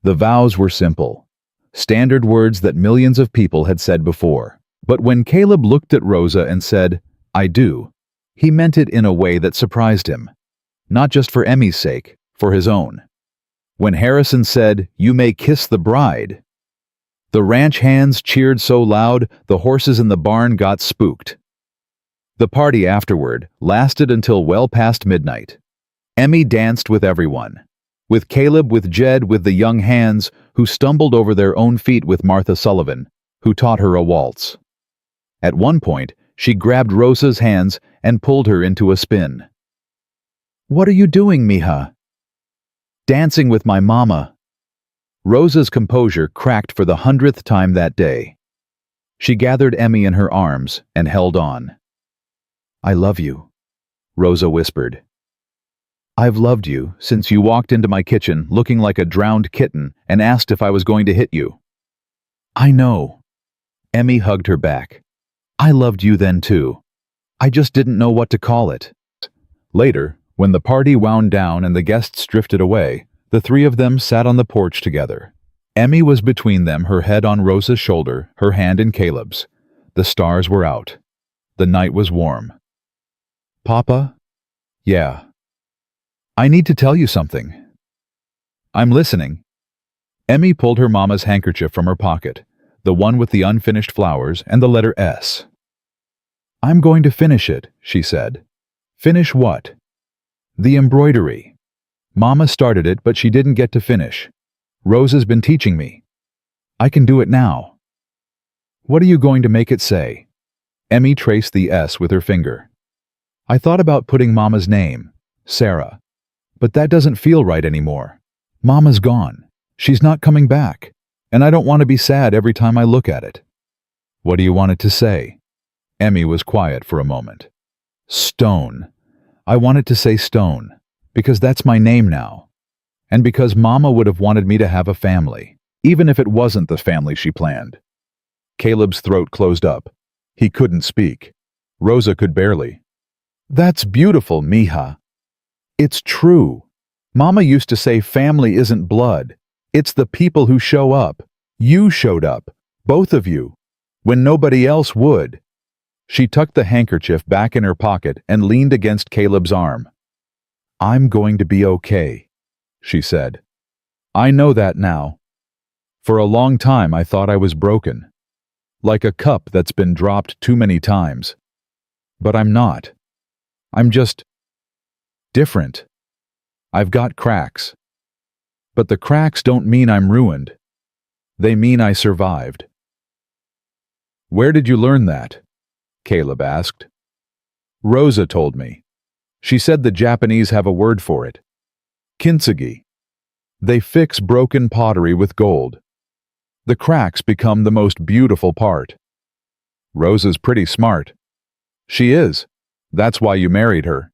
The vows were simple. Standard words that millions of people had said before. But when Caleb looked at Rosa and said, I do, he meant it in a way that surprised him. Not just for Emmy's sake, for his own. When Harrison said, you may kiss the bride, the ranch hands cheered so loud the horses in the barn got spooked. The party afterward lasted until well past midnight. Emmy danced with everyone. With Caleb, with Jed, with the young hands, who stumbled over their own feet with Martha Sullivan, who taught her a waltz. At one point, she grabbed Rosa's hands and pulled her into a spin. What are you doing, mija? Dancing with my mama. Rosa's composure cracked for the 100th time that day. She gathered Emmy in her arms and held on. I love you, Rosa whispered. I've loved you since you walked into my kitchen looking like a drowned kitten and asked if I was going to hit you. I know. Emmy hugged her back. I loved you then too. I just didn't know what to call it. Later, when the party wound down and the guests drifted away, the three of them sat on the porch together. Emmy was between them, her head on Rosa's shoulder, her hand in Caleb's. The stars were out. The night was warm. Papa? Yeah. I need to tell you something. I'm listening. Emmy pulled her mama's handkerchief from her pocket, the one with the unfinished flowers and the letter S. I'm going to finish it, she said. Finish what? The embroidery. Mama started it, but she didn't get to finish. Rosa's been teaching me. I can do it now. What are you going to make it say? Emmy traced the S with her finger. I thought about putting Mama's name, Sarah. But that doesn't feel right anymore. Mama's gone. She's not coming back. And I don't want to be sad every time I look at it. What do you want it to say? Emmy was quiet for a moment. Stone. I want it to say Stone, because that's my name now. And because Mama would have wanted me to have a family, even if it wasn't the family she planned. Caleb's throat closed up. He couldn't speak. Rosa could barely. That's beautiful, mija. It's true. Mama used to say family isn't blood. It's the people who show up. You showed up. Both of you. when nobody else would. She tucked the handkerchief back in her pocket and leaned against Caleb's arm. "I'm going to be okay," she said. "I know that now. For a long time I thought I was broken, like a cup that's been dropped too many times. But I'm not. I'm just different. I've got cracks. But the cracks don't mean I'm ruined. They mean I survived." "Where did you learn that?" Caleb asked. "Rosa told me. She said the Japanese have a word for it. Kintsugi. They fix broken pottery with gold. The cracks become the most beautiful part. Rosa's pretty smart." "She is. That's why you married her."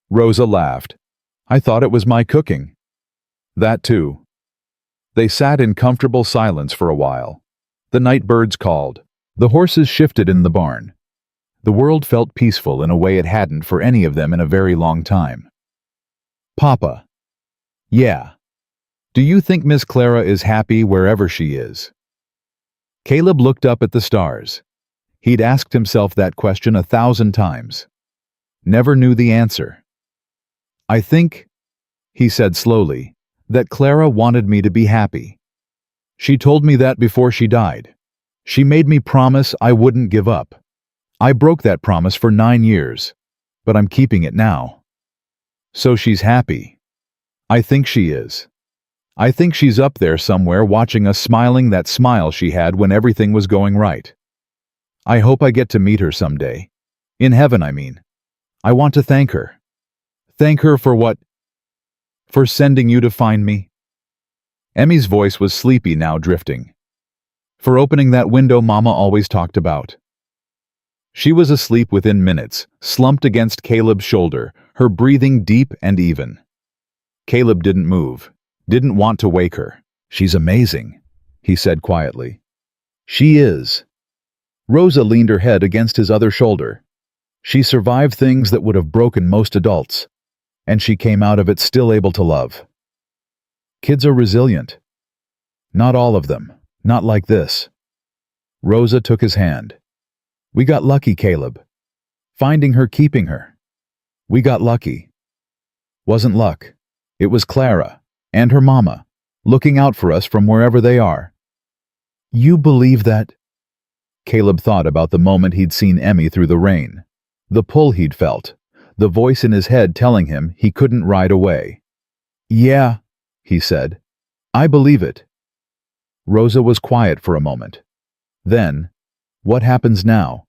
Rosa laughed. "I thought it was my cooking." "That too." They sat in comfortable silence for a while. The night birds called. The horses shifted in the barn. The world felt peaceful in a way it hadn't for any of them in a very long time. "Papa." "Yeah. Do you think Miss Clara is happy wherever she is?" Caleb looked up at the stars. He'd asked himself that question 1,000 times. Never knew the answer. "I think," he said slowly, "that Clara wanted me to be happy. She told me that before she died. She made me promise I wouldn't give up. I broke that promise for 9 years, but I'm keeping it now. So she's happy. I think she is. I think she's up there somewhere watching us smiling that smile she had when everything was going right. I hope I get to meet her someday. In heaven, I mean. I want to thank her. Thank her for what? For sending you to find me." Emmy's voice was sleepy now, drifting. "For opening that window Mama always talked about." She was asleep within minutes, slumped against Caleb's shoulder, her breathing deep and even. Caleb didn't move, didn't want to wake her. "She's amazing," he said quietly. "She is." Rosa leaned her head against his other shoulder. "She survived things that would have broken most adults, and she came out of it still able to love. Kids are resilient. Not all of them, not like this." Rosa took his hand. "We got lucky, Caleb. Finding her, keeping her. We got lucky. Wasn't luck. It was Clara, and her mama, looking out for us from wherever they are." "You believe that?" Caleb thought about the moment he'd seen Emmy through the rain, the pull he'd felt, the voice in his head telling him he couldn't ride away. "Yeah," he said. "I believe it." Rosa was quiet for a moment. Then, "What happens now?"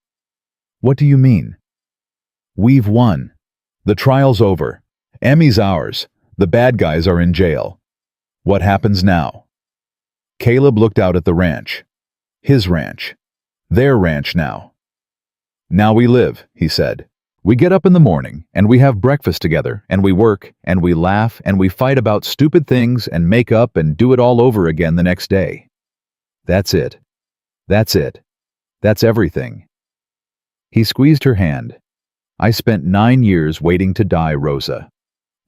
"What do you mean?" "We've won. The trial's over. Emmy's ours. The bad guys are in jail. What happens now?" Caleb looked out at the ranch. His ranch. Their ranch now. "Now we live," he said. "We get up in the morning, and we have breakfast together, and we work, and we laugh, and we fight about stupid things, and make up, and do it all over again the next day. That's it. That's it. That's everything." He squeezed her hand. "I spent 9 years waiting to die, Rosa.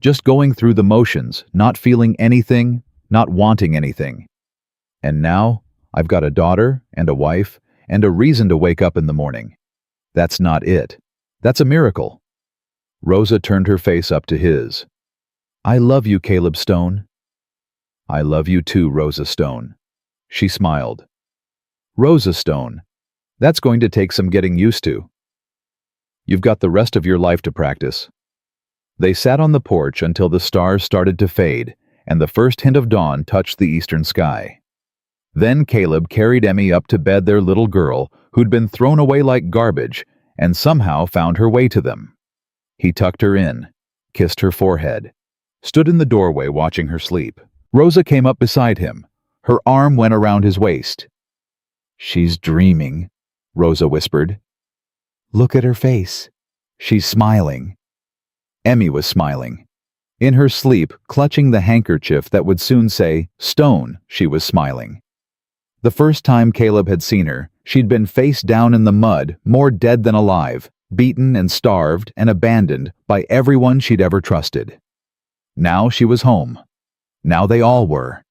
Just going through the motions, not feeling anything, not wanting anything. And now, I've got a daughter, and a wife, and a reason to wake up in the morning. That's not it. That's a miracle." Rosa turned her face up to his. "I love you, Caleb Stone." "I love you too, Rosa Stone." She smiled. "Rosa Stone, that's going to take some getting used to. You've got the rest of your life to practice." They sat on the porch until the stars started to fade, and the first hint of dawn touched the eastern sky. Then Caleb carried Emmy up to bed, their little girl, who'd been thrown away like garbage, and somehow found her way to them. He tucked her in, kissed her forehead, stood in the doorway watching her sleep. Rosa came up beside him. Her arm went around his waist. "She's dreaming," Rosa whispered. "Look at her face. She's smiling." Emmy was smiling. In her sleep, clutching the handkerchief that would soon say, "Stone," she was smiling. The first time Caleb had seen her, she'd been face down in the mud, more dead than alive, beaten and starved and abandoned by everyone she'd ever trusted. Now she was home. Now they all were.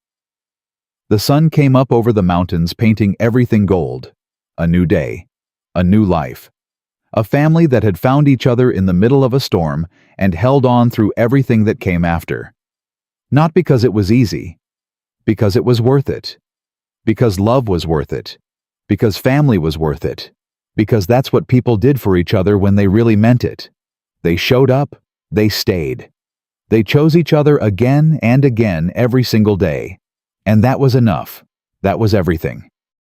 The sun came up over the mountains, painting everything gold. a new day, a new life. A family that had found each other in the middle of a storm and held on through everything that came after. Not because it was easy, because it was worth it. Because love was worth it. Because family was worth it. Because that's what people did for each other when they really meant it. They showed up, they stayed. They chose each other again and again every single day. And that was enough. That was everything.